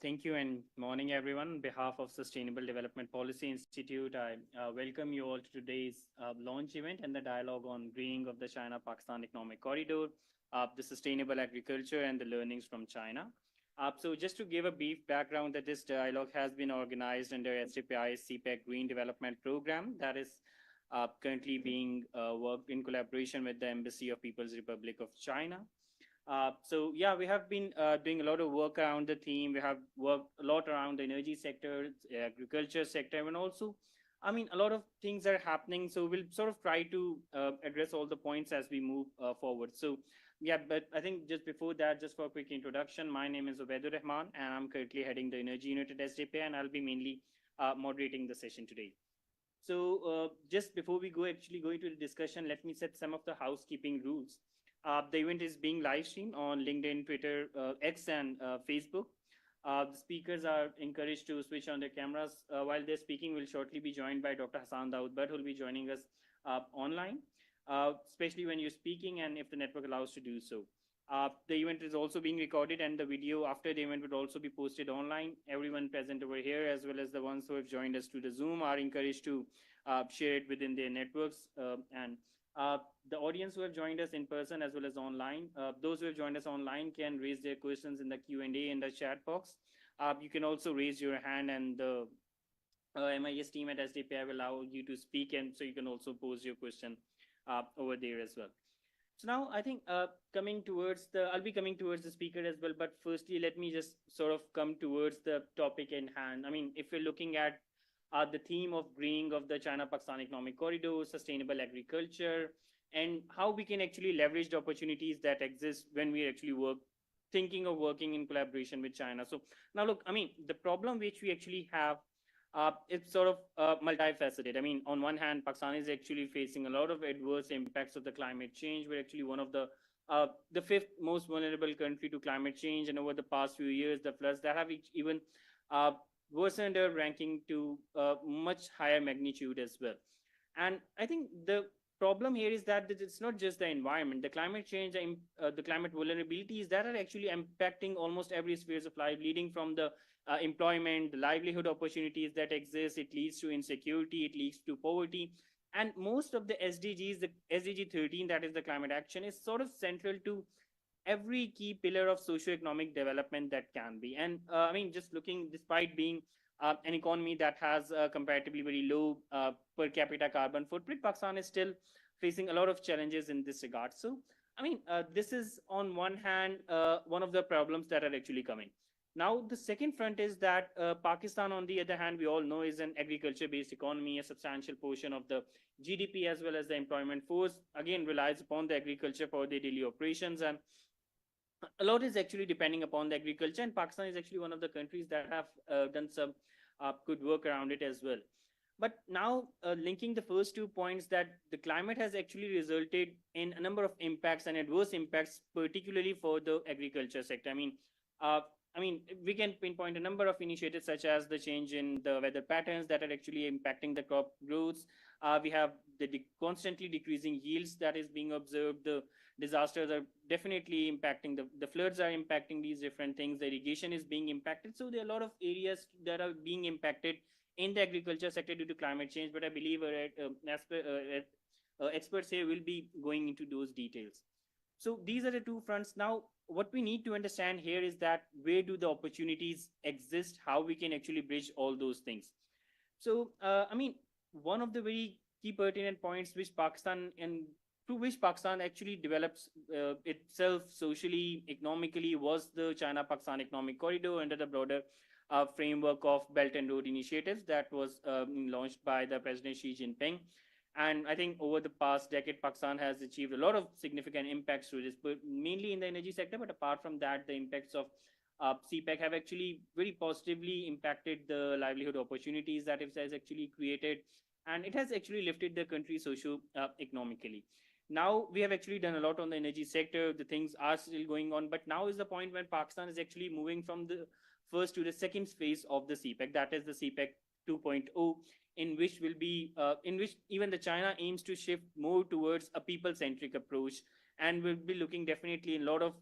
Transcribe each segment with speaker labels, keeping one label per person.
Speaker 1: Thank you and morning, everyone. On behalf of Sustainable Development Policy Institute, I welcome you all to today's launch event and the dialogue on greening of the China-Pakistan Economic Corridor, the sustainable agriculture and the learnings from China. So just to give a brief background that this dialogue has been organized under SDPI's CPEC Green Development Program that is currently being worked in collaboration with the Embassy of People's Republic of China. So yeah, we have been doing a lot of work around the theme. We have worked a lot around the energy sector, agriculture sector, and also, I mean, a lot of things are happening. So we'll sort of try to address all the points as we move forward. So yeah, but I think just before that, just for a quick introduction, my name is Obaidur Rahman, and I'm currently heading the energy unit at SDP, and I'll be mainly moderating the session today. So just before we actually go into the discussion, let me set some of the housekeeping rules. The event is being live streamed on LinkedIn, Twitter, X, and Facebook. The speakers are encouraged to switch on their cameras while they're speaking. We'll shortly be joined by Dr. Hassan Daoud, who will be joining us online, especially when you're speaking and if the network allows to do so. The event is also being recorded, and the video after the event would also be posted online. Everyone present over here, as well as the ones who have joined us through the Zoom, are encouraged to share it within their networks. And the audience who have joined us in person as well as online, those who have joined us online can raise their questions in the Q&A in the chat box. You can also raise your hand, and the MIS team at SDPI will allow you to speak, and so you can also pose your question over there as well. So now I think I'll be coming towards the speaker as well, but firstly, let me just sort of come towards the topic in hand. I mean, if we're looking at the theme of greening of the China-Pakistan Economic Corridor, sustainable agriculture, and how we can actually leverage the opportunities that exist when we actually thinking of working in collaboration with China. So now look, I mean, the problem which we actually have, it's sort of multifaceted. I mean, on one hand, Pakistan is actually facing a lot of adverse impacts of the climate change. We're actually one of the fifth most vulnerable country to climate change, and over the past few years, the floods that have even uh, worsened our ranking to much higher magnitude as well. And I think the problem here is that it's not just the environment, the climate change, the climate vulnerabilities that are actually impacting almost every spheres of life, leading from the employment, the livelihood opportunities that exist. It leads to insecurity, it leads to poverty. And most of the SDGs, the SDG 13, that is the climate action, is sort of central to every key pillar of socio-economic development that can be. And I mean, just looking, despite being an economy that has a comparatively very low per capita carbon footprint, Pakistan is still facing a lot of challenges in this regard. So, I mean, this is on one hand, one of the problems that are actually coming. Now, the second front is that Pakistan, on the other hand, we all know is an agriculture-based economy. A substantial portion of the GDP as well as the employment force, again, relies upon the agriculture for their daily operations. And a lot is actually depending upon the agriculture, and Pakistan is actually one of the countries that have done some good work around it as well. But now linking the first 2 points, that the climate has actually resulted in a number of impacts and adverse impacts, particularly for the agriculture sector. Uh, I mean, we can pinpoint a number of initiatives such as the change in the weather patterns that are actually impacting the crop growths. We have the constantly decreasing yields that is being observed. The disasters are definitely impacting, the floods are impacting these different things. The irrigation is being impacted. So there are a lot of areas that are being impacted in the agriculture sector due to climate change. But I believe experts here will be going into those details. So these are the two fronts. Now, what we need to understand here is that where do the opportunities exist, how we can actually bridge all those things. So, I mean, one of the very key pertinent points which Pakistan and through which Pakistan actually develops itself socially, economically, was the China-Pakistan Economic Corridor under the broader framework of Belt and Road initiatives that was launched by the President Xi Jinping. And I think over the past decade, Pakistan has achieved a lot of significant impacts through this, but mainly in the energy sector. But apart from that, the impacts of CPEC have actually very positively impacted the livelihood opportunities that it has actually created, and it has actually lifted the country socio-economically. Now we have actually done a lot on the energy sector. The things are still going on, but now is the point when Pakistan is actually moving from the first to the second phase of the CPEC, that is the CPEC 2.0, in which even the China aims to shift more towards a people-centric approach, And we'll be looking definitely a lot of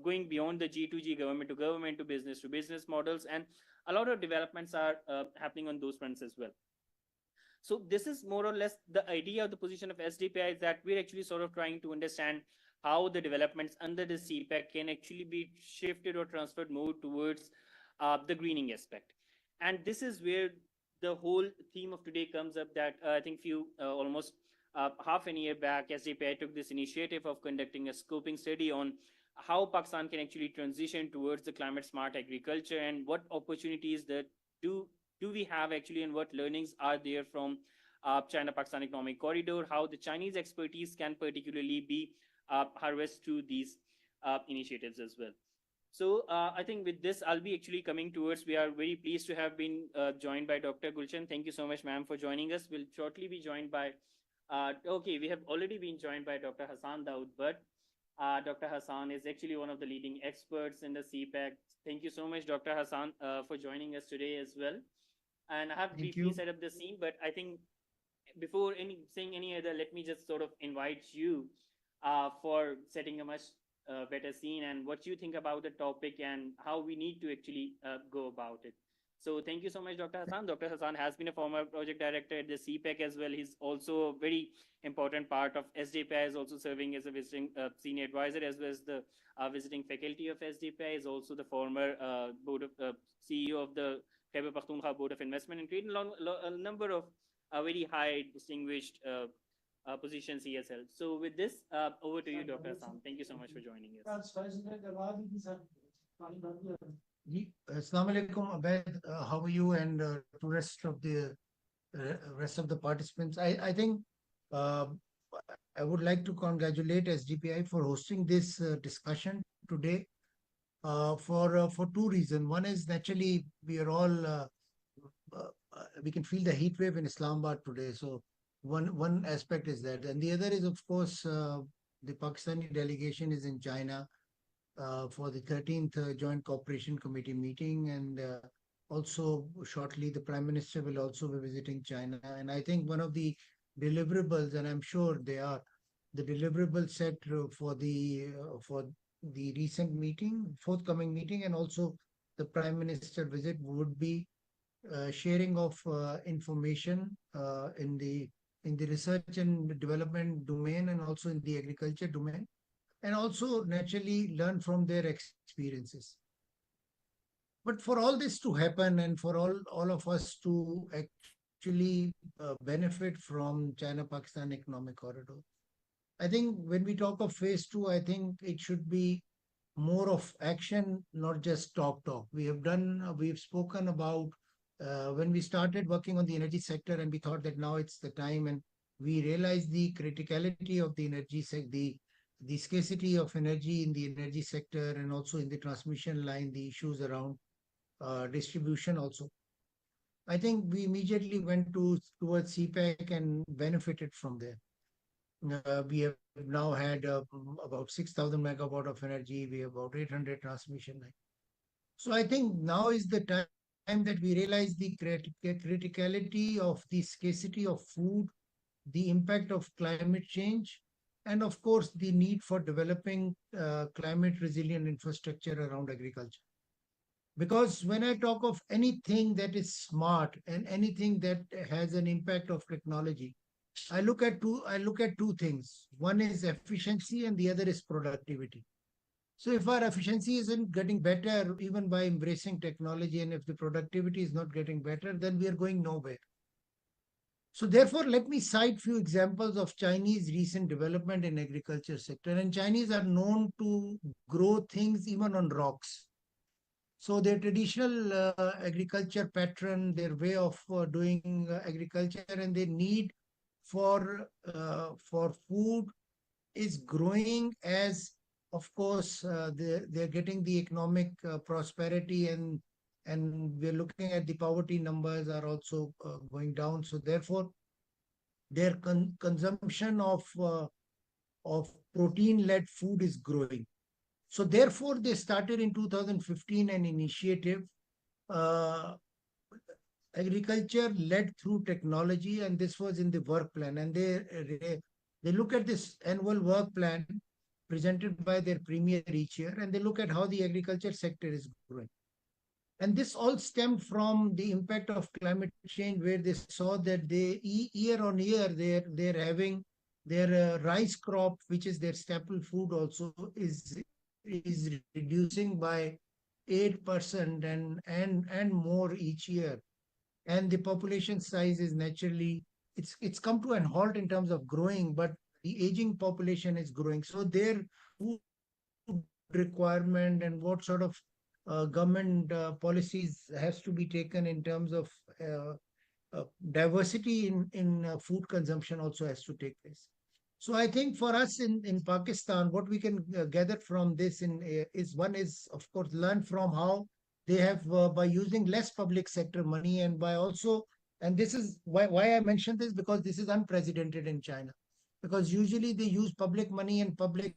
Speaker 1: going beyond the G2G, government to business models, and a lot of developments are happening on those fronts as well. So this is more or less the idea of the position of SDPI, is that we're actually sort of trying to understand how the developments under the CPEC can actually be shifted or transferred more towards the greening aspect. And this is where the whole theme of today comes up, that I think almost half a year back, SDPI took this initiative of conducting a scoping study on how Pakistan can actually transition towards the climate smart agriculture, and what opportunities that do we have actually, and what learnings are there from China-Pakistan Economic Corridor, how the Chinese expertise can particularly be harvested through these initiatives as well. So I think with this, I'll be actually coming towards, we are very pleased to have been joined by Dr. Gulshan. Thank you so much, ma'am, for joining us. We'll shortly be joined by, okay, we have already been joined by Dr. Hassan Daud, but Dr. Hassan is actually one of the leading experts in the CPEC. Thank you so much, Dr. Hassan, for joining us today as well. And I have briefly set up the scene, but I think before saying any other, let me just sort of invite you for setting a much better scene, and what you think about the topic and how we need to actually go about it. So thank you so much, Dr. Hassan. Dr. Hassan has been a former project director at the CPEC as well. He's also a very important part of SDPI, is also serving as a visiting senior advisor, as well as the visiting faculty of SDPI, is also the former board of CEO of the Khyber Pakhtunkhwa Board of Investment and Trade, a number of very high distinguished positions he has held. So with this, over to you, Dr. Hassan. Thank you so much for joining us.
Speaker 2: Assalamu alaikum, Abed. How are you, and to rest of the participants? I think I would like to congratulate SDPI for hosting this discussion today for two reasons. One is, naturally, we are all we can feel the heat wave in Islamabad today. So one aspect is that, and the other is, of course, the Pakistani delegation is in China for the 13th Joint Cooperation Committee meeting, and also shortly the Prime Minister will also be visiting China. And I think one of the deliverables, and I'm sure they are, the deliverables set for the recent meeting, forthcoming meeting, and also the Prime Minister visit would be sharing of information in the research and development domain, and also in the agriculture domain, and also naturally learn from their experiences. But for all this to happen, and for all of us to actually benefit from China-Pakistan Economic Corridor, I think when we talk of phase 2, I think it should be more of action, not just talk. We've spoken about when we started working on the energy sector, and we thought that now it's the time, and we realized the criticality of the energy sector, the scarcity of energy in the energy sector, and also in the transmission line, the issues around distribution also. I think we immediately went towards CPEC and benefited from there. We have now had about 6,000 megawatt of energy. We have about 800 transmission lines. So I think now is the time that we realize the criticality of the scarcity of food, the impact of climate change, and of course the need for developing climate resilient infrastructure around agriculture. Because when I talk of anything that is smart and anything that has an impact of technology, I look at two things. One is efficiency, and the other is productivity. So if our efficiency isn't getting better, even by embracing technology, and if the productivity is not getting better, then we are going nowhere. So therefore, let me cite few examples of Chinese recent development in agriculture sector. And Chinese are known to grow things even on rocks. So their traditional agriculture pattern, their way of doing agriculture, and their need for food is growing, as of course they're getting the economic prosperity, and we're looking at the poverty numbers are also going down. So therefore their consumption of protein-led food is growing. So therefore they started in 2015 an initiative, agriculture led through technology, and this was in the work plan. And they look at this annual work plan presented by their premier each year, and they look at how the agriculture sector is growing. And this all stemmed from the impact of climate change, where they saw that year on year they're having their rice crop, which is their staple food, also is reducing by 8% and more each year. And the population size is naturally, it's come to an halt in terms of growing, but the aging population is growing. So their food requirement and what sort of government policies has to be taken in terms of diversity in food consumption also has to take place. So I think for us in Pakistan, what we can gather from this is one is, of course, learn from how they have, by using less public sector money, and by also, and this is why I mentioned this, because this is unprecedented in China. Because usually they use public money, and public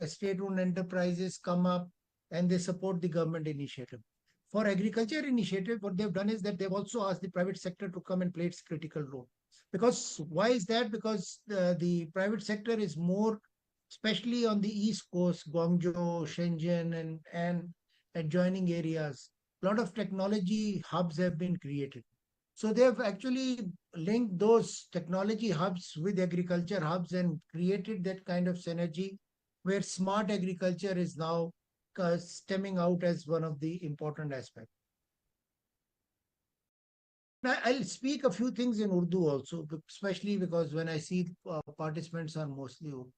Speaker 2: state-owned enterprises come up and they support the government initiative. For agriculture initiative, what they've done is that they've also asked the private sector to come and play its critical role. Because why is that? Because the private sector is more, especially on the East Coast, Guangzhou, Shenzhen, and adjoining areas, a lot of technology hubs have been created. So they have actually linked those technology hubs with agriculture hubs and created that kind of synergy where smart agriculture is now stemming out as one of the important aspects. I'll speak a few things in Urdu also, especially because when I see participants are mostly Urdu.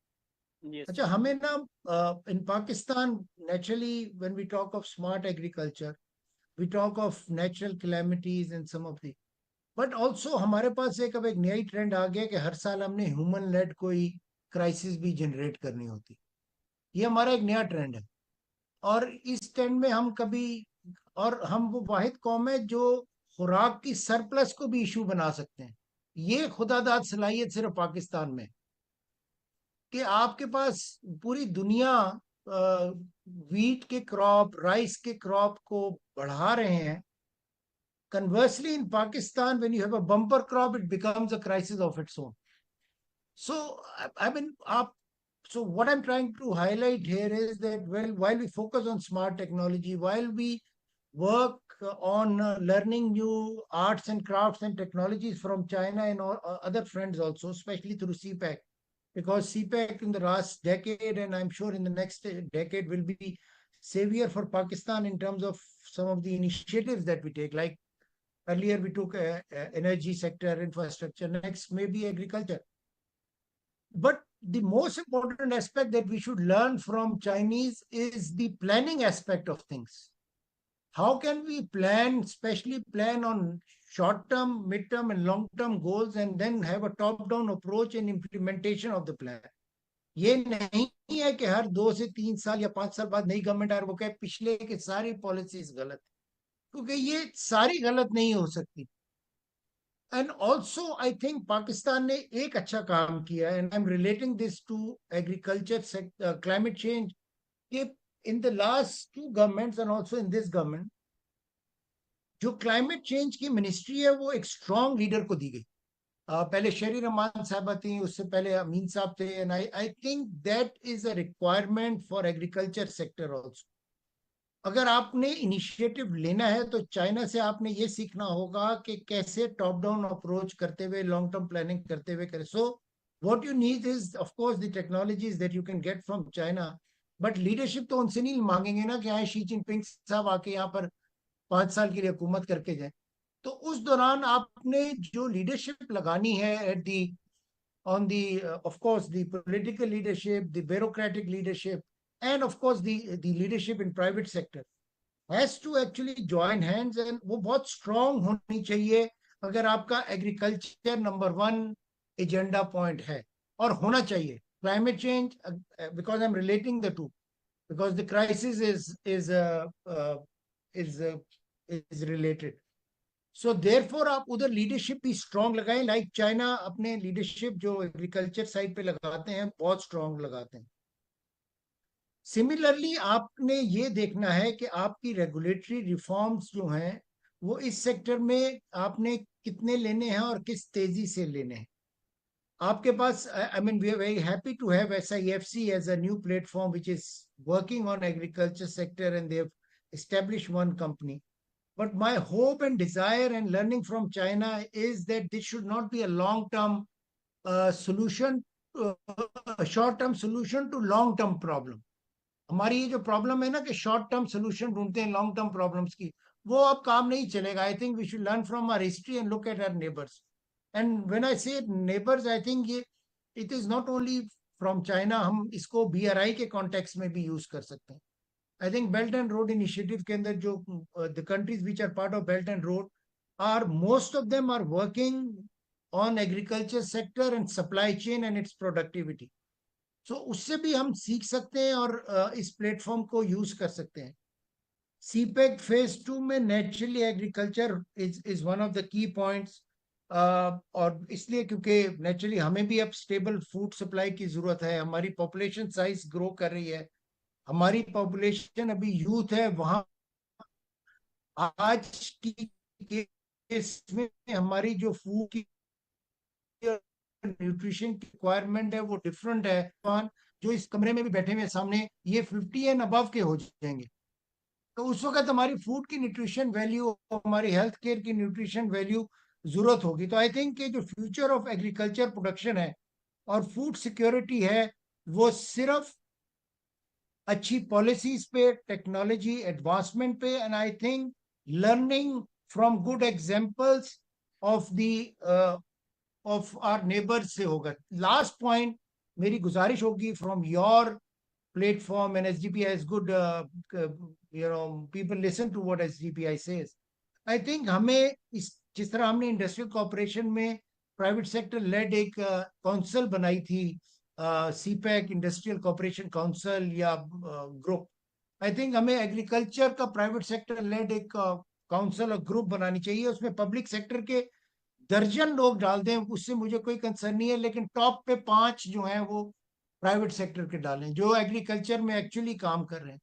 Speaker 1: Yes.
Speaker 2: अच्छा, हमें ना in Pakistan, naturally, when we talk of smart agriculture, we talk of natural calamities and some of the, but also हमारे पास अब एक नई trend आ गया कि हर साल हमने ह्यूमन लेड कोई क्राइसिस भी जनरेट करनी होती. ये हमारा एक नया ट्रेंड है, और इस ट्रेंड में हम कभी, और हम वो वाहिद कौम है जो खुराक की सरप्लस को भी इशू बना सकते हैं. ये खुदादाद सलाहियत सिर्फ पाकिस्तान में, कि आपके पास पूरी दुनिया वीट के क्रॉप, राइस के क्रॉप को बढ़ा रहे हैं. Conversely, in Pakistan, when you have a bumper crop, it becomes a crisis of its own. So, I mean, so what I'm trying to highlight here is that, well, while we focus on smart technology, while we work on learning new arts and crafts and technologies from China and other friends also, especially through CPEC, because CPEC in the last decade, and I'm sure in the next decade, will be savior for Pakistan in terms of some of the initiatives that we take. Like earlier, we took energy sector, infrastructure, next maybe agriculture. But the most important aspect that we should learn from Chinese is the planning aspect of things. How can we plan, especially plan on short-term, mid-term, and long-term goals, and then have a top-down approach and implementation of the plan? ये नहीं है कि हर 2 से 3 साल या 5 साल बाद नई गवर्नमेंट आ रही, वो कहे पिछले की सारी पॉलिसीज गलत, क्योंकि ये सारी गलत नहीं हो सकती. And also, I think Pakistan ने एक अच्छा काम किया, and I'm relating this to agriculture sector, climate change. कि in the last 2 governments and also in this government, जो climate change की मिनिस्ट्री है वो एक स्ट्रॉन्ग लीडर को दी गई. पहले शरीर रहमान साहबा थी, उससे पहले अमीन साहब थे, and I think that is a requirement for agriculture sector also. अगर आपने इनिशिएटिव लेना है तो चाइना से आपने ये सीखना होगा कि कैसे टॉप डाउन अप्रोच करते हुए, लॉन्ग टर्म प्लानिंग करते हुए करें. So what you need is of course the technologies that you can get from China, but leadership तो उनसे नहीं मांगेंगे ना कि आए शी जिनपिंग साहब आके यहाँ पर 5 साल के लिए हुकूमत करके जाए. तो उस दौरान आपने जो लीडरशिप लगानी है at the on the of course the political leadership, the bureaucratic leadership, and of course the leadership in private sector has to actually join hands, and वो बहुत strong होनी चाहिए अगर आपका agriculture number 1 agenda point है, और होना चाहिए. Climate change, because I'm relating the two, because the crisis is related. So therefore आप उधर लीडरशिप भी स्ट्रॉन्ग लगाएं, लाइक चाइना अपने लीडरशिप जो एग्रीकल्चर साइड पे लगाते हैं बहुत स्ट्रॉन्ग लगाते हैं. सिमिलरली आपने ये देखना है कि आपकी रेगुलेटरी रिफॉर्म्स जो हैं वो इस सेक्टर में आपने कितने लेने हैं और किस तेजी से लेने हैं. आपके पास, I mean, we are very happy to have SIFC as a new platform which is working on agriculture sector, and they have established one company. But my hope and desire and learning from China is that this should not be a long-term solution, uh, a short-term solution to long-term problem. हमारी ये जो problem है ना कि short term solution ढूंढते हैं long term problems की, वो अब काम नहीं चलेगा. I think we should learn from our history and look at our neighbours. And when I say neighbours, I think ये it is not only from China, हम इसको बीआरआई के कॉन्टेक्स्ट में भी यूज कर सकते हैं. I think belt and road initiative के अंदर जो the countries which are part of belt and road are, most of them are working on agriculture sector and supply chain and its productivity. So उससे भी हम सीख सकते हैं और इस प्लेटफॉर्म को यूज कर सकते हैं. सीपेक फेज 2 में naturally agriculture is one of the key points. और इसलिए क्योंकि नेचुरली हमें भी अब स्टेबल फूड सप्लाई की जरूरत है. हमारी पॉपुलेशन साइज ग्रो कर रही है, हमारी पॉपुलेशन अभी यूथ है. वहां आज की केस में हमारी जो फूड की न्यूट्रिशन की रिक्वायरमेंट है वो डिफरेंट है. जो इस कमरे में भी बैठे हुए सामने, ये 50 एंड अबव के हो जाएंगे. तो उस वक्त हमारी फूड की न्यूट्रिशन वैल्यू, हमारी हेल्थ केयर की न्यूट्रिशन वैल्यू जरूरत होगी. तो आई थिंक जो फ्यूचर ऑफ एग्रीकल्चर प्रोडक्शन है और फूड सिक्योरिटी है, वो सिर्फ अच्छी पॉलिसीज पे, टेक्नोलॉजी एडवांसमेंट पे, and I think learning from good examples of the of our neighbours से होगा. लास्ट पॉइंट मेरी गुजारिश होगी from your platform, and SDPI is good, people listen to what SDPI says. I think हमें इस, जिस तरह हमने इंडस्ट्रियल कॉर्पोरेशन में प्राइवेट सेक्टर लेड एक काउंसिल बनाई थी, सीपैक इंडस्ट्रियल कॉर्पोरेशन काउंसिल या ग्रुप, आई थिंक हमें एग्रीकल्चर का प्राइवेट सेक्टर लेड एक काउंसिल और ग्रुप बनानी चाहिए. उसमें पब्लिक सेक्टर के दर्जन लोग डाल दें, उससे मुझे कोई कंसर्न नहीं है, लेकिन टॉप पे 5 जो हैं वो प्राइवेट सेक्टर के डालें जो एग्रीकल्चर में एक्चुअली काम कर रहे हैं,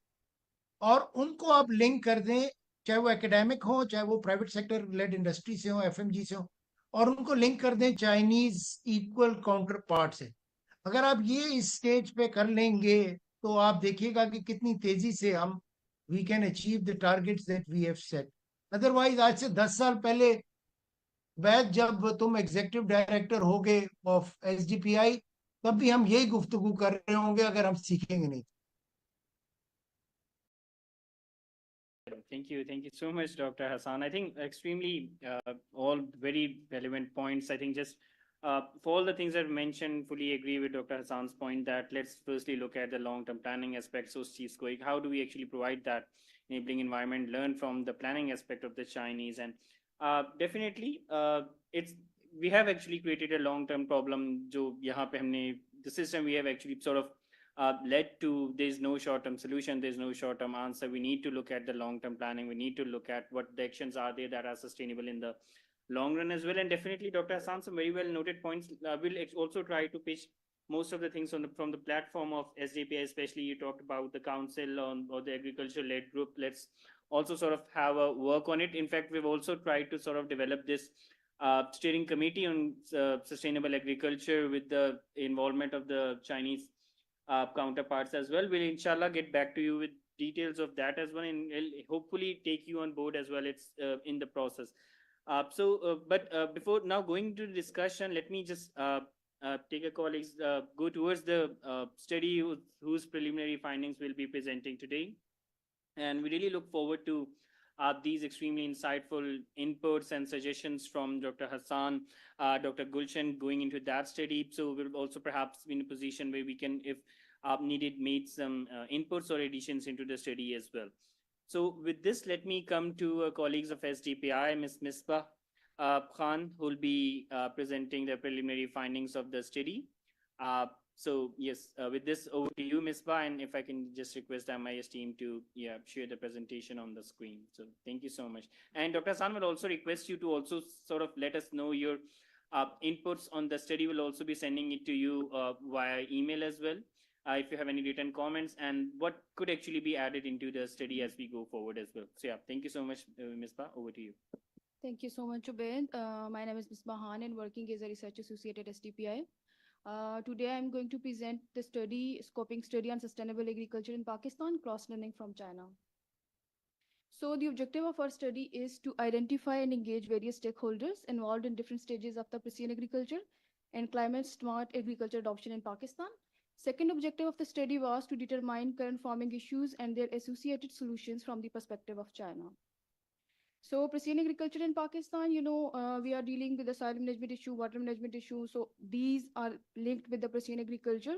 Speaker 2: और उनको आप लिंक कर दें, चाहे वो एकेडमिक हो, चाहे वो प्राइवेट सेक्टर लेड इंडस्ट्री से हो, एफएमजी से हो, और उनको लिंक कर दें चाइनीज इक्वल काउंटर पार्ट से. अगर आप ये इस स्टेज पे कर लेंगे तो आप देखिएगा कि कितनी तेजी से हम we can achieve the targets that we have set. Otherwise आज से 10 साल पहले वैद, जब तुम एग्जीक्यूटिव डायरेक्टर होगे ऑफ एसडीपीआई, तब भी हम यही गुफ्तगू कर रहे होंगे अगर हम सीखेंगे नहीं.
Speaker 1: Thank you so much, Dr. Hassan. I think extremely all very relevant points. I think just for all the things I've mentioned, fully agree with Dr. Hassan's point that let's firstly look at the long-term planning aspect. So, how do we actually provide that enabling environment? Learn from the planning aspect of the Chinese, and definitely it's we have actually created a long-term problem. जो यहाँ पे हमने the system we have actually sort of led to there's no short-term solution, there's no short-term answer. We need to look at the long-term planning. We need to look at what the actions are there that are sustainable in the long run as well. And definitely, Dr. Hassan, some very well noted points. We'll also try to pitch most of the things on from the platform of SDPI, especially you talked about the council on or the agriculture-led group. Let's also sort of have a work on it. In fact, we've also tried to sort of develop this steering committee on sustainable agriculture with the involvement of the Chinese counterparts as well. We'll inshallah get back to you with details of that as well, and we'll hopefully take you on board as well. It's in the process. But before now going to the discussion, let me just take a colleagues go towards the study whose preliminary findings we'll be presenting today, and we really look forward to these extremely insightful inputs and suggestions from Dr. Hassan, Dr. Gulshan going into that study. So we'll also perhaps be in a position where we can, if needed, make some inputs or additions into the study as well. So with this, let me come to colleagues of SDPI, Ms. Misbah Khan, who will be presenting the preliminary findings of the study. So yes, with this, over to you, Misbah, and if I can just request the MIS team to share the presentation on the screen. So thank you so much. And Dr. Hassan will also request you to also sort of let us know your inputs on the study. We'll also be sending it to you via email as well. If you have any written comments and what could actually be added into the study as we go forward as well. So yeah, thank you so much, Misbah. Over to you.
Speaker 3: Thank you so much, Ubaid. My name is Misbah Khan and working as a research associate at SDPI. Today I'm going to present the scoping study on sustainable agriculture in Pakistan, cross-learning from China. So the objective of our study is to identify and engage various stakeholders involved in different stages of the precision agriculture and climate smart agriculture adoption in Pakistan. Second objective of the study was to determine current farming issues and their associated solutions from the perspective of China. So precision agriculture in Pakistan, we are dealing with the soil management issue, water management issue. So these are linked with the precision agriculture.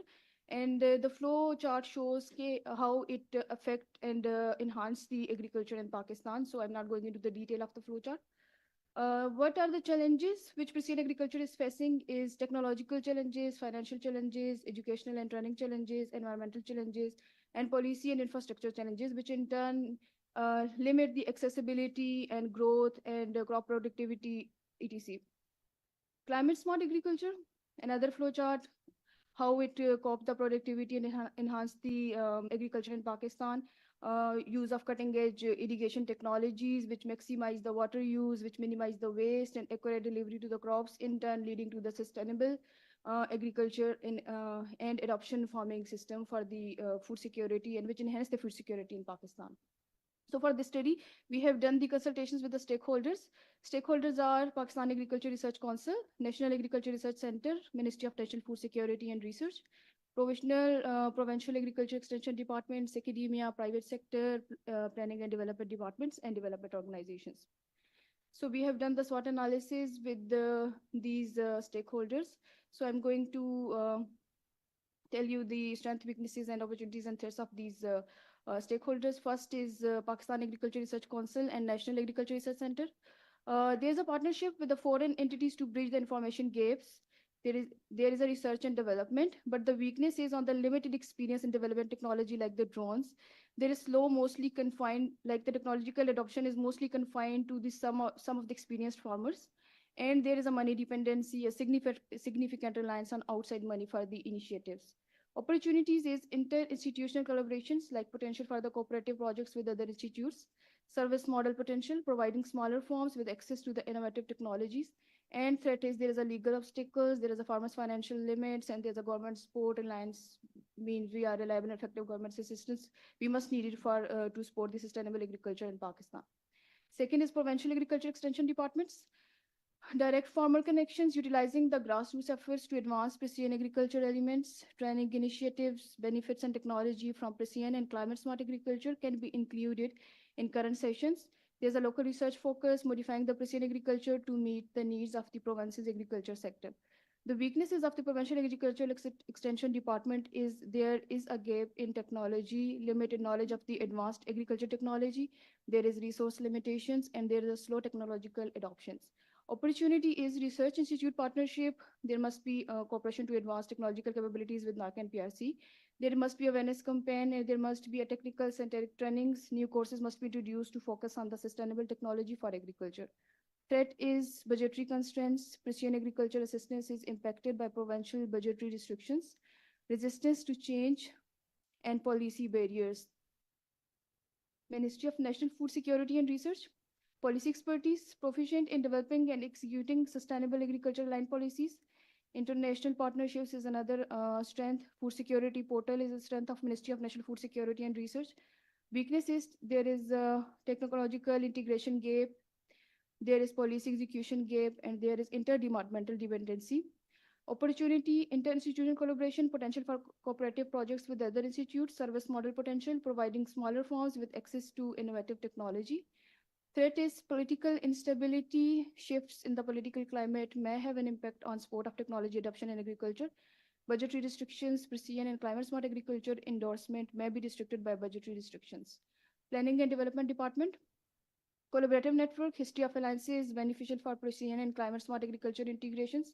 Speaker 3: And the flow chart shows how it affect and enhance the agriculture in Pakistan. So I'm not going into the detail of the flow chart. What are the challenges which precision agriculture is facing is technological challenges, financial challenges, educational and training challenges, environmental challenges, and policy and infrastructure challenges, which in turn limit the accessibility and growth and crop productivity, etc. Climate smart agriculture, another flowchart, how it coped the productivity and enhance the agriculture in Pakistan. Use of cutting edge irrigation technologies, which maximize the water use, which minimize the waste and accurate delivery to the crops, in turn leading to the sustainable agriculture and adoption farming system for the food security, and which enhance the food security in Pakistan. So for this study, we have done the consultations with the stakeholders. Stakeholders are Pakistan Agriculture Research Council, National Agriculture Research Center, Ministry of National Food Security and Research, Provincial Agriculture Extension Departments, academia, private sector, planning and development departments, and development organizations. So we have done the SWOT analysis with these stakeholders. So I'm going to tell you the strengths, weaknesses, and opportunities and threats of these stakeholders. First is Pakistan Agriculture Research Council and National Agriculture Research Center. There's a partnership with the foreign entities to bridge the information gaps. There is a research and development, but the weakness is on the limited experience in development technology like the drones. There is slow, mostly confined, like the technological adoption is mostly confined to the some of the experienced farmers. And there is a money dependency, a significant reliance on outside money for the initiatives. Opportunities is inter-institutional collaborations, like potential for the cooperative projects with other institutes, service model potential, providing smaller firms with access to the innovative technologies. And threat is there is a legal obstacles, there is a farmers' financial limits, and there's a government support alliance means we are reliable and effective government assistance. We must need it for to support the sustainable agriculture in Pakistan. Second is provincial agriculture extension departments. Direct farmer connections, utilizing the grassroots efforts to advance precision agriculture elements, training initiatives, benefits, and technology from precision and climate smart agriculture can be included in current sessions. There's a local research focus, modifying the precision agriculture to meet the needs of the province's agriculture sector. The weaknesses of the provincial agricultural extension department is there is a gap in technology, limited knowledge of the advanced agriculture technology, there is resource limitations, and there is a slow technological adoptions. Opportunity is research institute partnership. There must be cooperation to advance technological capabilities with NAC and PRC. There must be awareness campaign, and there must be a technical scientific trainings. New courses must be introduced to focus on the sustainable technology for agriculture. Threat is budgetary constraints. Precision agriculture assistance is impacted by provincial budgetary restrictions, resistance to change, and policy barriers. Ministry of National Food Security and Research. Policy expertise, proficient in developing and executing sustainable agriculture aligned policies. International partnerships is another strength. Food security portal is a strength of Ministry of National Food Security and Research. Weakness is there is a technological integration gap, there is policy execution gap, and there is interdepartmental dependency. Opportunity, inter-institutional collaboration, potential for cooperative projects with other institutes, service model potential, providing smaller firms with access to innovative technology. Threat is political instability. Shifts in the political climate may have an impact on support of technology adoption in agriculture. Budgetary restrictions, precision and climate smart agriculture endorsement may be restricted by budgetary restrictions. Planning and Development Department. Collaborative network, history of alliances, beneficial for precision and climate smart agriculture integrations.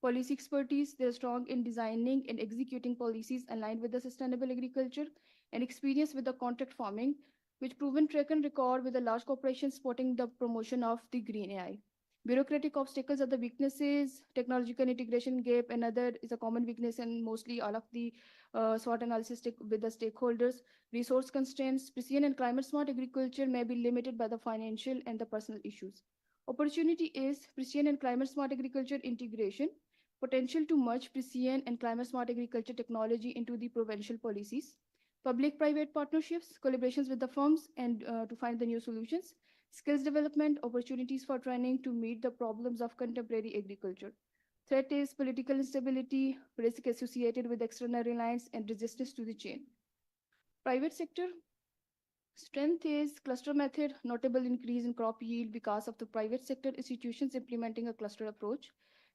Speaker 3: Policy expertise, they're strong in designing and executing policies aligned with the sustainable agriculture, and experience with the contract farming, which proven track and record with a large corporation supporting the promotion of the green AI. Bureaucratic obstacles are the weaknesses, technological integration gap, another is a common weakness, and mostly all of the SWOT analysis with the stakeholders. Resource constraints, precision and climate smart agriculture may be limited by the financial and the personal issues. Opportunity is precision and climate smart agriculture integration. potential to merge precision and climate smart agriculture technology into the provincial policies, public-private partnerships, collaborations with the firms and to find the new solutions, skills development, opportunities for training to meet the problems of contemporary agriculture. Threat is political instability, risk associated with external reliance, and resistance to the change. Private sector strength is cluster method, notable increase in crop yield because of the private sector institutions implementing a cluster approach.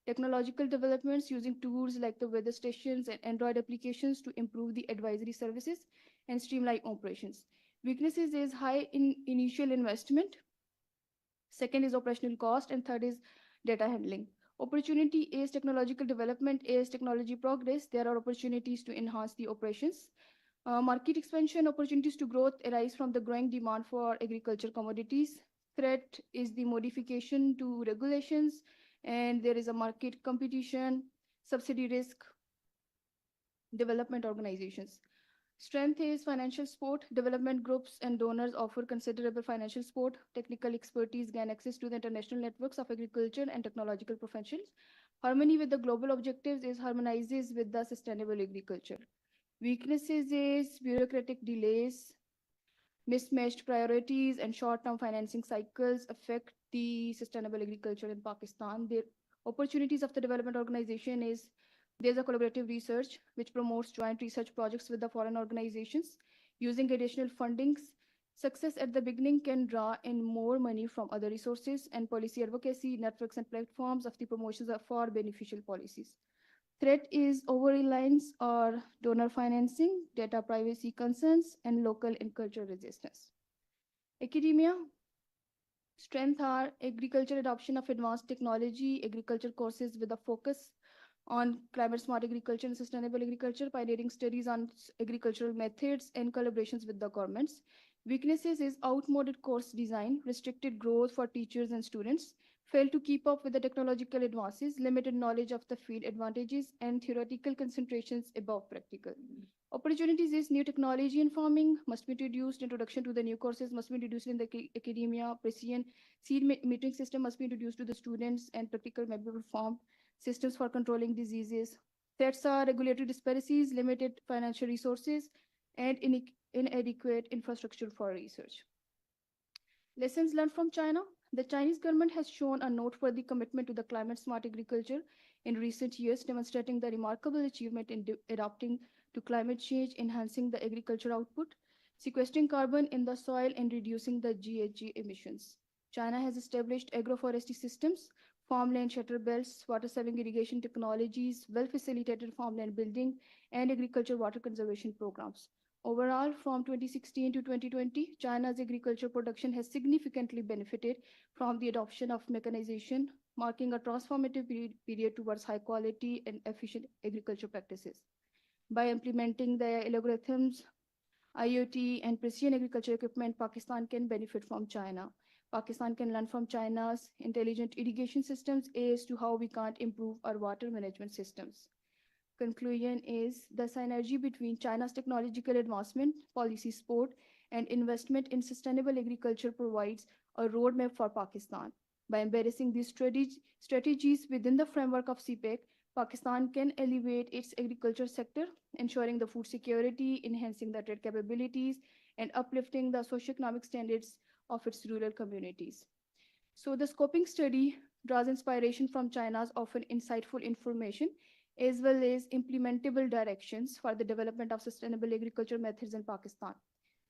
Speaker 3: Technological developments using tools like the weather stations and Android applications to improve the advisory services and streamline operations. Weaknesses is high in initial investment. Second is operational cost, and third is data handling. Opportunity is technological development is technology progress. There are opportunities to enhance the operations. Market expansion opportunities to growth arise from the growing demand for agriculture commodities. Threat is the modification to regulations, and there is a market competition, subsidy risk, development organizations. Strength is financial support. Development groups and donors offer considerable financial support. Technical expertise gain access to the international networks of agriculture and technological professionals. Harmony with the global objectives is harmonizes with the sustainable agriculture. Weaknesses is bureaucratic delays, mismatched priorities, and short-term financing cycles affect the sustainable agriculture in Pakistan. The opportunities of the development organization is there's a collaborative research which promotes joint research projects with the foreign organizations using additional fundings. Success at the beginning can draw in more money from other resources and policy advocacy, networks and platforms of the promotions of for beneficial policies. Threat is over-reliance or donor financing, data privacy concerns, and local and cultural resistance. Academia, strength are agriculture adoption of advanced technology, agriculture courses with a focus on climate smart agriculture and sustainable agriculture, pioneering studies on agricultural methods and collaborations with the governments. Weaknesses is outmoded course design, restricted growth for teachers and students, fail to keep up with the technological advances, limited knowledge of the field advantages, and theoretical concentrations above practical. Opportunities is new technology in farming must be introduced, introduction to the new courses must be introduced in the academia, precision seed metering system must be introduced to the students, and practical may be performed, systems for controlling diseases. Threats are regulatory disparities, limited financial resources, and inadequate infrastructure for research. Lessons learned from China. The Chinese government has shown a noteworthy commitment to the climate smart agriculture in recent years, demonstrating the remarkable achievement in adapting to climate change, enhancing the agriculture output, sequestering carbon in the soil, and reducing the GHG emissions. China has established agroforestry systems, farmland shutter belts, water-saving irrigation technologies, well-facilitated farmland building, and agriculture water conservation programs. Overall, from 2016 to 2020, China's agriculture production has significantly benefited from the adoption of mechanization, marking a transformative period towards high quality and efficient agriculture practices. By implementing the algorithms, IoT, and precision agriculture equipment, Pakistan can benefit from China. Pakistan can learn from China's intelligent irrigation systems as to how we can't improve our water management systems. Conclusion is the synergy between China's technological advancement, policy support, and investment in sustainable agriculture provides a roadmap for Pakistan. By embracing these strategies within the framework of CPEC, Pakistan can elevate its agriculture sector, ensuring the food security, enhancing the trade capabilities, and uplifting the socioeconomic standards of its rural communities. So the scoping study draws inspiration from China's often insightful information as well as implementable directions for the development of sustainable agriculture methods in Pakistan.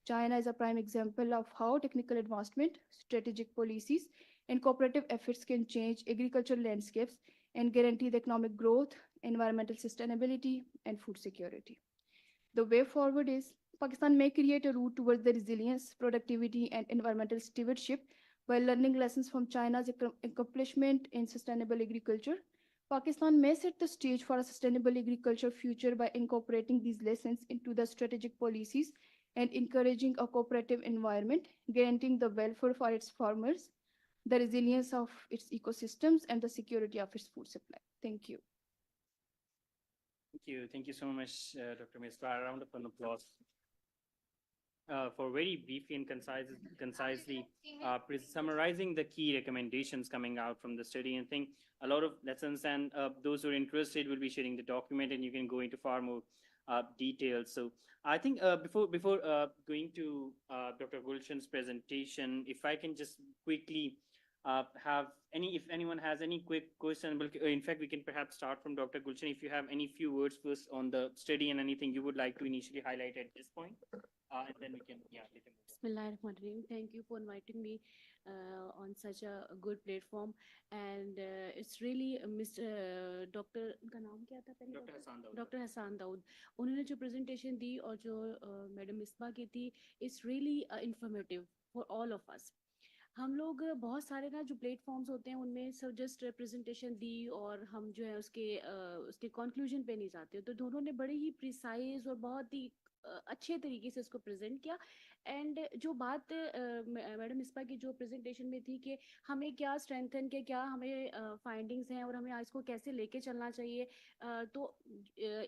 Speaker 3: China is a prime example of how technical advancement, strategic policies, and cooperative efforts can change agricultural landscapes and guarantee the economic growth, environmental sustainability, and food security. The way forward is Pakistan may create a route towards the resilience, productivity, and environmental stewardship while learning lessons from China's accomplishment in sustainable agriculture. Pakistan may set the stage for a sustainable agriculture future by incorporating these lessons into the strategic policies and encouraging a cooperative environment, guaranteeing the welfare for its farmers, the resilience of its ecosystems, and the security of its food supply. Thank you.
Speaker 1: Thank you. Thank you so much, Dr. Misra. A round of applause. for very briefly and concisely summarizing the key recommendations coming out from the study. And I think a lot of lessons, and those who are interested will be sharing the document, and you can go into far more details. So I think before going to Dr. Gulshan's presentation, if I can just quickly have any, if anyone has any quick question, in fact, we can perhaps start from Dr. Gulshan. If you have any few words first on the study and anything you would like to initially highlight at this point, and then we can, yeah, we can move
Speaker 4: Bismillahirrahmanirrahim. Thank you for inviting me on such a good platform. And it's really Mr. Dr. उनका नाम क्या था
Speaker 1: on.
Speaker 4: पहले?
Speaker 1: Dr. Hassan Dawood.
Speaker 4: Doctor Hassan Dawood, उन्होंने जो presentation दी और जो madam Misbah की थी, it's really informative for all of us. हम लोग बहुत सारे ना जो प्लेटफॉर्म्स होते हैं उनमें सब जस्ट प्रेजेंटेशन दी और हम जो है उसके कंक्लूजन पे नहीं जाते. तो दोनों ने बड़े ही प्रिसाइज और बहुत ही अच्छे तरीके से इसको प्रेजेंट किया. एंड जो बात मैडम इस्पा की जो प्रेजेंटेशन में थी कि हमें क्या स्ट्रेंथन के क्या हमें फाइंडिंग्स हैं और हमें इसको कैसे लेके चलना चाहिए, तो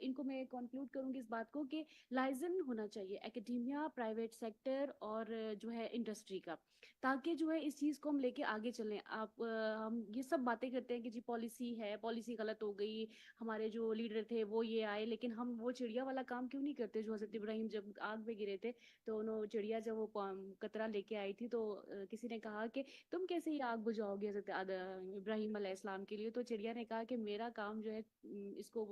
Speaker 4: इनको मैं कंक्लूड करूंगी इस बात को कि लाइजन होना चाहिए एकेडेमिया, प्राइवेट सेक्टर और जो है इंडस्ट्री का, ताकि जो है इस चीज़ को हम लेके आगे चलें. हम ये सब बातें करते हैं कि जी पॉलिसी है, पॉलिसी गलत हो गई, हमारे जो लीडर थे वो ये आए, लेकिन हम वो चिड़िया वाला काम क्यों नहीं करते जो हज़रत इब्राहिम जब आग में गिरे थे तो उन्होंने चिड़िया जब वो कतरा लेके आई थी तो किसी ने कहा कि तुम कैसे ये आग बुझाओगे हज़रत इब्राहिम अलैहिस्सलाम के लिए. तो चिड़िया ने कहा कि मेरा काम जो है इसको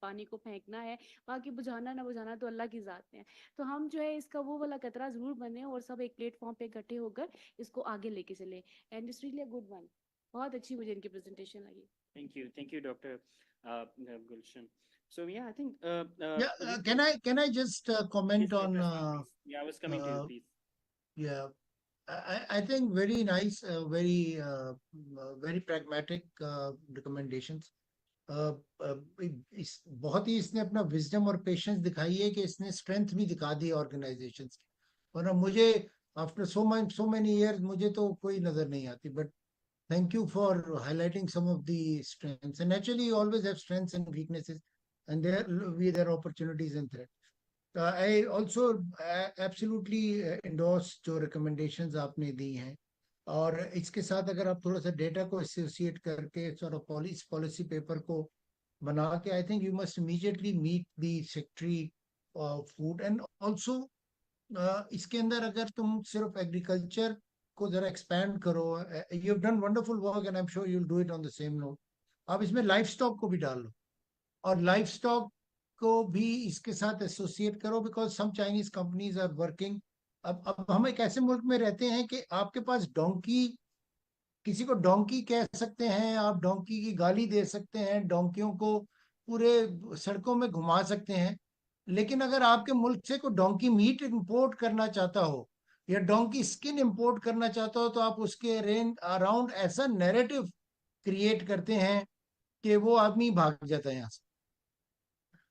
Speaker 4: पानी को फेंकना है, बाकी बुझाना ना बुझाना तो अल्लाह की ज़ात में है. तो हम जो है इसका वो वाला कतरा ज़रूर बने और सब एक प्लेटफॉर्म पे इकट्ठे होकर इसको आगे लेके चले. And it's really a good one. बहुत अच्छी मुझे इनकी प्रेजेंटेशन लगी.
Speaker 1: Thank you, Dr. Gulshan. So yeah, I think
Speaker 2: Yeah, can I just comment
Speaker 1: yes,
Speaker 2: on
Speaker 1: Dr. Hassan, please. Yeah, I was coming to you,
Speaker 2: uh,
Speaker 1: please.
Speaker 2: yeah, I think very nice, very pragmatic recommendations. uh, uh, बहुत ही इसने अपना wisdom और patience दिखाई है कि इसने strength भी दिखा दी ऑर्गेनाइजेशंस की. वरना मुझे आफ्टर सो मेनी इयर्स मुझे तो कोई नजर नहीं आती. But thank you for highlighting some of the strengths. And naturally, you always have strengths and weaknesses, and there are opportunities and threats. I also absolutely endorse जो recommendations आपने दी हैं. और इसके साथ अगर आप थोड़ा सा डेटा को एसोसिएट करके sort of पॉलिसी पेपर को बना के, I think you must immediately meet the secretary of food. And also इसके अंदर अगर तुम सिर्फ एग्रीकल्चर को जरा एक्सपैंड करो, you have done wonderful work and I am sure you will do it on the same note. आप इसमें लाइफ स्टॉक को भी डाल लो और लाइफ स्टॉक को भी इसके साथ एसोसिएट करो, because some Chinese companies are working. अब हम एक ऐसे मुल्क में रहते हैं कि आपके पास डोंकी, किसी को डोंकी कह सकते हैं, आप डोंकी की गाली दे सकते हैं, डोंकियों को पूरे सड़कों में घुमा सकते हैं. लेकिन अगर आपके मुल्क से कोई डोंकी मीट इंपोर्ट करना चाहता हो या डोंकी स्किन इंपोर्ट करना चाहता हो, तो आप उसके अराउंड ऐसा नैरेटिव क्रिएट करते हैं कि वो आदमी भाग जाता है यहाँ से.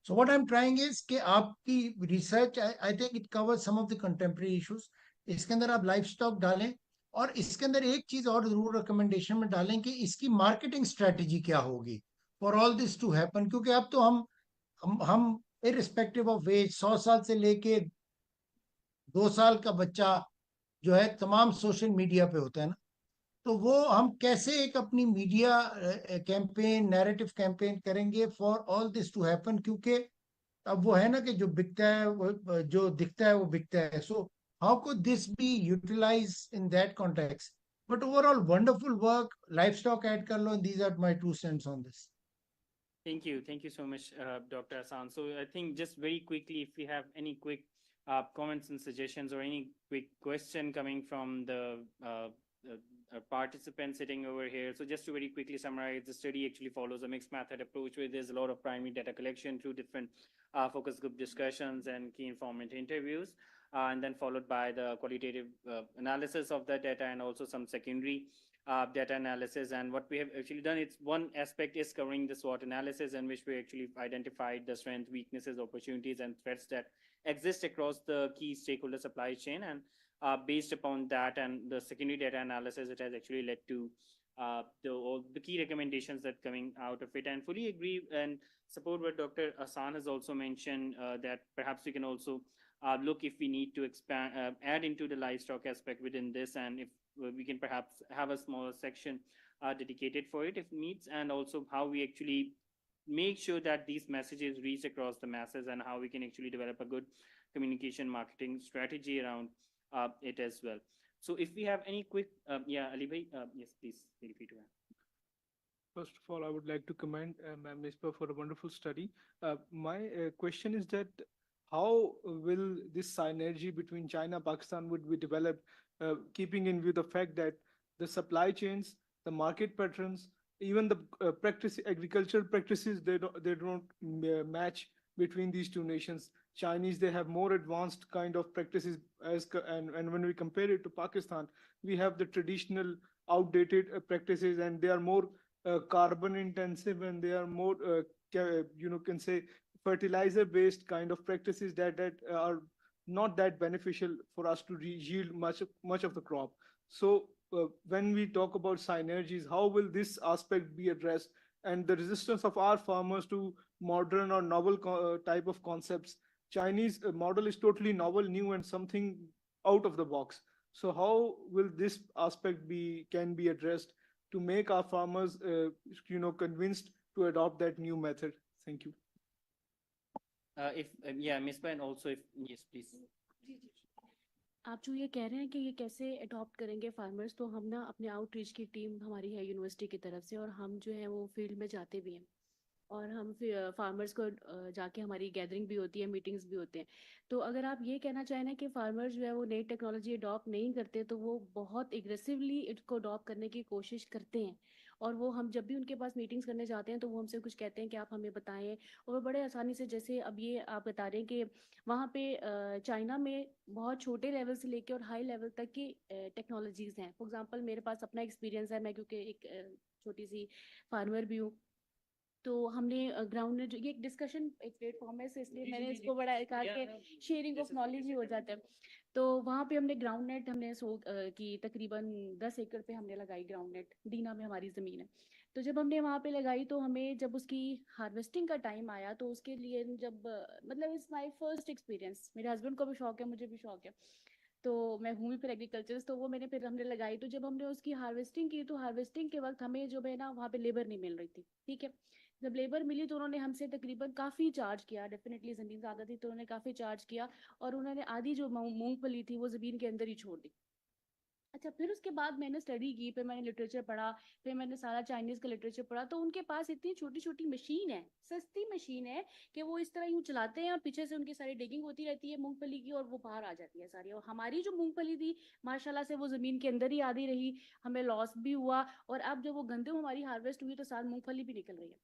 Speaker 2: So what I'm trying is कि आपकी research, I think it covers some of the contemporary issues. इसके अंदर आप लाइफ स्टॉक डालें और इसके अंदर एक चीज और जरूर रिकमेंडेशन में डालें कि इसकी मार्केटिंग स्ट्रेटेजी क्या होगी for all this to happen. क्योंकि अब तो हम इररिस्पेक्टिव ऑफ एज, 100 साल से लेके 2 साल का बच्चा जो है तमाम सोशल मीडिया पे होता है ना. तो वो हम कैसे एक अपनी मीडिया कैंपेन, नैरेटिव कैंपेन करेंगे for all this to happen. क्योंकि अब वो है ना कि जो बिकता है वो, जो दिखता है वो बिकता है. So how could this be utilize in that context. But overall wonderful work. Livestock add कर लो. These are my 2 cents on this.
Speaker 1: Thank you so much, Dr. Hassan. So I think just very quickly, if we have any quick comments and suggestions or any quick question coming from the participants sitting over here. So just to very quickly summarize, the study actually follows a mixed method approach where there's a lot of primary data collection through different focus group discussions and key informant interviews, and then followed by the qualitative analysis of the data and also some secondary data analysis. And what we have actually done, it's one aspect is covering the SWOT analysis, in which we actually identified the strengths, weaknesses, opportunities, and threats that exist across the key stakeholder supply chain. And based upon that and the secondary data analysis, it has actually led to all the key recommendations that coming out of it. And fully agree and support what Dr. Hassan has also mentioned, that perhaps we can also look if we need to expand, add into the livestock aspect within this, and if we can perhaps have a smaller section dedicated for it if needs, and also how we actually make sure that these messages reach across the masses, and how we can actually develop a good communication marketing strategy around it as well. So if we have any quick, yeah, Ali bhai, yes, please feel free to add.
Speaker 5: First of all, I would like to commend Ma'am Misbah for a wonderful study. My question is that how will this synergy between China and Pakistan would be developed, keeping in view the fact that the supply chains, the market patterns, even the agricultural practices, they don't match between these two nations. Chinese, they have more advanced kind of practices and when we compare it to Pakistan, we have the traditional outdated practices, and they are more carbon intensive, and they are more can say fertilizer based kind of practices that are not that beneficial for us to yield much of the crop. So when we talk about synergies, how will this aspect be addressed, and the resistance of our farmers to modern or novel type of concepts? Chinese model is totally novel, new, and something out of the box. So how will this aspect can be addressed to make our farmers convinced to adopt that new method? Thank you.
Speaker 1: If yeah, Miss Ben, also if yes, please.
Speaker 4: आप जो ये कह रहे हैं कि ये कैसे adopt करेंगे फार्मर्स, तो हम ना अपने आउटरीच की टीम हमारी है यूनिवर्सिटी की तरफ से, और हम जो है वो फील्ड में जाते भी हैं, और हम फार्मर्स को जाके हमारी गैदरिंग भी होती है, मीटिंग्स भी होते हैं। तो अगर आप ये कहना चाहें ना कि फार्मर्स जो है वो नई टेक्नोलॉजी अडॉप्ट नहीं करते, तो वो बहुत एग्रेसिवली इसको अडॉप्ट करने की कोशिश करते हैं, और वो हम जब भी उनके पास मीटिंग्स करने जाते हैं तो वो हमसे कुछ कहते हैं कि आप हमें बताएं, और वो बड़े आसानी से, जैसे अब ये आप बता रहे हैं कि वहाँ पे चाइना में बहुत छोटे लेवल से लेके और हाई लेवल तक की टेक्नोलॉजीज़ हैं। फॉर एग्जांपल मेरे पास अपना एक्सपीरियंस है, मैं क्योंकि एक छोटी सी फार्मर भी हूँ, तो हमने ग्राउंड में जो ये एक डिस्कशन एक प्लेटफॉर्म है, इसलिए मैंने इसको बड़ा कहा कि शेयरिंग ऑफ नॉलेज ही हो जाता है। तो वहाँ पे हमने ग्राउंड नेट हमने की तकरीबन 10 एकड़ पे हमने लगाई ग्राउंड नेट, दीना में हमारी ज़मीन है। तो जब हमने वहाँ पे लगाई, तो हमें जब उसकी हार्वेस्टिंग का टाइम आया, तो उसके लिए जब मतलब इट्स माय फर्स्ट एक्सपीरियंस, मेरे हस्बैंड को भी शौक है, मुझे भी शौक है, तो मैं हूँ भी फिर एग्रीकल्चर, तो वो फिर हमने लगाई। तो जब हमने उसकी हार्वेस्टिंग की, तो हार्वेस्टिंग के वक्त हमें जो है ना वहाँ पे लेबर नहीं मिल रही थी, ठीक है। जब लेबर मिली तो उन्होंने हमसे तकरीबन काफ़ी चार्ज किया, डेफिनेटली ज़मीन ज़्यादा थी तो उन्होंने काफ़ी चार्ज किया, और उन्होंने आधी जो मूंगफली थी वो ज़मीन के अंदर ही छोड़ दी। अच्छा, फिर उसके बाद मैंने स्टडी की, फिर मैंने लिटरेचर पढ़ा, फिर मैंने सारा चाइनीज़ का लिटरेचर पढ़ा, तो उनके पास इतनी छोटी छोटी मशीन है, सस्ती मशीन है, कि वो इस तरह यूँ चलाते हैं और पीछे से उनकी सारी डिगिंग होती रहती है मूंगफली की, और वो बाहर आ जाती है सारी। और हमारी जो मूंगफली थी माशाल्लाह से वो ज़मीन के अंदर ही आधी रही, हमें लॉस भी हुआ, और अब जब वो गंदम हमारी हार्वेस्ट हुई तो साथ मूंगफली भी निकल रही है।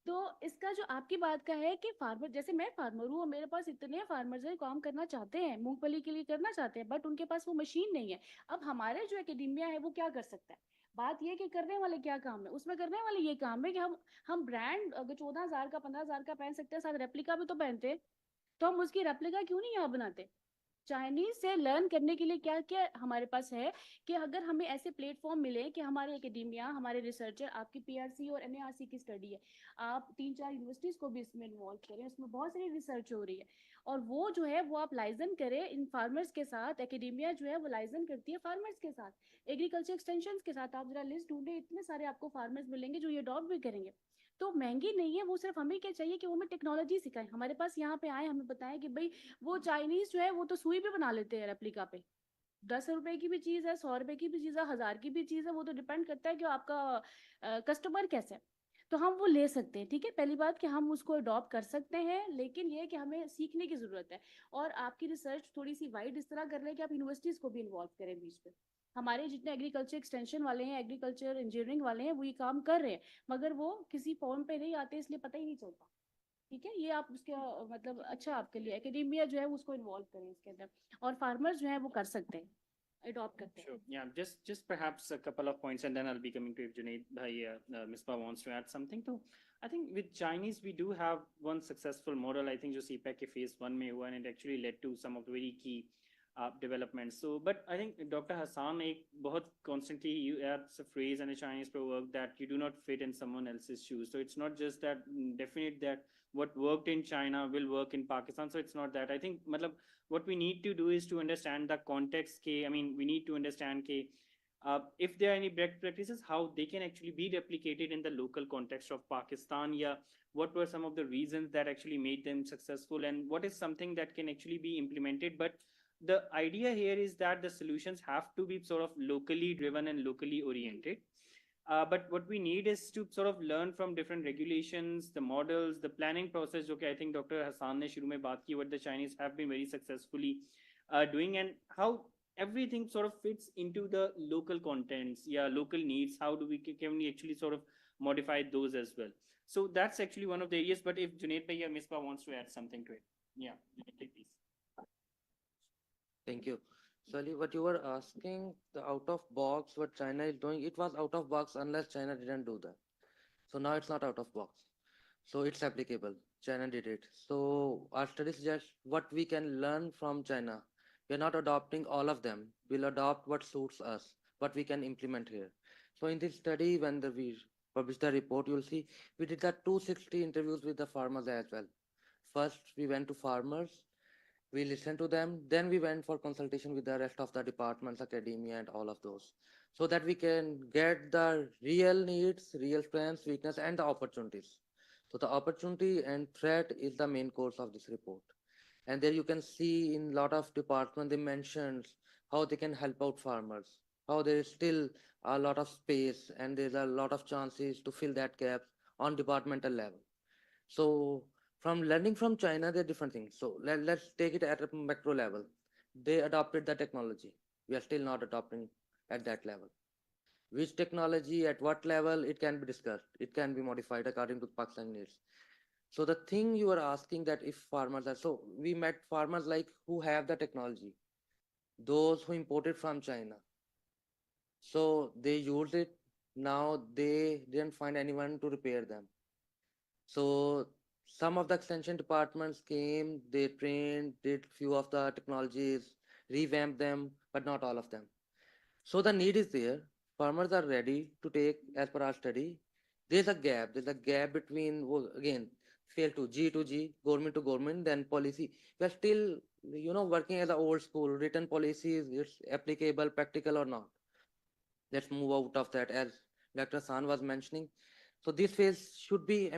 Speaker 4: तो इसका जो आपकी बात का है कि फार्मर, जैसे मैं फार्मर हूँ और मेरे पास इतने फार्मर्स हैं काम करना चाहते हैं, मूंगफली के लिए करना चाहते हैं, बट उनके पास वो मशीन नहीं है। अब हमारे जो एकेडेमिया है वो क्या कर सकता है? बात ये कि करने वाले क्या काम है, उसमें करने वाले ये काम है कि हम ब्रांड अगर 14,000 का 15,000 का पहन सकते हैं, साथ रेप्लिका भी तो पहनते हैं, तो हम उसकी रेप्लिका क्यों नहीं यहाँ बनाते? चाइनीज से लर्न करने के लिए क्या क्या हमारे पास है, कि अगर हमें ऐसे प्लेटफॉर्म मिले कि हमारे एकेडेमिया, हमारे रिसर्चर, आपकी पीआरसी और एनएआरसी की स्टडी है, आप 3-4 यूनिवर्सिटीज को भी इसमें इन्वॉल्व करें, उसमें बहुत सारी रिसर्च हो रही है, और वो जो है वो आप लाइजन करें इन फार्मर्स के साथ। एकेडेमिया जो है वो लाइजन करती है फार्मर्स के साथ, एग्रीकल्चर एक्सटेंशन के साथ। आप जरा लिस्ट ढूंढे, इतने सारे आपको फार्मर्स मिलेंगे जो ये अडॉप्ट भी करेंगे। तो महंगी नहीं है वो, सिर्फ हमें क्या चाहिए कि वो हमें टेक्नोलॉजी सिखाएं, हमारे पास यहाँ पे आए, हमें बताएं कि भाई वो चाइनीज जो है वो तो सुई भी बना लेते हैं रेप्लिका पे, 10 रुपए की भी चीज है, 100 रुपए की भी चीज है, 1000 की भी चीज है, वो तो डिपेंड करता है कि आपका कस्टमर कैसा है। तो हम वो ले सकते हैं, ठीक है। पहली बात कि हम उसको अडॉप्ट कर सकते हैं, लेकिन ये कि हमें सीखने की जरूरत है, और आपकी रिसर्च थोड़ी सी वाइड इस तरह कर रहे हैं कि आप यूनिवर्सिटीज को भी इन्वॉल्व करें बीच में। हमारे जितने एग्रीकल्चर एक्सटेंशन वाले हैं, एग्रीकल्चर इंजीनियरिंग वाले हैं, वो ये काम कर रहे हैं, मगर वो किसी फॉर्म पे नहीं आते, इसलिए पता ही नहीं चलता, ठीक है। ये आप उसके मतलब अच्छा आपके लिए एकेडेमिया जो है उसको इन्वॉल्व करें इसके अंदर, और फार्मर्स जो है वो कर सकते हैं, अडॉप्ट करते हैं।
Speaker 1: Sure. Yeah, just perhaps a couple of points, and then I'll be coming to if Junaid bhai, Misbah wants to add something to. I think with Chinese we do have one successful model. I think जो CPEC के phase 1 में हुआ, and it actually led to some of the very key development. So, but I think Dr. Hassan, एक बहुत constantly you adds a phrase and a Chinese proverb that you do not fit in someone else's shoes. So it's not just that definite that what worked in China will work in Pakistan. So it's not that. I think, matlab, what we need to do is to understand the context. I mean, we need to understand if there are any best practices, how they can actually be replicated in the local context of Pakistan. Yeah, what were some of the reasons that actually made them successful, and what is something that can actually be implemented. But the idea here is that the solutions have to be sort of locally driven and locally oriented. But what we need is to sort of learn from different regulations, the models, the planning process. Okay, I think Dr. Hassan ne shuru mein baat ki what the Chinese have been very successfully doing, and how everything sort of fits into the local contents, yeah, local needs. How do we can we actually sort of modify those as well? So that's actually one of the areas. But if Junaid Bhai or Misbah wants to add something to it, yeah, Junaid, please.
Speaker 6: Thank you. So, Ali, what you were asking, the out of box, what China is doing, it was out of box unless China didn't do that. So now it's not out of box. So it's applicable. China did it. So our study suggests what we can learn from China. We are not adopting all of them. We'll adopt what suits us, what we can implement here. So in this study, when we published the report, you'll see we did that 260 interviews with the farmers as well. First, we went to farmers, we listened to them, then we went for consultation with the rest of the departments, academia, and all of those, so that we can get the real needs, real strengths, weakness, and the opportunities. So the opportunity and threat is the main course of this report. And there you can see in a lot of departments they mentioned how they can help out farmers, how there is still a lot of space and there's a lot of chances to fill that gap on departmental level. So from learning from China, there are different things. So let's take it at a macro level. They adopted the technology. We are still not adopting at that level. Which technology, at what level, it can be discussed. It can be modified according to Pakistan needs. So the thing you are asking that if farmers are, so we met farmers like who have the technology, those who imported from China. So they used it. Now they didn't find anyone to repair them. So some of the extension departments came, they trained, did few of the technologies, revamped them, but not all of them. So the need is there. Farmers are ready to take, as per our study. There's a gap. There's a gap between, again, fail to G, government to government, then policy. We are still, working as an old school, written policies, it's applicable, practical or not. Let's move out of that, as Dr. San was mentioning. So this phase should be,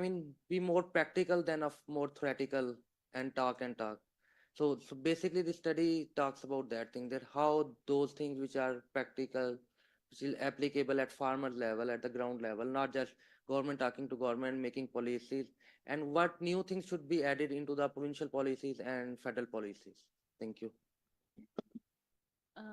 Speaker 6: be more practical than of more theoretical and talk and talk. So basically the study talks about that thing, that how those things which are practical, which is applicable at farmer level, at the ground level, not just government talking to government, making policies, and what new things should be added into the provincial policies and federal policies. Thank you.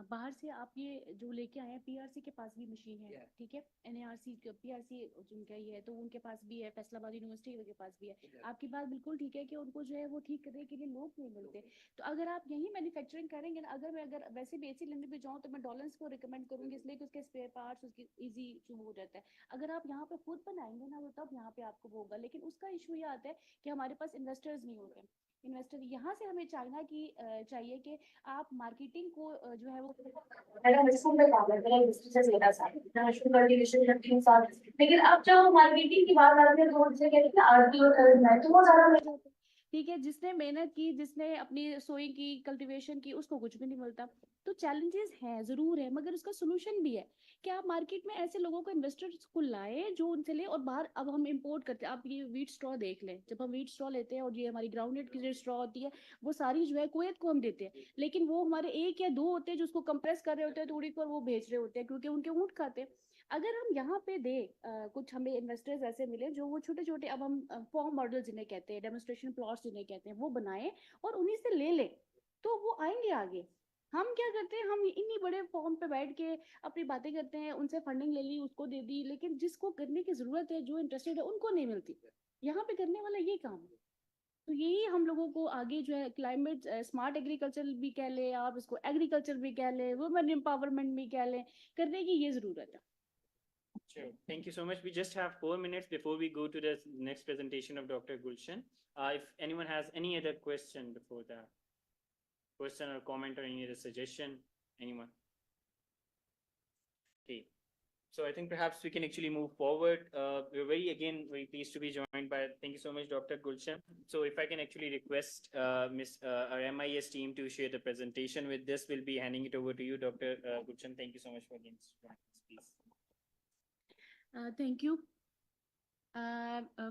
Speaker 4: बाहर से आप ये जो लेके आए हैं, PRC के पास भी मशीन है, ठीक है, एनएआरसी पीआरसी जिनका ये है तो उनके पास भी है, फैसलाबाद यूनिवर्सिटी के पास भी है। आपकी बात बिल्कुल ठीक है कि उनको जो है वो ठीक करने के लिए लोग नहीं मिलते। तो अगर आप यही मैन्युफैक्चरिंग करेंगे ना, अगर वैसे भी एसी लेने पे जाऊँ तो मैं डॉलर्स को रिकमेंड करूंगी, इसलिए कि उसके स्पेयर पार्ट्स उसकी ईजी जो हो जाता है। अगर आप यहाँ पे खुद बनाएंगे ना, तो तब यहाँ पे आपको वो होगा। लेकिन उसका इशू ये आता है कि हमारे पास इन्वेस्टर्स नहीं होते। इन्वेस्टर यहाँ से हमें चाइना की चाहिए कि आप मार्केटिंग को जो है वो लेकिन अब जब मार्केटिंग की बात आती है तो उनसे कहते हैं आरटीओ तो वो ज्यादा ठीक है, जिसने मेहनत की, जिसने अपनी सोई की, कल्टीवेशन की, उसको कुछ भी नहीं मिलता। तो चैलेंजेस हैं, जरूर है, मगर उसका सोल्यूशन भी है कि आप मार्केट में ऐसे लोगों को, इन्वेस्टर्स को लाए जो उनसे ले। और बाहर अब हम इंपोर्ट करते हैं, आप ये वीट स्ट्रॉ देख लें, जब हम वीट स्ट्रॉ लेते हैं और ये हमारी ग्राउंडनट की जो स्ट्रॉ होती है वो सारी जो है कुवैत को हम देते हैं, लेकिन वो हमारे एक या दो होते हैं जो उसको कंप्रेस कर रहे होते हैं तोड़ी को और वो बेच रहे होते हैं क्योंकि उनके ऊँट खाते हैं। अगर हम यहाँ पे दे कुछ हमें इन्वेस्टर्स ऐसे मिले जो वो छोटे छोटे, अब हम फॉर्म मॉडल जिन्हें कहते हैं, डेमोन्स्ट्रेशन प्लॉट्स जिन्हें कहते हैं, वो बनाए और उन्हीं से ले ले, तो वो आएंगे आगे। हम क्या करते हैं, हम इन्हीं बड़े फॉर्म पे बैठ के अपनी बातें करते हैं, उनसे फंडिंग ले ली, उसको दे दी, लेकिन जिसको करने की जरूरत है, जो इंटरेस्टेड है, उनको नहीं मिलती। यहाँ पे करने वाला ये काम है। तो यही हम लोगों को आगे जो है क्लाइमेट स्मार्ट एग्रीकल्चर भी कह ले, आप इसको एग्रीकल्चर भी कह ले, वुमेन एम्पावरमेंट भी कह ले, करने की ये जरूरत है।
Speaker 1: Sure. Thank you so much. We just have 4 minutes before we go to the next presentation of Dr. Gulshan. If anyone has any other question before that. question or comment or any other suggestion? Anyone? Okay. So I think perhaps we can actually move forward. We're very pleased to be joined by, thank you so much, Dr. Gulshan. So if I can actually request our MIS team to share the presentation with this, we'll be handing it over to you, Dr. Gulshan. Thank you so much for the please.
Speaker 4: Thank you.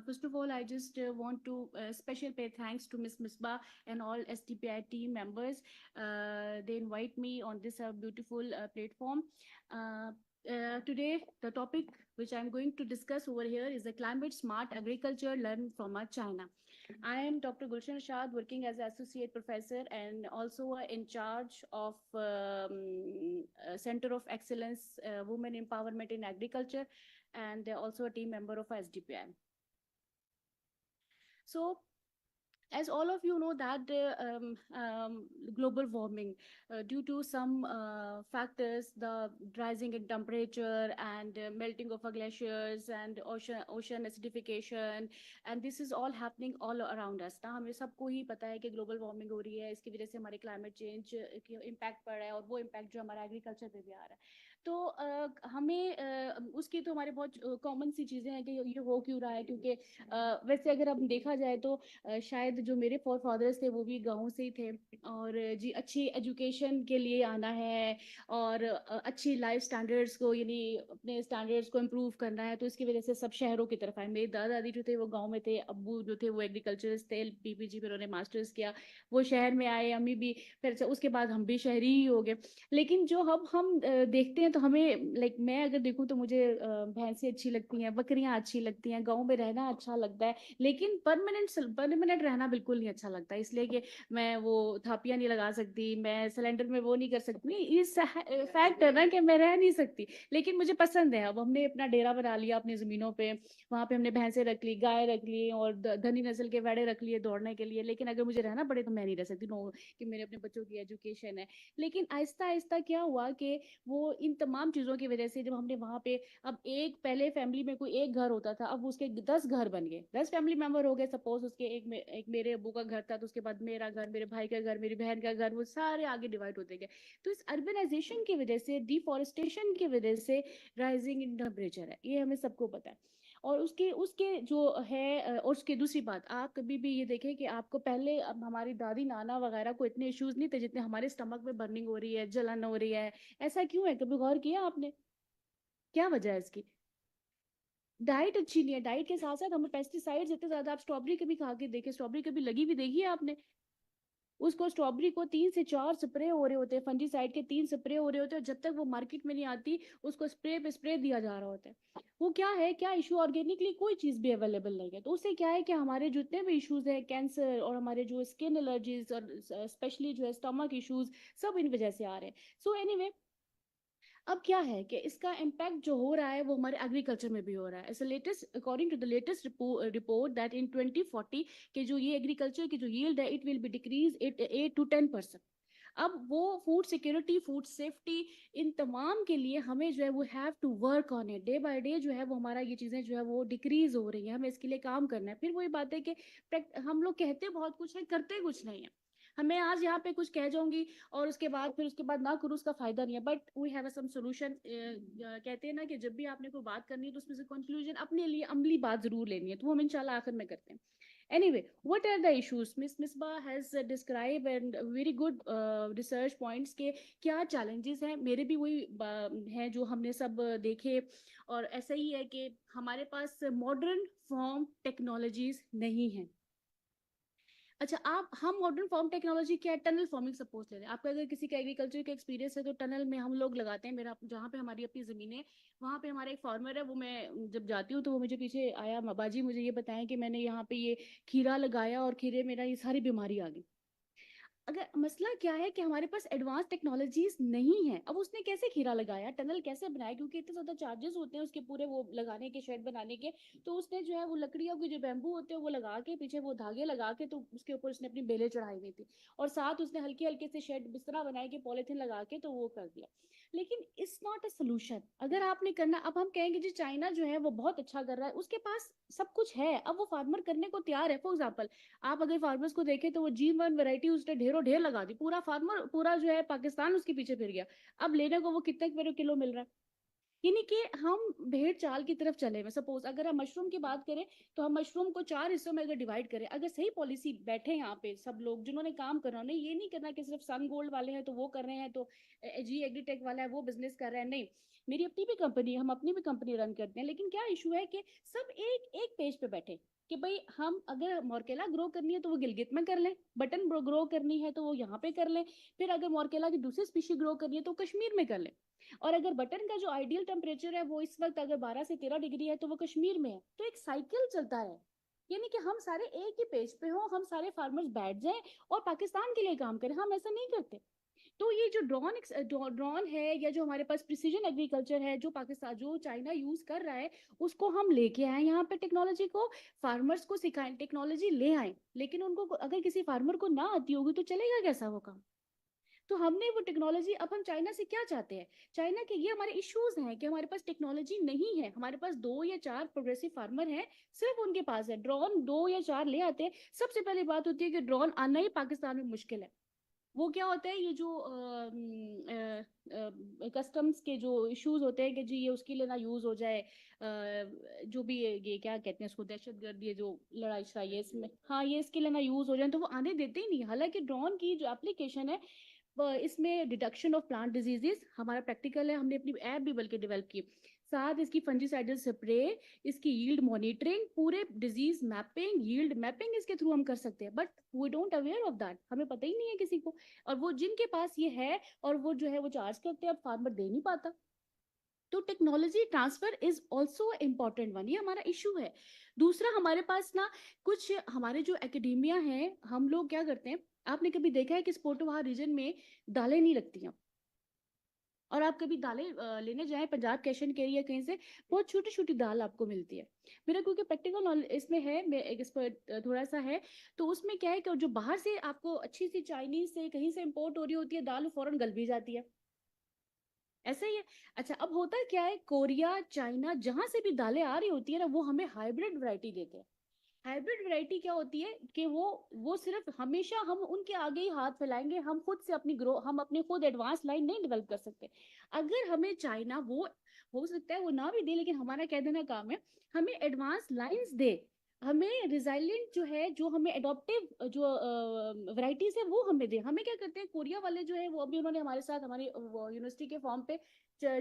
Speaker 4: First of all, I just want to special pay thanks to Ms. Misbah and all STPI team members. They invite me on this beautiful platform. Today, the topic which I'm going to discuss over here is the climate smart agriculture learned from China. I am Dr. Gulshan Shad, working as associate professor and also in charge of Center of Excellence Women Empowerment in Agriculture, and also a team member of SDPI. So, as all of you know that global warming, due to some factors, the rising in temperature and melting of glaciers and ocean acidification, and this is all happening all around us. ना हमें सबको ही पता है कि global warming हो रही है, इसकी वजह से हमारे climate change impact पड़ रहा है, और वो impact जो हमारा agriculture पे भी आ रहा है. तो हमें उसकी तो हमारे बहुत कॉमन सी चीज़ें हैं कि ये हो क्यों रहा है, क्योंकि वैसे अगर अब देखा जाए तो शायद जो मेरे फोर फादर्स थे वो भी गाँव से ही थे, और जी अच्छी एजुकेशन के लिए आना है और अच्छी लाइफ स्टैंडर्ड्स को, यानी अपने स्टैंडर्ड्स को इम्प्रूव करना है, तो इसकी वजह से सब शहरों की तरफ आए. मेरे दादा दादी जो थे वो गाँव में थे, अब्बू जो थे वो एग्रीकल्चरिस्ट थे, PPG में उन्होंने मास्टर्स किया, वो शहर में आए, अम्मी भी, फिर उसके बाद हम भी शहरी ही हो गए. लेकिन जो अब हम देखते हैं तो हमें लाइक, मैं अगर देखूं तो मुझे भैंसें अच्छी लगती हैं, बकरियां अच्छी लगती हैं, गांव में रहना अच्छा लगता है, लेकिन परमानेंट रहना बिल्कुल नहीं अच्छा लगता, इसलिए कि मैं वो थापियां नहीं लगा सकती, मैं सिलेंडर में वो नहीं कर सकती, इस फैक्ट है ना कि मैं रह नहीं सकती, लेकिन मुझे पसंद है. अब हमने अपना डेरा बना लिया अपनी जमीनों पे, वहां पे हमने भैंसें रख ली, गाय रख ली, और धनी नस्ल के वेड़े रख लिए दौड़ने के लिए, लेकिन अगर मुझे रहना पड़े तो मैं नहीं रह सकती. नो, कि मेरे अपने बच्चों की एजुकेशन है. लेकिन आहिस्ता आहिस्ता क्या हुआ कि वो इन तमाम चीज़ों की वजह से जब हमने वहाँ पे, अब एक पहले फैमिली में कोई एक घर होता था, अब उसके 10 घर बन गए, 10 फैमिली मेंबर हो गए. सपोज उसके एक मेरे अब्बू का घर था, तो उसके बाद मेरा घर, मेरे भाई का घर, मेरी बहन का घर, वो सारे आगे डिवाइड होते गए. तो इस अर्बनाइजेशन की वजह से, डिफॉरेस्टेशन की वजह से राइजिंग इन टेम्परेचर है, ये हमें सबको पता है. और उसके जो है, और उसकी दूसरी बात, आप कभी भी ये देखें कि आपको पहले, अब हमारी दादी नाना वगैरह को इतने इश्यूज नहीं थे जितने हमारे स्टमक में बर्निंग हो रही है, जलन हो रही है. ऐसा क्यों है? कभी गौर किया आपने? क्या वजह है इसकी? डाइट अच्छी नहीं है. डाइट के साथ साथ हमें पेस्टिसाइड्स इतने ज्यादा, आप स्ट्रॉबेरी कभी खा के देखे, स्ट्रॉबेरी कभी लगी भी देखी है आपने? उसको स्ट्रॉबेरी को 3 से 4 स्प्रे हो रहे होते हैं, फंजीसाइड के 3 स्प्रे हो रहे होते हैं, जब तक वो मार्केट में नहीं आती उसको स्प्रे पे स्प्रे दिया जा रहा होता है. वो क्या है, क्या इशू? ऑर्गेनिकली कोई चीज भी अवेलेबल नहीं है, तो उससे क्या है कि हमारे जितने भी इश्यूज है, कैंसर और हमारे जो स्किन एलर्जीज और स्पेशली जो है स्टमक इश्यूज, सब इन वजह से आ रहे हैं. सो एनीवे, अब क्या है कि इसका इम्पैक्ट जो हो रहा है वो हमारे एग्रीकल्चर में भी हो रहा है. ऐसे latest, according to the latest report that in 2040 के जो ये एग्रीकल्चर की जो यील्ड है, it will be decrease 8 to 10%. अब वो फूड सिक्योरिटी, फूड सेफ्टी, इन तमाम के लिए हमें जो है वो have to work on it. Day by day जो है वो हमारा ये चीज़ें जो है वो डिक्रीज हो रही है, हमें इसके लिए काम करना है. फिर वही बात है कि हम लोग कहते बहुत कुछ है, करते कुछ नहीं है. हमें आज यहाँ पे कुछ कह जाऊंगी और फिर उसके बाद ना करूँ, उसका फायदा नहीं है. But we have some solution. कहते हैं ना कि जब भी आपने कोई बात करनी है तो उसमें से कंक्लूजन अपने लिए अमली बात जरूर लेनी है, तो वो हम इंशाल्लाह आखिर में करते हैं. Anyway, what are the issues? Miss Misbah has described and very good research points के क्या challenges हैं. मेरे भी वही हैं जो हमने सब देखे, और ऐसा ही है कि हमारे पास modern farm technologies नहीं हैं. अच्छा, हम मॉडर्न फार्म टेक्नोलॉजी क्या है? टनल फार्मिंग सपोज ले रहे हैं. आपका अगर किसी का एग्रीकल्चर का एक्सपीरियंस है तो टनल में हम लोग लगाते हैं. मेरा जहाँ पे हमारी अपनी ज़मीन है, वहाँ पे हमारा एक फार्मर है, वो मैं जब जाती हूँ तो वो मुझे पीछे आया, बाबाजी मुझे ये बताएं कि मैंने यहाँ पे ये खीरा लगाया और खीरे मेरा ये सारी बीमारी आ गई. अगर मसला क्या है कि हमारे पास एडवांस टेक्नोलॉजीज नहीं है. अब उसने कैसे खीरा लगाया, टनल कैसे बनाया, क्योंकि इतने ज्यादा चार्जेस होते हैं उसके पूरे वो लगाने के, शेड बनाने के. तो उसने जो है वो लकड़ियों के जो बैम्बू होते हैं वो लगा के, पीछे वो धागे लगा के, तो उसके ऊपर उसने अपनी बेलें चढ़ाई हुई थी, और साथ उसने हल्के हल्के से शेड बिस्तरा बनाए के पॉलिथीन लगा के तो वो कर दिया. लेकिन इट्स नॉट अ सोल्यूशन। अगर आपने करना, अब हम कहेंगे जी चाइना जो है वो बहुत अच्छा कर रहा है, उसके पास सब कुछ है, अब वो फार्मर करने को तैयार है। फॉर एग्जाम्पल, आप अगर फार्मर्स को देखें तो वो G1 वैरायटी उसने ढेरों ढेर लगा दी, पूरा फार्मर पूरा जो है पाकिस्तान उसके पीछे फिर गया। अब लेने को वो कितने रुपए किलो मिल रहा है। यानी कि हम भेड़ चाल की तरफ चले हुए। सपोज अगर हम मशरूम की बात करें तो हम मशरूम को 4 हिस्सों में अगर डिवाइड करें, अगर सही पॉलिसी बैठे यहाँ पे सब लोग जिन्होंने काम करना, नहीं ये नहीं करना कि सिर्फ सन गोल्ड वाले हैं तो वो कर रहे हैं, तो जी एग्रीटेक वाला है वो बिजनेस कर रहे हैं, नहीं। मेरी अपनी भी कंपनी है, हम अपनी भी कंपनी रन करते हैं, लेकिन क्या इशू है कि सब एक एक पेज पे बैठे कि भाई हम अगर मोरकेला ग्रो करनी है तो वो गिलगित में कर लें, बटन ग्रो करनी है तो वो यहाँ पे कर लें, फिर अगर मोरकेला की दूसरी स्पीशी ग्रो करनी है तो कश्मीर में कर लें। और अगर बटन का जो आइडियल टेम्परेचर है वो इस वक्त अगर 12 से 13 डिग्री है तो वो कश्मीर में है। तो एक साइकिल चलता है, यानी कि हम सारे एक ही पेज पे हो, हम सारे फार्मर्स बैठ जाएं और पाकिस्तान के लिए काम करें। हम ऐसा नहीं करते। तो ये जो ड्रोन है या जो हमारे पास प्रिसीजन एग्रीकल्चर है जो पाकिस्तान जो चाइना यूज कर रहा है, उसको हम लेके आए यहाँ पे, टेक्नोलॉजी को फार्मर्स को सिखाएं, टेक्नोलॉजी ले आए। लेकिन उनको अगर किसी फार्मर को ना आती होगी तो चलेगा कैसा वो काम। तो हमने वो टेक्नोलॉजी, अब हम चाइना से क्या चाहते हैं, चाइना के ये हमारे इश्यूज हैं कि हमारे पास टेक्नोलॉजी नहीं है, हमारे पास 2 या 4 प्रोग्रेसिव फार्मर हैं, सिर्फ उनके पास है ड्रोन, 2 या 4 ले आते हैं। सबसे पहली बात होती है कि ड्रोन आना ही पाकिस्तान में मुश्किल है। वो क्या होता है, ये जो कस्टम्स के जो इश्यूज होते हैं कि जी ये उसके लिए ना यूज हो जाए, जो भी ये क्या कहते हैं उसको, दहशतगर्द, ये जो लड़ाई शड़ाई है इसमें, हाँ ये इसके लिए ना यूज हो जाए, तो वो आने देते ही नहीं। हालांकि ड्रोन की जो एप्लीकेशन है इसमें डिटेक्शन ऑफ प्लांट डिजीजेस हमारा प्रैक्टिकल है, हमने अपनी ऐप भी बल्कि डेवलप की, साथ इसकी फंजीसाइडल स्प्रे, इसकी यील्ड मॉनिटरिंग, पूरे डिजीज मैपिंग, यील्ड मैपिंग इसके थ्रू हम कर सकते हैं। But we don't aware of that, हमें पता ही नहीं है किसी को। और वो जिनके पास ये है और वो जो है वो चार्ज करते हैं, अब फार्मर दे नहीं पाता। तो technology transfer is also important one, ये हमारा इशू है। दूसरा, हमारे पास ना कुछ हमारे जो एकेडेमिया है, हम लोग क्या करते हैं, आपने कभी देखा है कि स्पोर्टोवा रीजन में दालें नहीं लगती हैं, और आप कभी दालें लेने जाएं पंजाब कैशन के एरिया कहीं से, बहुत छोटी छोटी दाल आपको मिलती है। मेरा क्योंकि प्रैक्टिकल नॉलेज इसमें है, मैं एक एक्सपर्ट थोड़ा सा है, तो उसमें क्या है कि जो बाहर से आपको अच्छी सी चाइनीज से कहीं से इम्पोर्ट हो रही होती है दाल, फौरन गल भी जाती है, ऐसा ही है। अच्छा, अब होता क्या है, कोरिया चाइना जहां से भी दालें आ रही होती है ना, वो हमें हाइब्रिड वैरायटी देते हैं। हाइब्रिड वैरायटी क्या होती है कि वो सिर्फ हमेशा हम उनके आगे ही हाथ फैलाएंगे, हम खुद से अपनी ग्रो, हम अपने खुद एडवांस लाइन नहीं डेवलप कर सकते। अगर हमें चाइना, वो हो सकता है वो ना भी दे, लेकिन हमारा कह देना काम है, हमें एडवांस लाइंस दे, हमें रिजाइलेंट जो है, जो हमें एडॉप्टिव जो वैरायटीज है वो हमें दे। हमें क्या करते हैं, कोरिया वाले जो है वो अभी उन्होंने हमारे साथ हमारी यूनिवर्सिटी के फॉर्म पे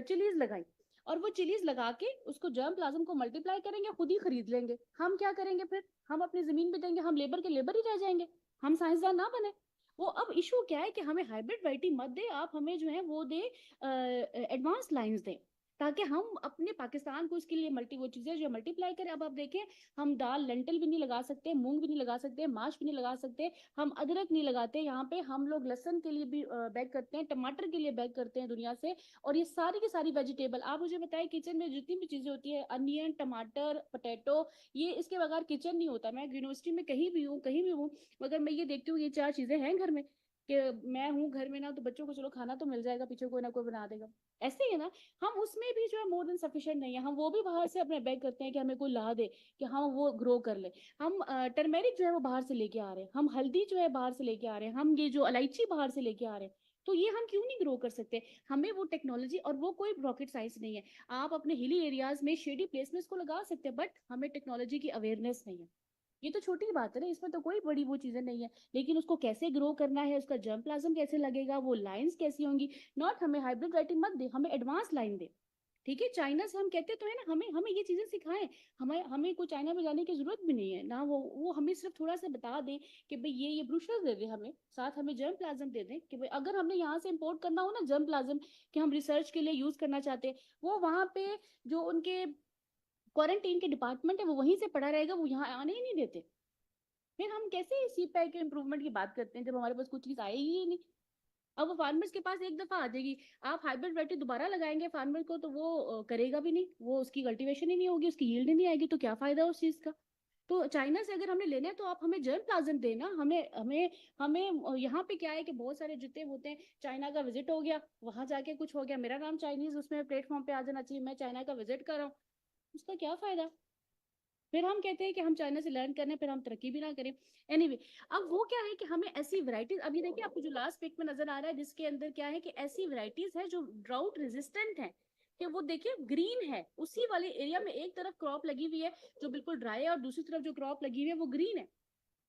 Speaker 4: चिलीज लगाई, और वो चिलीज लगा के उसको जर्म प्लाज्म को मल्टीप्लाई करेंगे, खुद ही खरीद लेंगे। हम क्या करेंगे फिर, हम अपनी जमीन पे देंगे, हम लेबर के लेबर ही रह जाएंगे, हम साइंसदान ना बने। वो अब इशू क्या है कि हमें हाइब्रिड वैरायटी मत दे, आप हमें जो है वो दे एडवांस लाइंस दें, ताकि हम अपने पाकिस्तान को इसके लिए मल्टी वो चीजें जो मल्टीप्लाई करें। अब आप देखें, हम दाल लेंटल भी नहीं लगा सकते, मूंग भी नहीं लगा सकते, माश भी नहीं लगा सकते, हम अदरक नहीं लगाते यहाँ पे, हम लोग लहसन के लिए भी बैग करते हैं, टमाटर के लिए बैग करते हैं दुनिया से। और ये सारी की सारी वेजिटेबल, आप मुझे बताएं किचन में जितनी भी चीजें होती है, अनियन, टमाटर, पोटैटो, ये इसके बगैर किचन नहीं होता। मैं यूनिवर्सिटी में कहीं भी हूँ, कहीं भी हूँ, मगर मैं ये देखती हूँ ये 4 चीजें हैं घर में, कि मैं हूँ घर में ना, तो बच्चों को चलो खाना तो मिल जाएगा, पीछे कोई ना कोई बना देगा। ऐसे ही है ना, हम उसमें भी जो है मोर देन सफिशिएंट नहीं है, हम वो भी बाहर से अपने बैग करते हैं कि हमें कोई ला दे कि हम वो ग्रो कर ले। हम टर्मेरिक जो है वो बाहर से लेके आ रहे हैं, हम हल्दी जो है बाहर से लेके आ रहे हैं, हम ये जो इलायची बाहर से लेके आ रहे हैं। तो ये हम क्यों नहीं ग्रो कर सकते, हमें वो टेक्नोलॉजी, और वो कोई रॉकेट साइंस नहीं है। आप अपने हिली एरियाज में शेडी प्लेस में इसको लगा सकते हैं, बट हमें टेक्नोलॉजी की अवेयरनेस नहीं है। ये तो छोटी बात है ना, इसमें तो कोई बड़ी वो चीजें नहीं है, लेकिन उसको कैसे ग्रो करना है, उसका जर्म प्लाज्म कैसे लगेगा, वो लाइंस कैसी होंगी, नॉट हमें हाइब्रिड राइटिंग मत दे, हमें एडवांस लाइन दे। ठीक है, चाइना से हम कहते तो है ना, हमें हमें ये चीजें सिखाएं, हमें हमें कोई चाइना में जाने की जरूरत भी नहीं है ना, वो हमें सिर्फ थोड़ा सा बता दें कि भाई ये ब्रूशर्स दे दें हमें, साथ हमें जर्म प्लाज्म दे दें, कि भाई अगर हमने यहाँ से इम्पोर्ट करना हो ना जर्म प्लाज्म, कि हम रिसर्च के लिए यूज करना चाहते हैं, वो वहां पे जो उनके क्वारंटीन के डिपार्टमेंट है वो वहीं से पड़ा रहेगा, वो यहाँ आने ही नहीं देते। फिर हम कैसे CPEC के इम्प्रूवमेंट की बात करते हैं जब हमारे पास कुछ चीज आएगी ही नहीं। अब वो फार्मर्स के पास एक दफा आ जाएगी, आप हाइब्रिड वैरायटी दोबारा लगाएंगे फार्मर को तो वो करेगा भी नहीं, वो उसकी कल्टीवेशन ही नहीं होगी, उसकी यील्ड ही नहीं आएगी, तो क्या फायदा उस चीज का। तो चाइना से अगर हमने लेना है तो आप हमें जर्म प्लाज्म देना, हमें हमें हमें यहाँ पे क्या है कि बहुत सारे जितने होते हैं, चाइना का विजिट हो गया, वहां जाके कुछ हो गया, मेरा नाम चाइनीज उसमें प्लेटफॉर्म पे आ जाना चाहिए, मैं चाइना का विजिट कर रहा हूँ, उसका क्या फायदा? फिर हम कहते हैं कि हम चाइना से लर्न कर रहे हैं, फिर हम तरक्की भी ना करें। एनीवे, अब वो क्या है कि हमें ऐसी वैरायटीज, अभी देखिए आपको जो लास्ट पिक में नजर आ रहा है जिसके अंदर क्या है कि ऐसी वैरायटीज है जो ड्राउट रेजिस्टेंट है, कि वो देखिए ग्रीन है, उसी वाले एरिया में एक तरफ क्रॉप लगी हुई है जो बिल्कुल ड्राई है और दूसरी तरफ जो क्रॉप लगी हुई है वो ग्रीन है,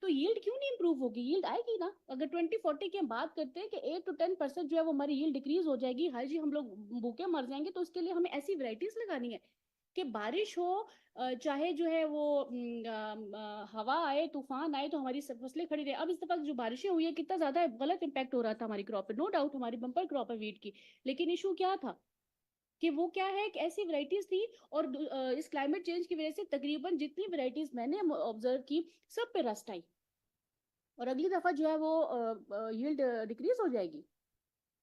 Speaker 4: तो यील्ड क्यों नहीं इंप्रूव होगी? यील्ड आएगी ना। अगर 2040 की हम बात करते हैं कि 8 to 10% जो है वो हमारी यील्ड डिक्रीज हो जाएगी, हर जी हम लोग भूखे मर जाएंगे, तो उसके लिए हमें ऐसी वैरायटीज लगानी है कि बारिश हो, चाहे जो है वो हवा आए, तूफान आए, तो हमारी सब फसलें खड़ी रहे। अब इस दफा जो बारिशें हुई है, कितना ज्यादा गलत इंपैक्ट हो रहा था हमारी क्रॉप पे, नो डाउट हमारी बम्पर क्रॉप है वीट की, लेकिन इशू क्या था कि वो क्या है कि ऐसी वैरायटीज थी, और इस क्लाइमेट चेंज की वजह से तकरीबन जितनी वैरायटीज मैंने ऑब्जर्व की सब पे रस्ट आई, और अगली दफा जो है वो यील्ड डिक्रीज हो जाएगी।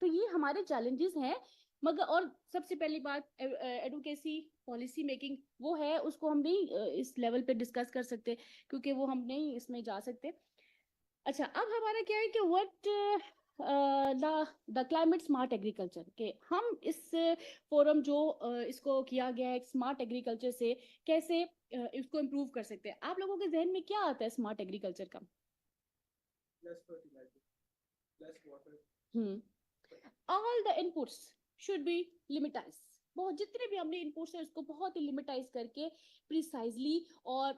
Speaker 4: तो ये हमारे चैलेंजेस हैं। मगर और सबसे पहली बात, एडवोकेसी पॉलिसी मेकिंग वो है, उसको हम नहीं इस लेवल पे डिस्कस कर सकते, क्योंकि वो हम नहीं इसमें जा सकते। अच्छा, अब हमारा क्या है कि what the climate smart agriculture, के हम इस फोरम जो इसको किया गया है स्मार्ट एग्रीकल्चर से कैसे इसको इम्प्रूव कर सकते हैं। आप लोगों के जहन में क्या आता है स्मार्ट एग्रीकल्चर का?
Speaker 5: Less fertilizer, less water.
Speaker 4: All the inputs should be limitized, बहुत जितने भी हमने इनपुट्स है उसको बहुत ही लिमिटाइज करके प्रिसाइजली और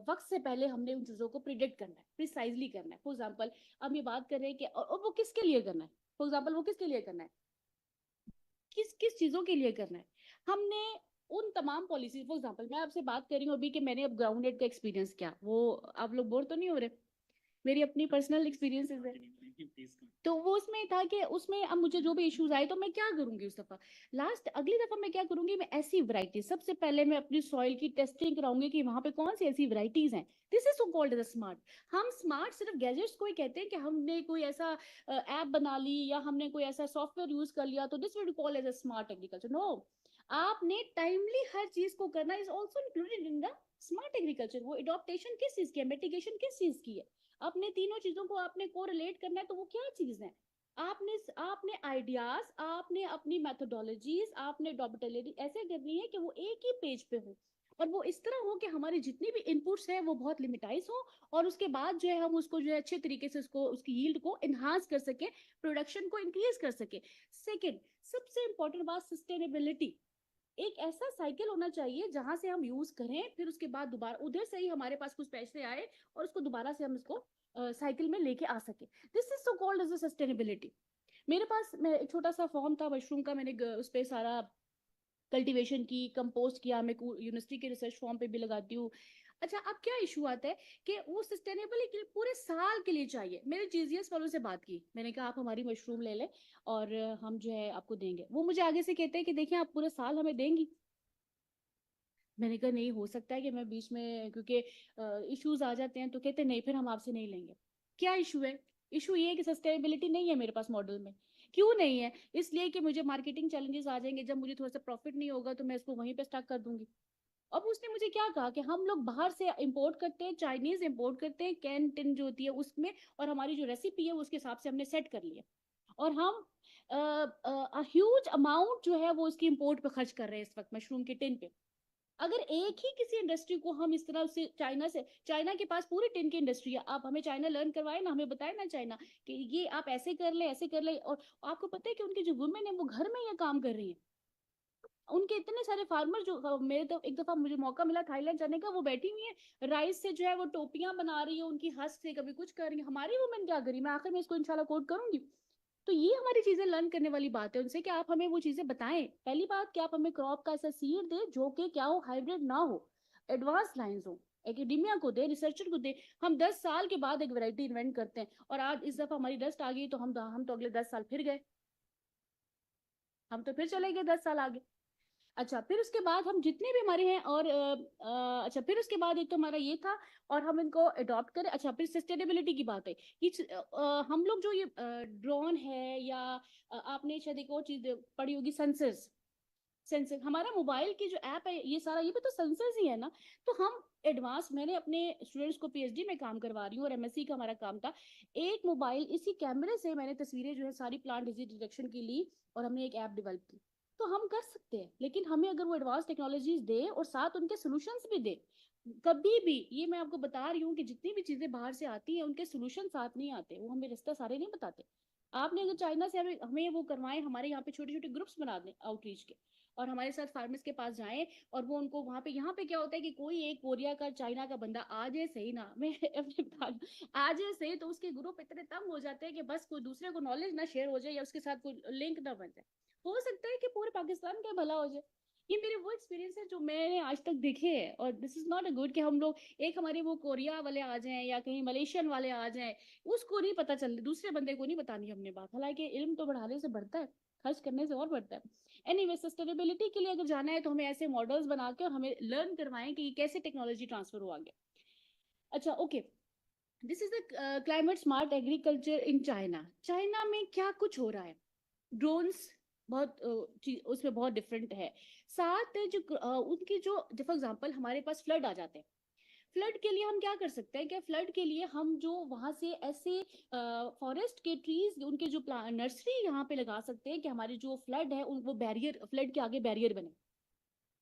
Speaker 4: वक्त से पहले हमने उन चीजों को प्रिडिक्ट करना है, प्रिसाइजली करना है। फॉर एग्जांपल हम ये बात कर रहे हैं कि और वो किसके लिए करना है, फॉर एग्जांपल वो किसके लिए करना है, किस किस चीजों के लिए करना है, हमने उन तमाम पॉलिसी। फॉर एग्जांपल मैं आपसे बात कर रही हूँ अभी कि मैंने अब ग्राउंडेड का एक्सपीरियंस किया, वो आप लोग बोर तो नहीं हो रहे? मेरी अपनी पर्सनल एक्सपीरियंसेस है। तो वो उसमें था कि उसमें अब मुझे जो भी इश्यूज आए तो मैं क्या करूंगी उस दफा, अगली दफा मैं क्या करूंगी, मैं ऐसी वैरायटी सबसे पहले मैं अपनी सॉइल की टेस्टिंग कराऊंगी कि वहां पे कौन सी ऐसी वैरायटीज हैं। This is so called as smart. हम स्मार्ट सिर्फ गैजेट्स को ही कहते हैं कि हमने कोई ऐसा ऐप बना ली या हमने कोई ऐसा सॉफ्टवेयर यूज कर लिया तो this will call as a smart agriculture. No, आपने टाइमली हर चीज को करना is also included in the smart agriculture. वो एडॉप्टेशन किस चीज की है, मिटिगेशन किस चीज की है, अपने तीनों चीजों को आपने कोरिलेट करना है, तो वो क्या चीज है? आपने आइडियाज, आपने अपनी मेथोडोलॉजीज, आपने डॉक्टरी ऐसे करनी है कि वो एक ही पेज पे हो, और वो इस तरह हो कि हमारी जितनी भी इनपुट्स है वो बहुत लिमिटाइज हो, और उसके बाद जो है हम उसको जो है अच्छे तरीके से उसको उसकी यील्ड को एनहांस कर सके, प्रोडक्शन को इंक्रीज कर सके। सेकेंड सबसे इंपॉर्टेंट बात, सस्टेनेबिलिटी। एक ऐसा साइकिल होना चाहिए जहां से हम यूज करें, फिर उसके बाद दोबारा उधर से ही हमारे पास कुछ पैसे आए और उसको दोबारा से हम इसको साइकिल में लेके आ सके। This is so called as a sustainability. मेरे पास मैं एक छोटा सा फॉर्म था मशरूम का, मैंने उस पर सारा कल्टीवेशन की, कंपोस्ट किया, मैं यूनिवर्सिटी के रिसर्च फॉर्म पे भी लगाती हूँ। अच्छा, अब क्या इशू आता है कि वो सस्टेनेबल के लिए पूरे साल के लिए चाहिए। मेरे जीजीएस वालों से बात की, मैंने कहा आप हमारी मशरूम ले लें और हम जो है आपको देंगे। वो मुझे आगे से कहते हैं कि देखिए आप पूरे साल हमें देंगी। मैंने कहा नहीं हो सकता है कि मैं बीच में, क्योंकि इश्यूज आ जाते हैं, तो कहते नहीं फिर हम आपसे नहीं लेंगे। क्या इशू है? इशू ये है कि सस्टेनेबिलिटी नहीं है मेरे पास मॉडल में। क्यों नहीं है? इसलिए कि मुझे मार्केटिंग चैलेंजेस आ जाएंगे, जब मुझे थोड़ा सा प्रॉफिट नहीं होगा तो मैं इसको वहीं पे स्टॉक कर दूंगी। अब उसने मुझे क्या कहा कि हम लोग बाहर से इंपोर्ट करते हैं, चाइनीज इंपोर्ट करते हैं कैन टिन जो होती है उसमें, और हमारी जो रेसिपी है उसके हिसाब से हमने सेट कर लिया, और हम ह्यूज अमाउंट जो है वो उसकी इंपोर्ट पे खर्च कर रहे हैं इस वक्त मशरूम के टिन पे। अगर एक ही किसी इंडस्ट्री को हम इस तरह से, चाइना के पास पूरी टिन की इंडस्ट्री है, आप हमें चाइना लर्न करवाए ना, हमें बताए ना चाइना कि ये आप ऐसे कर ले ऐसे कर ले। और आपको पता है कि उनकी जो वुमेन है वो घर में ये काम कर रही है, उनके इतने सारे फार्मर जो, मेरे तो एक दफा मुझे मौका मिला थाईलैंड जाने का, वो बैठी हुई है राइस से जो है वो टोपियां बना रही है, उनकी हस्क से कभी कुछ कर रही है। हमारी वुमेन क्या करी, मैं आखिर में इसको इंशाल्लाह कोट करूंगी। तो ये हमारी चीजें लर्न करने वाली बात है उनसे, कि आप हमें वो चीजें बताएं। पहली बात कि आप हमें क्रॉप का ऐसा सीड दे जो कि क्या हो, हाइब्रिड ना हो, एडवांस लाइंस हो, एकेडमिया को दे, रिसर्चर को दे। हम 10 साल के बाद एक वैरायटी इन्वेंट करते हैं, और आज इस दफा हमारी डस्ट आ गई तो हम तो अगले 10 साल फिर गए, हम तो फिर चले गए 10 साल आगे। अच्छा, फिर उसके बाद हम जितने भी हमारे हैं, और अच्छा फिर उसके बाद एक तो हमारा ये था, और हम इनको अडॉप्ट करें। अच्छा, फिर सस्टेनेबिलिटी की बात है कि हम लोग जो ये ड्रोन है, या आपने शायद एक और चीज पढ़ी होगी, सेंसर्स। सेंसर, हमारा मोबाइल की जो ऐप है ये सारा, ये भी तो सेंसर्स ही है ना। तो हम एडवांस, मैंने अपने स्टूडेंट्स को पीएचडी में काम करवा रही हूँ और एमएससी का हमारा काम था। एक मोबाइल, इसी कैमरे से मैंने तस्वीरें जो है सारी प्लांट डिजीज डिटेक्शन की ली और हमने एक ऐप डेवलप की। तो हम कर सकते हैं, लेकिन हमें अगर वो एडवांस टेक्नोलॉजीज दे और साथ उनके सोल्यूशंस भी दे। कभी भी, ये मैं आपको बता रही हूँ कि जितनी भी चीजें बाहर से आती हैं उनके सोल्यूशन साथ नहीं आते, वो हमें रास्ता सारे नहीं बताते। आपने अगर चाइना से हमें हमें वो करवाएं, हमारे यहाँ पे छोटे छोटे ग्रुप्स बना दें आउटरीच के, और हमारे साथ फार्मर्स के पास जाएं, और वो उनको वहां पे, यहाँ पे क्या होता है कि कोई एक कोरिया का, चाइना का बंदा आ जाए सही ना, मैं अपने बता रही हूँ, आ जाए सही, तो उसके ग्रुप इतने तंग हो जाते हैं कि बस कोई दूसरे को नॉलेज ना शेयर हो जाए या उसके साथ कोई लिंक ना बन जाए। हो सकता है कि पूरे पाकिस्तान का भला हो जाए। ये मेरे वो एक्सपीरियंस है जो मैंने आज तक देखे हैं, और this is not a good कि हम लोग, एक हमारे वो कोरिया वाले आ जाएं या कहीं मलेशियन वाले आ जाएं, उसको नहीं पता चल, दूसरे बंदे को नहीं बतानी हमने बात। हालांकि इल्म तो बढ़ाने से बढ़ता है, खर्च करने से और बढ़ता है। एनीवे, सस्टेनेबिलिटी के लिए अगर जाना है तो हमें ऐसे मॉडल्स बना के और हमें लर्न करवाएं कि कैसे टेक्नोलॉजी ट्रांसफर हुआ आगे। अच्छा, okay, this is the climate smart agriculture in China. China में क्या कुछ हो रहा है, ड्रोन्स बहुत उसमें बहुत डिफरेंट है। साथ जो उनकी जो, फॉर एग्जांपल हमारे पास फ्लड आ जाते हैं, फ्लड के लिए हम क्या कर सकते हैं, क्या फ्लड के लिए हम जो वहां से ऐसे फॉरेस्ट के ट्रीज, उनके जो नर्सरी यहाँ पे लगा सकते हैं कि हमारे जो फ्लड है वो बैरियर, फ्लड के आगे बैरियर बने।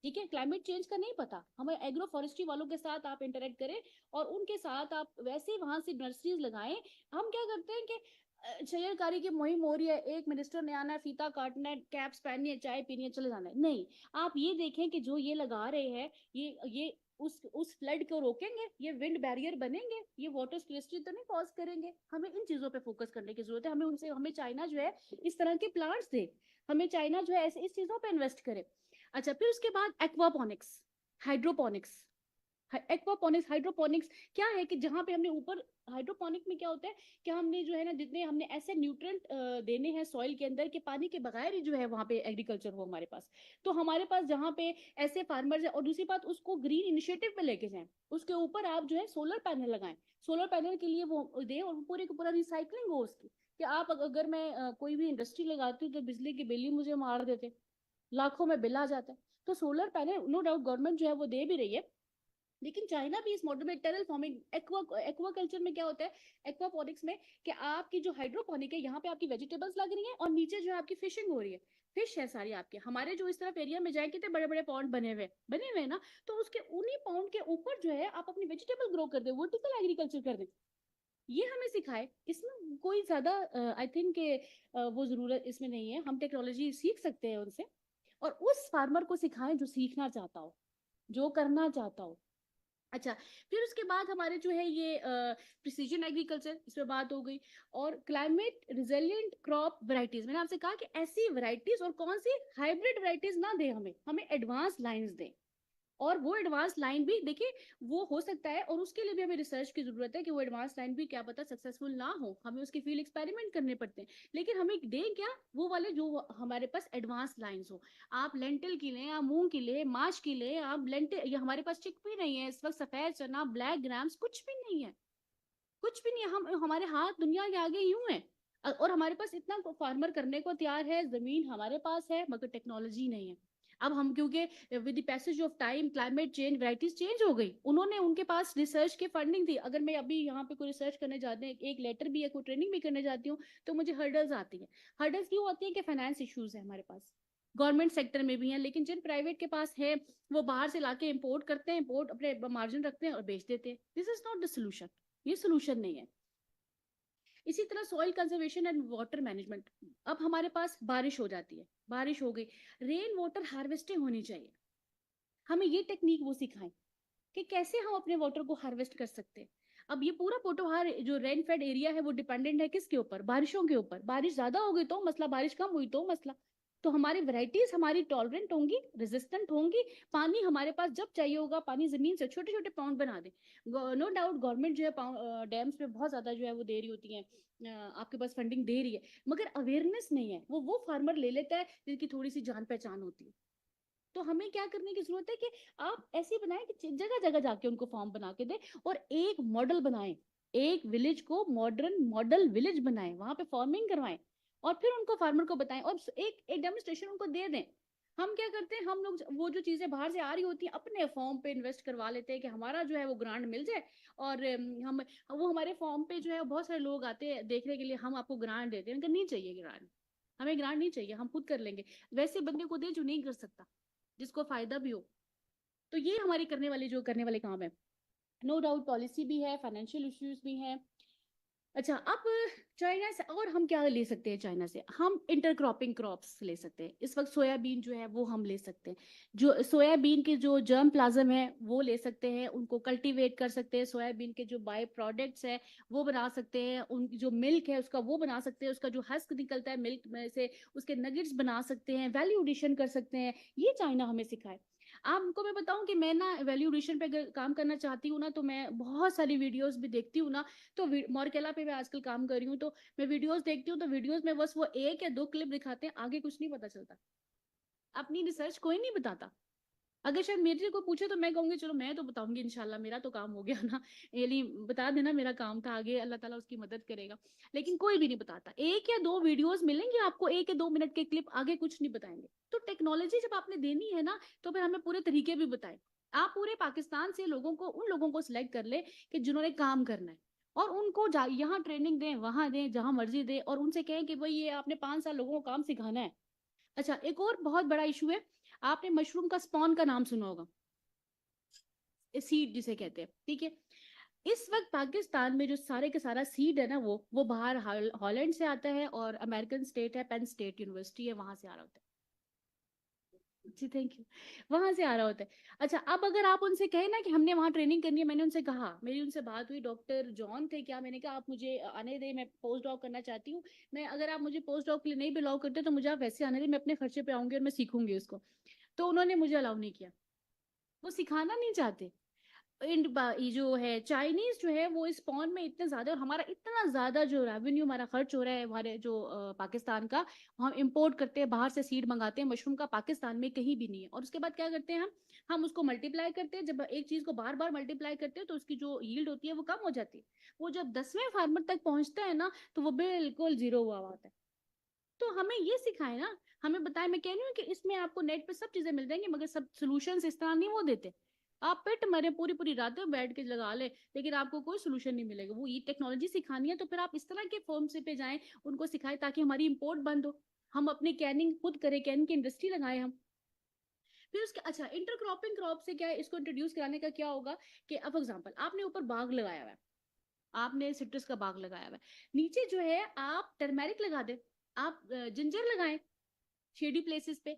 Speaker 4: ठीक है, क्लाइमेट चेंज का नहीं पता, हमें एग्रो फॉरेस्ट्री वालों के साथ आप इंटरेक्ट करें और उनके साथ आप वैसे वहां से नर्सरीज लगाएं। हम क्या करते हैं कि शयरकारी की मुहिम हो रही है, एक मिनिस्टर ने आना है, फीता काटना है, कैप्स पहननी है, चाय पीनी है, चले जाना है, नहीं। आप ये देखें कि जो ये लगा रहे हैं, ये उस फ्लड को रोकेंगे, ये विंड बैरियर बनेंगे, ये वाटर स्केर्सिटी तो नहीं कॉज करेंगे। हमें इन चीजों पे फोकस करने की जरूरत है। हमें उनसे, हमें चाइना जो है इस तरह के प्लांट्स दे, हमें चाइना जो है ऐसे इस चीजों पे इन्वेस्ट करे। अच्छा, फिर उसके बाद एक्वापोनिक्स, हाइड्रोपोनिक्स। एक्वापोनिक्स, हाइड्रोपोनिक्स क्या है कि जहां पे हमने ऊपर, हाइड्रोपोनिक में क्या होता है कि हमने जो है ना, जितने हमने ऐसे न्यूट्रिएंट देने हैं सॉइल के अंदर कि पानी के बगैर ही जो है वहां पे एग्रीकल्चर हो हमारे पास। तो हमारे पास जहाँ पे ऐसे फार्मर्स है, और दूसरी बात उसको ग्रीन इनिशिएटिव पे लेके जाएं, उसके ऊपर आप जो है सोलर पैनल लगाएं, सोलर पैनल के लिए वो दे, और पूरे का पूरा रिसाइकलिंग हो उसकी। कि आप अगर मैं कोई भी इंडस्ट्री लगाती हूँ तो बिजली के बिल ही मुझे मार देते, लाखों में बिल आ जाता है। तो solar panel no doubt government जो है वो दे भी रही है, लेकिन चाइना भी इस मॉडल में, टेरल फार्मिंग, एक्वाकल्चर में क्या होता है, एक्वापोनिक्स में, कि आपकी जो हाइड्रोपोनिक है यहाँ पे आपकी वेजिटेबल्स लग रही हैं और नीचे जो है आपकी फिशिंग हो रही है, फिश है सारी आपके। हमारे जो इस तरफ एरिया में जाए कितने बड़े बड़े पॉन्ड बने हुए ना, तो उसके उन्हीं पॉन्ड के ऊपर जो है आप अपनी वेजिटेबल ग्रो कर दे, वर्टिकल एग्रीकल्चर कर दे। ये हमें सिखाए, इसमें कोई ज्यादा आई थिंक वो जरूरत इसमें नहीं है, हम टेक्नोलॉजी सीख सकते हैं उनसे, और उस फार्मर को सिखाएं जो सीखना चाहता हो, जो करना चाहता हो। अच्छा, फिर उसके बाद हमारे जो है ये प्रिसीजन एग्रीकल्चर, इसमें बात हो गई, और क्लाइमेट रिजिलिएंट क्रॉप वैरायटीज। मैंने आपसे कहा कि ऐसी वैरायटीज, और कौन सी, हाइब्रिड वैरायटीज ना दे, हमें एडवांस लाइंस दें। और वो एडवांस लाइन भी देखिए, वो हो सकता है, और उसके लिए भी हमें रिसर्च की जरूरत है कि वो एडवांस लाइन भी क्या पता सक्सेसफुल ना हो, हमें उसकी फील्ड एक्सपेरिमेंट करने पड़ते हैं। लेकिन हमें दें क्या, वो वाले जो हमारे पास एडवांस लाइन्स हो। आप लेंटिल की लें, आप मूंग की लें, माश की लें, आप लेंटिल, ये हमारे पास चिक भी नहीं है इस वक्त, सफेद चना, ब्लैक ग्राम्स, कुछ भी नहीं है, कुछ भी नहीं है। हम, हमारे हाथ दुनिया के आगे यूं है, और हमारे पास इतना फार्मर करने को तैयार है, जमीन हमारे पास है, मगर टेक्नोलॉजी नहीं है। अब हम, क्योंकि with the passage of time climate change, varieties change हो गई, उन्होंने, उनके पास रिसर्च की फंडिंग थी। अगर मैं अभी यहाँ पे कोई रिसर्च करने जाते हैं, एक लेटर भी है, कोई ट्रेनिंग भी करने जाती हूँ, तो मुझे हर्डल्स आती है। हर्डल्स क्यों आती है कि फाइनेंस इश्यूज है हमारे पास, गवर्नमेंट सेक्टर में भी है, लेकिन जिन प्राइवेट के पास है वो बाहर से लाके इंपोर्ट करते हैं, इंपोर्ट अपने मार्जिन रखते हैं और बेच देते हैं। This is not the solution, ये सोल्यूशन नहीं है। इसी तरह soil conservation and water management. अब हमारे पास बारिश हो जाती है, बारिश हो गई, रेन वाटर हार्वेस्टिंग होनी चाहिए, हमें ये टेक्निक वो सिखाएं कि कैसे हम अपने वाटर को हार्वेस्ट कर सकते हैं। अब ये पूरा पोटोहार जो रेन फेड एरिया है वो डिपेंडेंट है किसके ऊपर, बारिशों के ऊपर। बारिश ज्यादा हो गई तो मसला, बारिश कम हुई तो मसला। तो हमारी वैरायटीज हमारी टॉलरेंट होंगी, रेजिस्टेंट होंगी, पानी हमारे पास जब चाहिए होगा, पानी जमीन से छोटे छोटे पाउंड बना दे। नो डाउट गवर्नमेंट जो है डैम्स पे बहुत ज्यादा जो है वो दे रही होती है, आपके पास फंडिंग दे रही है, मगर अवेयरनेस नहीं है। वो फार्मर ले लेता है जिनकी थोड़ी सी जान पहचान होती है। तो हमें क्या करने की जरूरत है कि आप ऐसे बनाएं कि जगह जगह जाके उनको फॉर्म बना के दे, और एक मॉडल बनाएं, एक विलेज को मॉडर्न मॉडल विलेज बनाएं, वहां पे फार्मिंग करवाएं, और फिर उनको फार्मर को बताएं, और एक एक डेमोन्स्ट्रेशन उनको दे दें। हम क्या करते हैं, हम लोग वो जो चीजें बाहर से आ रही होती हैं अपने फॉर्म पे इन्वेस्ट करवा लेते हैं कि हमारा जो है वो ग्रांट मिल जाए, और हम वो हमारे फॉर्म पे जो है बहुत सारे लोग आते हैं देखने के लिए, हम आपको ग्रांट देते हैं, उनका नहीं चाहिए ग्रांट, हमें ग्रांट नहीं चाहिए, हम खुद कर लेंगे। वैसे बंदे को दे जो नहीं कर सकता, जिसको फायदा भी हो। तो ये हमारी करने वाले काम है। नो डाउट पॉलिसी भी है, फाइनेंशियल इश्यूज भी हैं। अच्छा, अब चाइना से और हम क्या ले सकते हैं? चाइना से हम इंटरक्रॉपिंग क्रॉप्स ले सकते हैं। इस वक्त सोयाबीन जो है वो हम ले सकते हैं, जो सोयाबीन के जो जर्म प्लाज्म है वो ले सकते हैं, उनको कल्टीवेट कर सकते हैं, सोयाबीन के जो बाय प्रोडक्ट्स है वो बना सकते हैं, उन जो मिल्क है उसका वो बना सकते हैं, उसका जो हस्क निकलता है मिल्क में से उसके नगेट्स बना सकते हैं, वैल्यू एडिशन कर सकते हैं। ये चाइना हमें सिखाए। आपको मैं बताऊं कि मैं ना वैल्यू एडिशन पे अगर काम करना चाहती हूँ ना, तो मैं बहुत सारी वीडियोस भी देखती हूँ ना। तो मॉर्केला पे मैं आजकल काम कर रही हूँ, तो मैं वीडियोस देखती हूँ, तो वीडियोस में बस वो 1 या 2 क्लिप दिखाते हैं, आगे कुछ नहीं पता चलता। अपनी रिसर्च कोई नहीं बताता। अगर शायद मेरे से कोई पूछे तो मैं कहूंगी चलो मैं तो बताऊंगी, इंशाल्लाह मेरा तो काम हो गया ना, ये बता देना मेरा काम था, आगे अल्लाह ताला उसकी मदद करेगा। लेकिन कोई भी नहीं बताता। 1 या 2 वीडियोस मिलेंगे आपको, 1 या 2 मिनट के क्लिप, आगे कुछ नहीं बताएंगे। तो टेक्नोलॉजी जब आपने देनी है ना, तो फिर हमें पूरे तरीके भी बताएं। आप पूरे पाकिस्तान से उन लोगों को सिलेक्ट कर ले कि जिन्होंने काम करना है, और उनको यहाँ ट्रेनिंग दें, वहां दें, जहां मर्जी दें, और उनसे कहें कि भाई ये आपने 5 साल लोगों को काम सिखाना है। अच्छा, एक और बहुत बड़ा इशू है, आपने मशरूम का स्पॉन का नाम सुना होगा, सीड जिसे कहते हैं, ठीक है। इस वक्त पाकिस्तान में जो सारे के सारा सीड है ना, वो बाहर हॉलैंड से आता है, और अमेरिकन स्टेट है, पेन स्टेट यूनिवर्सिटी है, वहां से आ रहा होता है। जी थैंक यू। वहां से आ रहा होता है। अच्छा, अब अगर आप उनसे कहें ना कि हमने वहां ट्रेनिंग करनी है, मैंने उनसे कहा, मेरी उनसे बात हुई, डॉक्टर जॉन थे क्या, मैंने कहा आप मुझे आने दें, मैं पोस्ट डॉक करना चाहती हूँ, मैं अगर आप मुझे पोस्ट डॉक के लिए नहीं भी अलाउ करते तो मुझे आप वैसे आने दें, मैं अपने खर्चे पे आऊंगी और मैं सीखूंगी उसको। तो उन्होंने मुझे अलाउ नहीं किया, वो सिखाना नहीं चाहते। ये जो है चाइनीज जो है वो इस पॉन में इतने ज्यादा, और हमारा इतना ज्यादा जो रेवेन्यू हमारा खर्च हो रहा है, हमारे जो पाकिस्तान का, हम इंपोर्ट करते हैं, बाहर से सीड मंगाते हैं मशरूम का, पाकिस्तान में कहीं भी नहीं है। और उसके बाद क्या करते हैं हम उसको मल्टीप्लाई करते हैं। जब एक चीज को बार बार मल्टीप्लाई करते हैं तो उसकी जो यील्ड होती है वो कम हो जाती है। वो जब 10वें फार्मर तक पहुंचता है ना, तो वो बिल्कुल जीरो हुआ होता है। तो हमें ये सिखाए ना, हमें बताए। मैं कह रही हूँ कि इसमें आपको नेट पे सब चीजें मिल जाएंगी, मगर सब सोल्यूशन इस तरह नहीं वो देते। आप पेट मरे पूरी पूरी रातें बैठ के लगा ले, लेकिन आपको कोई सोल्यूशन नहीं मिलेगा। वो ये टेक्नोलॉजी सिखानी है तो फिर आप इस तरह के फर्म से पे जाएं, उनको सिखाएं, ताकि हमारी इंपोर्ट बंद हो, हम अपनी कैनिंग खुद करें, कैनिंग की इंडस्ट्री लगाए हम। फिर उसके अच्छा, इंटरक्रॉपिंग क्रॉप से क्या है, इसको इंट्रोड्यूस कराने का क्या होगा कि अब एग्जाम्पल आपने ऊपर बाग लगाया हुआ है, आपने सिट्रस का बाग लगाया हुआ है, नीचे जो है आप टर्मेरिक लगा दे, आप जिंजर लगाएं शेडी प्लेसेस पे,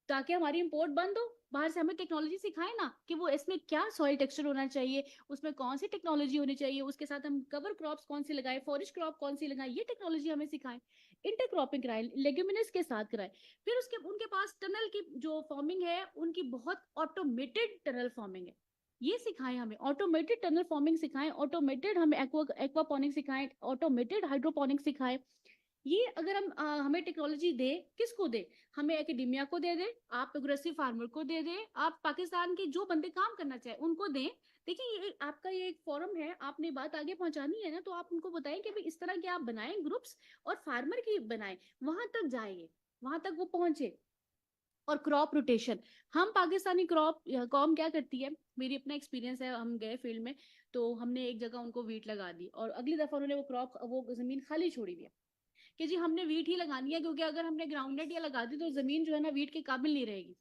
Speaker 4: ताकि हमारी इंपोर्ट बंद हो। बाहर से हमें टेक्नोलॉजी सिखाए ना कि वो इसमें क्या सॉइल टेक्सचर होना चाहिए, उसमें कौन सी टेक्नोलॉजी होनी चाहिए, उसके साथ हम कवर क्रॉप्स कौन सी लगाए, फॉरेस्ट क्रॉप कौन सी लगाए, ये टेक्नोलॉजी हमें सिखाए। इंटरक्रॉपिंग कराए, लेग्यूमिनस के साथ कराए। फिर उसके उनके पास टनल की जो फार्मिंग है, उनकी बहुत ऑटोमेटेड टनल फार्मिंग है, ये सिखाएं हमें। ऑटोमेटेड टनल फार्मिंग सिखाएं, ऑटोमेटेड हमें एक्वापॉनिक सिखाएं, ऑटोमेटेड हाइड्रोपोनिक सिखाएं। ये अगर हमें टेक्नोलॉजी दे, किसको दे? हमें एकेडमिया को दे दे, आप प्रोग्रेसिव फार्मर को दे दे, आप पाकिस्तान के जो बंदे काम करना चाहे उनको दें। देखिए ये आपका ये एक फोरम है, आपने बात आगे पहुंचानी है ना, तो आप उनको बताएं कि भाई इस तरह के आप बनाएं ग्रुप्स, और फार्मर की बनाएं, वहां तक जाएंगे, वहां तक वो पहुंचे। और क्रॉप रोटेशन, हम पाकिस्तानी क्रॉप कॉम क्या करती है, मेरी अपना एक्सपीरियंस है, हम गए फील्ड में, तो हमने एक जगह उनको वीट लगा दी, और अगली दफा उन्होंने वो जमीन खाली छोड़ी हुई है कि जी हमने वीट ही लगानी है, क्योंकि अगर हमने ग्राउंडनट या लगा दी तो जमीन जो है ना वीट के काबिल नहीं रहेगी,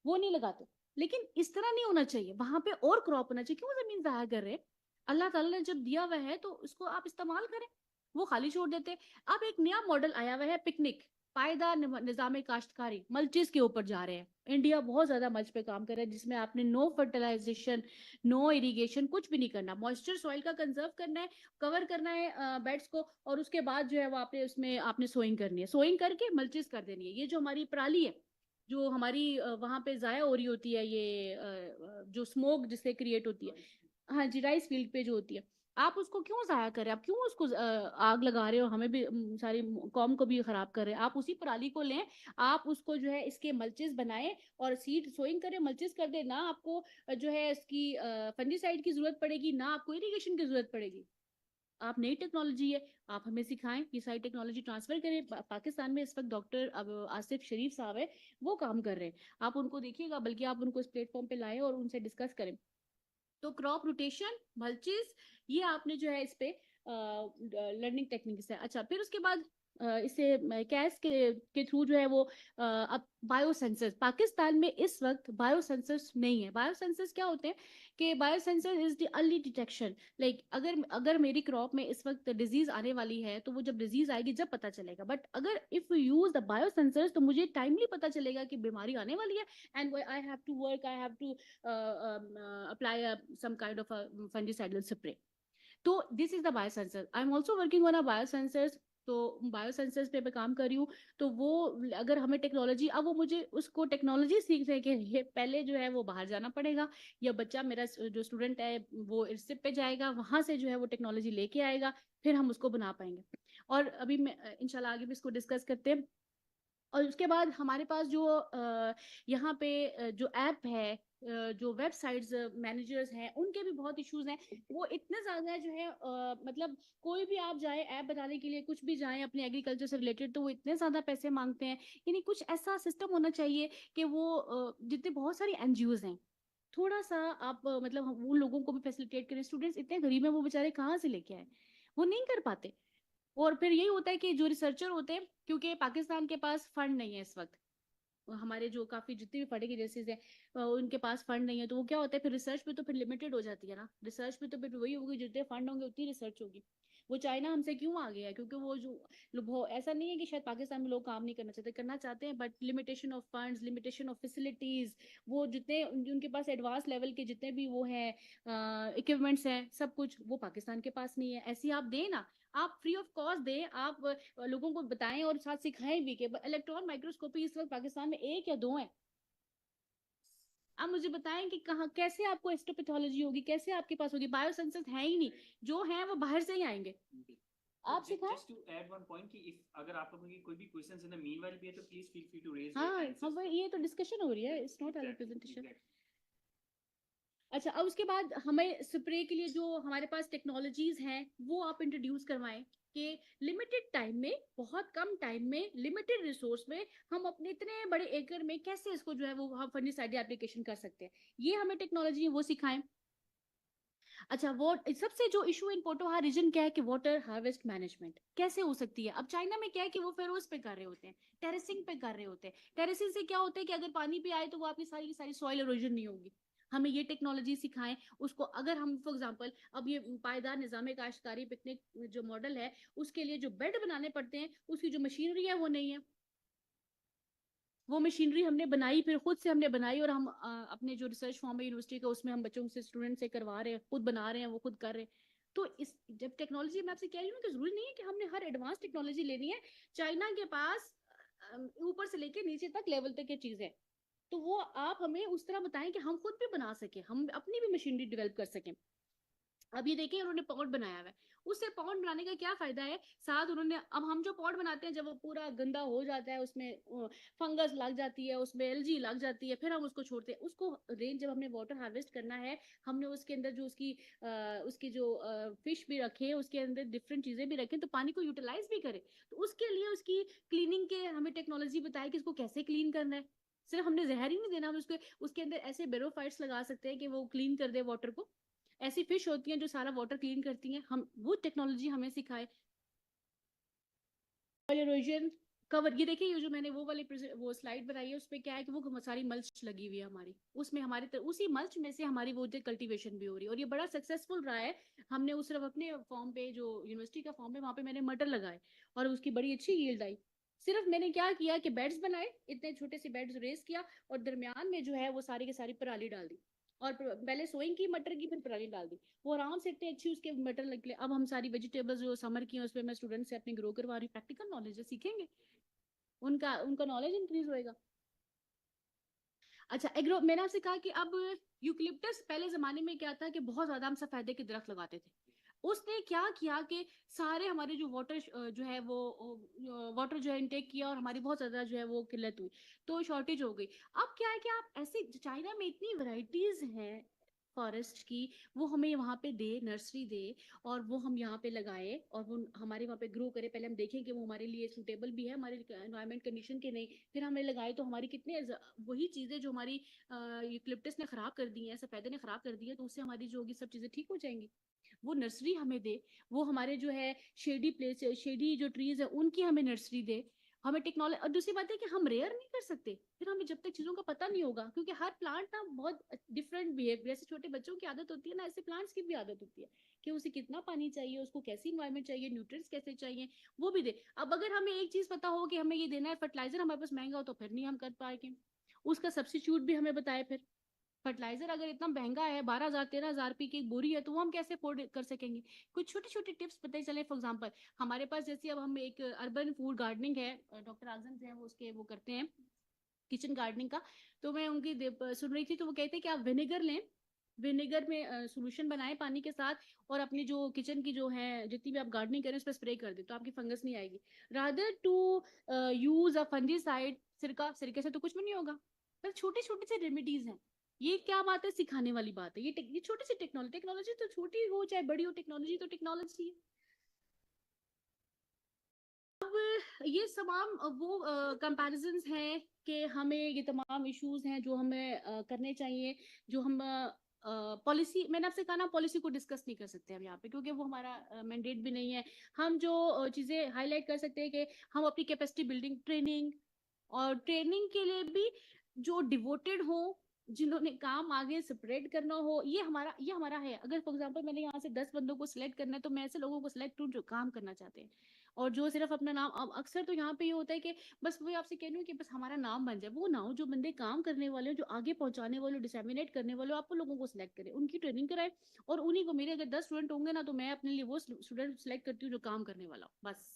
Speaker 4: वो नहीं लगाते। लेकिन इस तरह नहीं होना चाहिए, वहां पे और क्रॉप होना चाहिए। क्यों जमीन जाया कर रहे हैं? अल्लाह ताला ने जब दिया हुआ है तो उसको आप इस्तेमाल करें, वो खाली छोड़ देते। अब एक नया मॉडल आया हुआ है, पिकनिक पायदार निजाम काश्तकारी, मल्चिस के ऊपर जा रहे हैं। इंडिया बहुत ज्यादा मल्च पे काम कर रहा है, जिसमें आपने नो फर्टिलाइजेशन, नो इरिगेशन, कुछ भी नहीं करना, मॉइस्चर सॉइल का कंजर्व करना है, कवर करना है बेड्स को, और उसके बाद जो है वो आपने उसमें आपने सोइंग करनी है, सोइंग करके मल्चिस कर देनी है। ये जो हमारी पराली है, जो हमारी वहां पे जाया हो रही होती है, ये जो स्मोक जिससे क्रिएट होती है, हाँ जी, राइस फील्ड पे जो होती है, आप उसको क्यों जाया करें? आप क्यों उसको आग लगा रहे हो, हमें भी सारी कॉम को भी खराब कर रहे हैं? आप उसी पराली को लें, आप उसको जो है इसके मल्चिस बनाएं, और सीड सोइंग करें, मल्चिस कर दे ना। आपको जो है इसकी फंजीसाइड की जरूरत पड़ेगी, ना आपको इरिगेशन की जरूरत पड़ेगी। आप नई टेक्नोलॉजी है, आप हमें सिखाएं, ये सारी टेक्नोलॉजी ट्रांसफर करें। पाकिस्तान में इस वक्त डॉक्टर अब आसिफ शरीफ साहब है, वो काम कर रहे हैं, आप उनको देखिएगा, बल्कि आप उनको इस प्लेटफॉर्म पे लाएं और उनसे डिस्कस करें। तो क्रॉप रोटेशन, मल्चेस, ये आपने जो है इस पे लर्निंग टेक्निक्स है। अच्छा, फिर उसके बाद इसे कैस के थ्रू जो है वो अब बायोसेंसर्स, पाकिस्तान में इस वक्त बायोसेंसर्स नहीं है। बायोसेंसर्स क्या होते हैं कि biosensor is the early detection, like अगर मेरी क्रॉप में इस वक्त डिजीज आने वाली है तो वो जब डिजीज आएगी जब पता चलेगा, बट अगर if you use the biosensors तो मुझे टाइमली पता चलेगा कि बीमारी आने वाली है, and I have to work, I have to apply some kind of a fungicidal spray. तो this is the biosensor, I am also working on a biosensors. तो बायोसेंसर्स पे मैं काम कर रही हूँ। तो वो अगर हमें टेक्नोलॉजी, अब वो मुझे उसको टेक्नोलॉजी सीखने के लिए पहले जो है वो बाहर जाना पड़ेगा, या बच्चा मेरा जो स्टूडेंट है वो इर्सिप पे जाएगा, वहां से जो है वो टेक्नोलॉजी लेके आएगा, फिर हम उसको बना पाएंगे। और अभी मैं इंशाल्लाह आगे भी इसको डिस्कस करते हैं। और उसके बाद हमारे पास जो यहाँ पे जो ऐप है, जो वेबसाइट्स मैनेजर्स हैं, उनके भी बहुत इश्यूज हैं। वो इतने ज्यादा जो है मतलब कोई भी आप जाए ऐप बनाने के लिए, कुछ भी जाए अपने एग्रीकल्चर से रिलेटेड, तो वो इतने ज्यादा पैसे मांगते हैं। यानी कुछ ऐसा सिस्टम होना चाहिए कि वो जितने बहुत सारी एनजीओज हैं, थोड़ा सा आप मतलब उन लोगों को भी फैसिलिटेट करें। स्टूडेंट्स इतने गरीब हैं, वो बेचारे कहाँ से लेके आए, वो नहीं कर पाते। और फिर यही होता है कि जो रिसर्चर होते हैं, क्योंकि पाकिस्तान के पास फंड नहीं है इस वक्त, हमारे जो काफी जितने भी पढ़े जैसे हैं उनके पास फंड नहीं है, तो वो क्या होता है फिर रिसर्च पे तो फिर लिमिटेड हो जाती है ना। रिसर्च पे तो फिर वही होगी, जितने फंड होंगे उतनी रिसर्च होगी। वो चाइना हमसे क्यों आ गया है? क्योंकि वो जो ऐसा नहीं है कि शायद पाकिस्तान में लोग काम नहीं करना चाहते हैं, but limitation of funds, limitation of facilities, वो जितने उनके पास एडवांस लेवल के जितने भी वो हैं इक्विपमेंट्स हैं, सब कुछ वो पाकिस्तान के पास नहीं है। ऐसी आप दें ना, आप फ्री ऑफ कॉस्ट दें, आप लोगों को बताएं और साथ सिखाएं भी कि इलेक्ट्रॉन माइक्रोस्कोपी इस वक्त पाकिस्तान में 1 या 2 है। आप मुझे बताएं कि कहाँ कैसे आपको हिस्टोपैथोलॉजी होगी, कैसे आपके पास होगी? बायोसेंसर्स है ही नहीं, जो हैं वो बाहर से ही आएंगे। आप सिखाएं।
Speaker 1: Just to add one point कि if अगर आप लोगों की कोई भी questions in the meanwhile भी है तो please feel free to raise your
Speaker 4: हाँ
Speaker 1: hands.
Speaker 4: हाँ, ये तो डिस्कशन हो रही है, it's not a presentation.
Speaker 1: Exactly.
Speaker 4: अच्छा, अब उसके बाद हमें स्प्रे के लिए जो हमारे पास टेक्नोलॉजीज हैं वो आप इंट्रोड्यूस करवाएं कि लिमिटेड टाइम में, बहुत कम टाइम में, लिमिटेड रिसोर्स में हम अपने इतने बड़े एकड़ में कैसे इसको जो है वो हम फंगिसाइड एप्लीकेशन कर सकते हैं। ये हमें टेक्नोलॉजी है वो सिखाएं। अच्छा, वो सबसे जो इशू इन पोटोहा रीजन क्या है कि वाटर हार्वेस्ट मैनेजमेंट कैसे हो सकती है? अब चाइना में क्या है कि वो फेरोज पे कर रहे होते हैं, टेरेसिंग पे कर रहे होते हैं। टेरेसिंग से क्या होता है कि अगर पानी पे आए तो वो आपकी सारी की सारी सॉइल इरोजन नहीं होगी। हमें ये टेक्नोलॉजी सिखाएं उसको। अगर हम फॉर एग्जांपल अब ये पायदार निजाम काश्तकारी पिकनिक जो मॉडल है, उसके लिए जो बेड बनाने पड़ते हैं, उसकी जो मशीनरी है वो नहीं है। वो मशीनरी हमने बनाई, फिर खुद से हमने बनाई, और हम अपने जो रिसर्च फॉर्म है यूनिवर्सिटी का, उसमें हम बच्चों से, स्टूडेंट से करवा रहे हैं, खुद बना रहे हैं, वो खुद कर रहे हैं। तो इस जब टेक्नोलॉजी, मैं आपसे कह रही हूँ कि जरूरी नहीं है कि हमने हर एडवांस टेक्नोलॉजी लेनी है। चाइना के पास ऊपर से लेके नीचे तक लेवल तक की चीज है, तो वो आप हमें उस तरह बताएं कि हम खुद भी बना सके, हम अपनी भी मशीनरी डेवलप कर सकें। अब ये देखिए उन्होंने पॉट बनाया हुआ है, उससे पॉट बनाने का क्या फायदा है? साथ उन्होंने, अब हम जो पॉट बनाते हैं जब वो पूरा गंदा हो जाता है, उसमें फंगस लग जाती है, उसमें एलजी लग जाती है, फिर हम उसको छोड़ते हैं। उसको रेंज जब हमने वाटर हार्वेस्ट करना है, हमने उसके अंदर जो उसकी जो फिश भी रखे, उसके अंदर डिफरेंट चीजें भी रखें, तो पानी को यूटिलाइज भी करें। तो उसके लिए उसकी क्लीनिंग के हमें टेक्नोलॉजी बताए कि इसको कैसे क्लीन करना है। सिर्फ हमने जहर ही नहीं देना, हम उसके अंदर ऐसे बेरोफाइट्स लगा सकते हैं कि वो क्लीन कर दे वाटर को। ऐसी फिश होती हैं जो सारा वाटर क्लीन करती हैं, हम वो टेक्नोलॉजी हमें सिखाए। इरोजन कवर, ये देखिए, ये जो मैंने वो वाली वो स्लाइड बनाई है, उसपे क्या है कि वो सारी मल्च लगी हुई है हमारी, उसमें हमारे उसी मल्च में से हमारी वो कल्टीवेशन भी हो रही है, और ये बड़ा सक्सेसफुल रहा है। हमने उस तरफ अपने फॉर्म पे, जो यूनिवर्सिटी का फॉर्म है, वहां पे मैंने मटर लगाए और उसकी बड़ी अच्छी यील्ड आई। सिर्फ मैंने क्या किया कि बेड्स बनाए, इतने छोटे से बेड्स रेस किया, और दरमियान में जो है वो सारी की सारी पराली डाल दी, और पहले सोइंग की मटर की, फिर पराली डाल दी। वो आराम से इतनी अच्छी उसके मटर निकले। अब हम सारी वेजिटेबल्स जो समर की हैं उसमें मैं स्टूडेंट से अपनी ग्रो करवा रही हूँ। प्रैक्टिकल नॉलेज है, सीखेंगे, उनका उनका नॉलेज इंक्रीज होएगा। अच्छा, एग्रो, मैंने आपसे कहा कि अब यूकलिप्टस, पहले जमाने में क्या था कि बहुत ज्यादा हम सफेदे के दरख्त लगाते थे। उसने क्या किया कि सारे हमारे जो वाटर जो है वो वाटर जो है इनटेक किया, और हमारी बहुत ज्यादा जो है वो किल्लत हुई, तो शॉर्टेज हो गई। अब क्या है कि आप ऐसे, चाइना में इतनी वैरायटीज हैं, फॉरेस्ट की, वो हमें वहाँ पे दे, नर्सरी दे, और वो हम यहाँ पे लगाए और वो हमारे वहाँ पे ग्रो करे। पहले हम देखें कि वो हमारे लिए सूटेबल भी है, हमारे एनवायरमेंट कंडीशन के नहीं, फिर हमें लगाए तो हमारी कितने वही चीज़ें जो हमारी यूकलिप्टस ने खराब कर दी है, सफेदे ने खराब कर दी है, तो उससे हमारी जो होगी सब चीज़ें ठीक हो जाएंगी। वो नर्सरी हमें दे, वो हमारे जो है शेडी प्लेस, शेडी जो ट्रीज है उनकी हमें नर्सरी दे, हमें टेक्नोलॉजी। और दूसरी बात है कि हम रेयर नहीं कर सकते, फिर हमें जब तक चीजों का पता नहीं होगा, क्योंकि हर प्लांट ना बहुत डिफरेंट बिहेव, जैसे छोटे बच्चों की आदत होती है ना, ऐसे प्लांट्स की भी आदत होती है कि उसे कितना पानी चाहिए, उसको कैसी इन्वायरमेंट चाहिए, न्यूट्रिएंट्स कैसे चाहिए, वो भी दे। अब अगर हमें एक चीज पता हो कि हमें ये देना है, फर्टिलाइजर हमारे पास महंगा हो, तो फिर नहीं हम कर पाएंगे। उसका सब्सिट्यूट भी हमें बताए। फिर फर्टिलाइजर अगर इतना महंगा है, 12,000 13,000 रुपये की एक बोरी है, तो वो हम कैसे अफोर्ड कर सकेंगे। कुछ छोटे छोटे टिप्स पता चले। फॉर एग्जांपल हमारे पास जैसे अब हम एक अर्बन फूड गार्डनिंग है, डॉक्टर आजम से हैं वो, उसके वो करते हैं किचन गार्डनिंग का, तो मैं उनकी सुन रही थी, तो वो कहते हैं कि आप विनेगर लें, विनेगर में सोल्यूशन बनाएं पानी के साथ, और अपनी जो किचन की जो है जितनी भी आप गार्डनिंग करें उस पर स्प्रे कर दें, तो आपकी फंगस नहीं आएगी। Rather to use a fungicide, सिरका, सिरके से तो कुछ भी नहीं होगा। पर छोटी छोटी सी रेमेडीज हैं। ये क्या बात है, सिखाने वाली बात है। ये छोटी सी टेक्नोलॉजी, टेक्नोलॉजी तो छोटी हो चाहे बड़ी हो, टेक्नोलॉजी तो टेक्नोलॉजी है। ये तमाम वो कंपैरिजंस हैं कि हमें ये तमाम इश्यूज हैं जो हमें करने चाहिए, जो हम पॉलिसी, मैंने आपसे कहा ना, पॉलिसी को डिस्कस नहीं कर सकते हम यहाँ पे, क्योंकि वो हमारा मैंडेट भी नहीं है। हम जो चीज़ें हाईलाइट कर सकते हैं कि हम अपनी कैपेसिटी बिल्डिंग, ट्रेनिंग, और ट्रेनिंग के लिए भी जो डिवोटेड हो, जिन्होंने काम आगे स्प्रेड करना हो, ये हमारा है। अगर फॉर एग्जांपल मैंने यहाँ से 10 बंदों को सिलेक्ट करना है, तो मैं ऐसे लोगों को सिलेक्ट करूँ जो काम करना चाहते हैं, और जो सिर्फ अपना नाम। अब अक्सर तो यहाँ पे ये होता है कि बस वही आपसे कह रही हूँ कि बस हमारा नाम बन जाए, वो ना हो। जो बंदे काम करने वाले हो, जो आगे पहुंचाने वाले, डिसैमिनेट करने वाले हो, आपको लोगों को सिलेक्ट करें, उनकी ट्रेनिंग कराए, और उन्हीं को, मेरे अगर 10 स्टूडेंट होंगे ना, तो मैं अपने लिए वो स्टूडेंट सिलेक्ट करती हूँ जो काम करने वाला हो। बस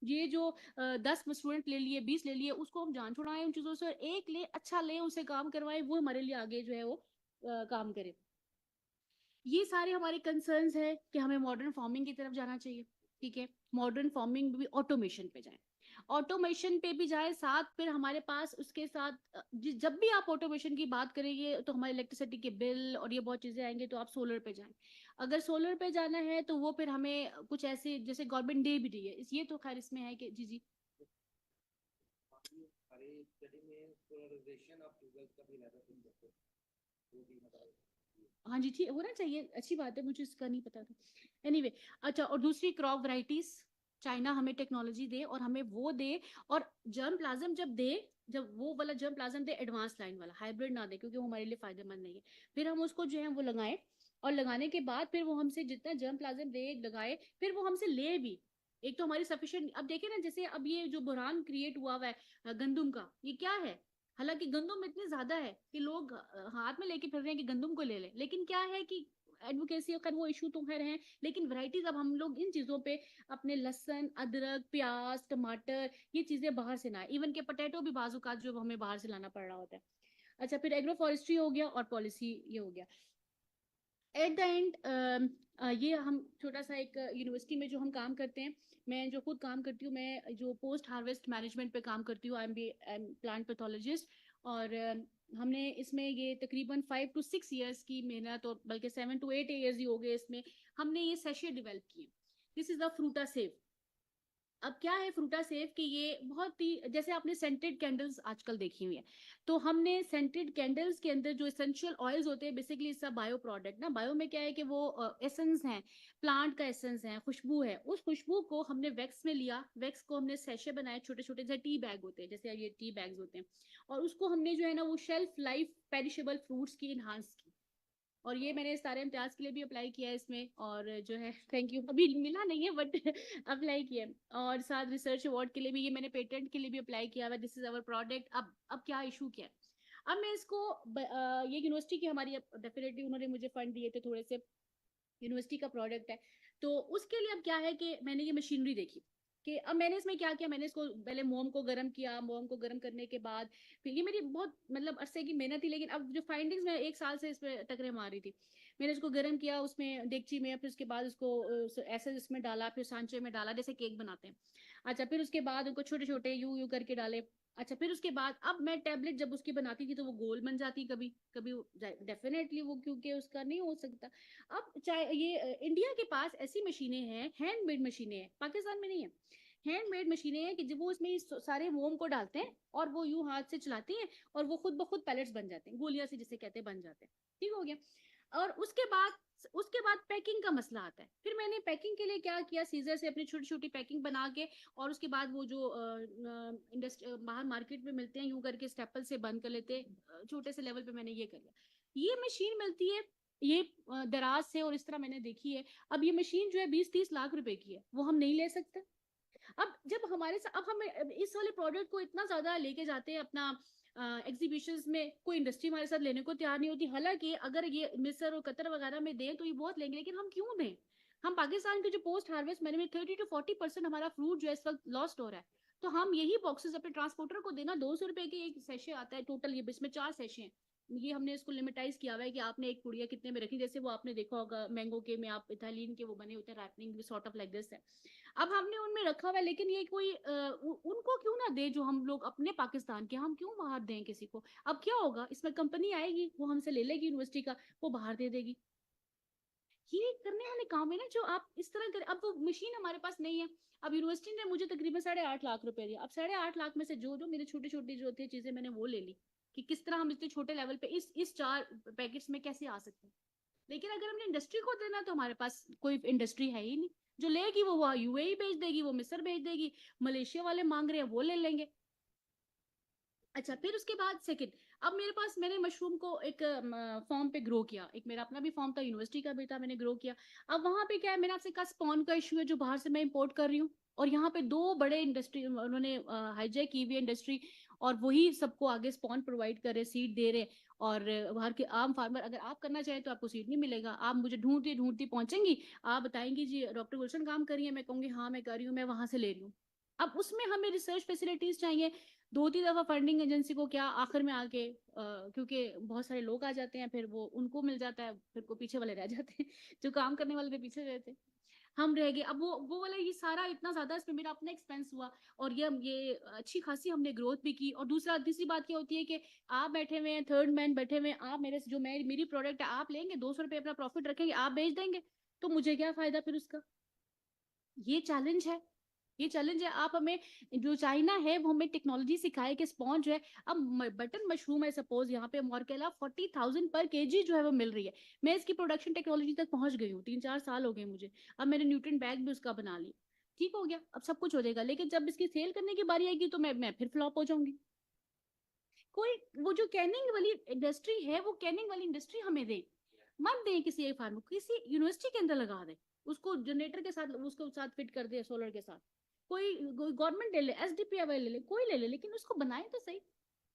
Speaker 4: ये जो 10 स्टूडेंट ले लिए, 20 ले लिए, उसको हम जान छुड़ाएं उन चीजों से, और एक ले अच्छा ले, उसे काम करवाएं, वो हमारे लिए आगे जो है वो काम करे। ये सारे हमारे कंसर्न्स है कि हमें मॉडर्न फार्मिंग की तरफ जाना चाहिए। ठीक है, मॉडर्न फार्मिंग भी ऑटोमेशन पे जाए, ऑटोमेशन पे भी जाए साथ। फिर हमारे पास उसके साथ जब भी आप ऑटोमेशन की बात करेंगे, तो हमारे इलेक्ट्रिसिटी के बिल और ये बहुत चीजें आएंगे, तो आप सोलर पे जाएं। अगर सोलर पे जाना है, तो वो फिर हमें कुछ ऐसे, जैसे गवर्नमेंट दे भी रही है, ये तो खैर इसमें है कि जी जी हाँ जी, ठीक होना चाहिए, अच्छी बात है, मुझे इसका नहीं पता था। एनीवे अच्छा, और दूसरी क्रॉप वैरायटीज, चाइना हमें टेक्नोलॉजी दे, और हमें वो दे, और जर्म प्लाज्म जब दे, जब वो वाला जर्म प्लाज्म दे, एडवांस लाइन वाला, हाइब्रिड ना दे, क्योंकि वो हमारे लिए फायदेमंद नहीं है। फिर हम उसको जो है वो लगाएं, और लगाने के बाद फिर वो हमसे जितना जर्म प्लाज्म दे, लगाए, फिर वो हमसे ले भी। एक तो हमारी सफिशिएंट, अब देखें ना, जैसे अब ये जो बुरहान क्रिएट हुआ है गंदुम का, ये क्या है? हालांकि गंदुम इतने ज्यादा है कि लोग हाथ में लेके फिर रहे हैं कि गंदुम को ले लें, लेकिन क्या है कि एडवोकेसी का वो इशू तो खैर है, लेकिन वैरायटीज अब हम लोग इन चीजों पे अपने लहसुन, अदरक, प्याज, टमाटर, ये चीजें बाहर से ना, इवन के पोटैटो भी बाजुकात जो हमें बाहर से लाना पड़ रहा होता है। अच्छा, फिर एग्रो फॉरेस्ट्री हो गया, और पॉलिसी ये हो गया। एट द एंड ये हम छोटा सा एक यूनिवर्सिटी में जो हम काम करते हैं, मैं जो खुद काम करती हूँ, मैं जो पोस्ट हार्वेस्ट मैनेजमेंट पे काम करती हूँ, आई एम प्लांट पैथोलॉजिस्ट। और हमने इसमें ये तकरीबन 5 to 6 ईयर्स की मेहनत, और बल्कि 7 to 8 ईयर्स ही हो गए इसमें, हमने ये सेशे डेवलप किए। This is the फ्रूटा save. अब क्या है फ्रूटा सेव कि ये बहुत ही, जैसे आपने सेंटेड कैंडल्स आजकल देखी हुई है, तो हमने सेंटेड कैंडल्स के अंदर जो एसेंशियल ऑयल्स होते हैं, बेसिकली इसका बायो प्रोडक्ट ना, बायो में क्या है कि वो एसेंस हैं, प्लांट का एसेंस है, खुशबू है, उस खुशबू को हमने वैक्स में लिया, वैक्स को हमने सैशे बनाए, छोटे छोटे जैसे टी बैग होते हैं, जैसे ये टी बैग्स होते हैं, और उसको हमने जो है ना वो शेल्फ लाइफ पेरिशेबल फ्रूट्स की इनहांस की। और ये मैंने सारे इम्तियाज के लिए भी अप्लाई किया है इसमें, और जो है थैंक यू, अभी मिला नहीं है बट अप्लाई किया है। और साथ रिसर्च अवार्ड के लिए भी, ये मैंने पेटेंट के लिए भी अप्लाई किया है। This is our product. अब क्या इशू क्या है, अब मैं इसको ये यूनिवर्सिटी की हमारी, डेफिनेटली उन्होंने मुझे फंड दिए थे थोड़े से, यूनिवर्सिटी का प्रोडक्ट है, तो उसके लिए अब क्या है कि मैंने ये मशीनरी देखी कि अब मैंने इसमें क्या किया, मैंने इसको पहले मोम को गर्म किया, मोम को गर्म करने के बाद फिर, ये मेरी बहुत मतलब अरसे की मेहनत थी, लेकिन अब जो फाइंडिंग्स मैं 1 साल से इस पर टकरे मार रही थी। मैंने इसको गर्म किया उसमें डेगची में, फिर उसके बाद उसको ऐसे इसमें डाला, फिर सांचे में डाला, जैसे केक बनाते हैं। अच्छा, फिर उसके बाद उनको छोटे छोटे यू यू करके डाले। अच्छा, फिर उसके बाद अब मैं टैबलेट जब उसकी बनाती थी तो वो गोल बन जाती, कभी कभी डेफिनेटली वो, क्योंकि उसका नहीं हो सकता। अब चाहे ये इंडिया के पास ऐसी मशीनें हैं, हैंडमेड मशीनें हैं, पाकिस्तान में नहीं है। हैंडमेड मशीनें हैं कि जब वो उसमें सारे मोम को डालते हैं और वो यूं हाथ से चलाती हैं और वो खुद ब खुद पैलेट्स बन जाते हैं, गोलियां से जिसे कहते हैं बन जाते हैं। ठीक हो गया। और उसके बाद पैकिंग का मसला आता है। फिर मैंने पैकिंग के लिए क्या किया, सीजर से अपनी छोटी छोटी पैकिंग बना के, और उसके बाद वो जो बाहर मार्केट में मिलते हैं यूं करके स्टेपल से बंद कर लेते हैं, छोटे से लेवल पे मैंने ये कर लिया। ये मशीन मिलती है ये दराज से, और इस तरह मैंने देखी है। अब ये मशीन जो है 20-30 लाख रुपए की है, वो हम नहीं ले सकते। अब जब हमारे साथ, अब हम इस वाले प्रोडक्ट को इतना ज्यादा लेके जाते हैं अपना एग्जीबिशंस में, कोई इंडस्ट्री हमारे साथ लेने को तैयार नहीं होती। हालांकि अगर ये मिस्र और कतर वगैरह में दें तो ये बहुत लेंगे, लेकिन हम क्यों दें? हम पाकिस्तान के जो पोस्ट हार्वेस्ट मैनेजमेंट 30 to 40% हमारा फ्रूट जो है इस वक्त लॉस्ट हो रहा है। तो हम यही बॉक्सेस अपने ट्रांसपोर्टर को देना, 200 रुपए के एक सेशे आता है टोटल, ये इसमें 4 सेशे हैं। ये हमने इसको लिमिटाइज किया हुआ है कि आपने एक पुड़िया कितने में रखी, जैसे वो आपने देखा होगा मैंगो के में, आप इथालीन के वो बने होते हैं ripening sort of like this है। अब हमने उनमें रखा हुआ है, लेकिन ये कोई उनको क्यों ना दे जो हम लोग अपने पाकिस्तान के, हम क्यों बाहर दें किसी को? अब क्या होगा, इसमें कंपनी आएगी, वो हमसे ले लेगी यूनिवर्सिटी का, वो बाहर दे देगी। ये करने वाले काम है ना जो आप इस तरह करें। अब वो मशीन हमारे पास नहीं है। अब यूनिवर्सिटी ने मुझे तकरीबन 8.5 लाख रुपए दिया। अब 8.5 लाख में से जो जो मेरे छोटी छोटी जो थी चीजें मैंने वो ले ली, कि किस तरह हम इतने छोटे लेवल पे इस 4 पैकेट्स में कैसे आ सकते हैं। लेकिन अगर हमने इंडस्ट्री को देना, तो हमारे पास कोई इंडस्ट्री है ही नहीं। जो लेगी वो यूएई भेज देगी, वो मिस्र भेज देगी, मलेशिया वाले मांग रहे हैं वो ले लेंगे। अच्छा, फिर उसके बाद सेकंड, अब मेरे पास, मैंने मशरूम को एक फॉर्म पे ग्रो किया, एक मेरा अपना भी फॉर्म था, यूनिवर्सिटी का भी था, मैंने ग्रो किया। अब वहां पे क्या है, मैंने आपसे कहा स्पॉन का इशू है जो बाहर से मैं इंपोर्ट कर रही हूँ, और यहाँ पे 2 बड़े इंडस्ट्री उन्होंने हाईजैक की हुई इंडस्ट्री, और वही सबको आगे स्पॉन प्रोवाइड कर रहे, सीड दे रहे। और बाहर के आम फार्मर, अगर आप करना चाहें तो आपको सीड नहीं मिलेगा, आप मुझे ढूंढती ढूंढती पहुंचेंगी, आप बताएंगी जी डॉक्टर गुलशन काम कर रही है, मैं कहूंगी हाँ मैं कर रही हूँ, मैं वहां से ले रही हूँ। अब उसमें हमें रिसर्च फैसिलिटीज चाहिए, 2-3 दफा फंडिंग एजेंसी को क्या, आखिर में आके क्योंकि बहुत सारे लोग आ जाते हैं, फिर वो उनको मिल जाता है, फिर को पीछे वाले रह जाते हैं जो काम करने वाले थे पीछे रहते, हम रह गए। अब वो वाला ये सारा इतना ज्यादा, इसमें मेरा अपना एक्सपेंस हुआ, और ये अच्छी खासी हमने ग्रोथ भी की। और तीसरी बात क्या होती है कि आप बैठे हुए हैं, थर्ड मैन बैठे हुए हैं, आप मेरे से जो मेरी प्रोडक्ट है आप लेंगे, 200 रुपए अपना प्रॉफिट रखेंगे, आप बेच देंगे, तो मुझे क्या फायदा फिर उसका? ये चैलेंज है, ये चैलेंज है। आप हमें, जो चाइना है वो हमें टेक्नोलॉजी सिखाए कि स्पॉन्ज है। अब बटन मशरूम है सपोज, यहाँ पे मॉर्केला 40,000 पर केजी जो है वो मिल रही है। मैं इसकी प्रोडक्शन टेक्नोलॉजी तक पहुंच गई हूँ, 3-4 साल हो गए मुझे। अब मैंने न्यूट्रिएंट बैग भी उसका बना ली, ठीक हो गया, अब सब कुछ हो जाएगा। लेकिन जब इसकी सेल करने की बारी आएगी तो मैं फिर फ्लॉप हो जाऊंगी। कोई वो जो कैनिंग वाली इंडस्ट्री है, वो कैनिंग वाली इंडस्ट्री हमें दे, मत दें किसी एक फार्म, किसी यूनिवर्सिटी के अंदर लगा दे, उसको जनरेटर के साथ, उसको साथ फिट कर दे, सोलर के साथ। कोई गवर्नमेंट ले ले, एसडीपीआई ले ले, कोई ले ले, लेकिन उसको बनाए तो सही।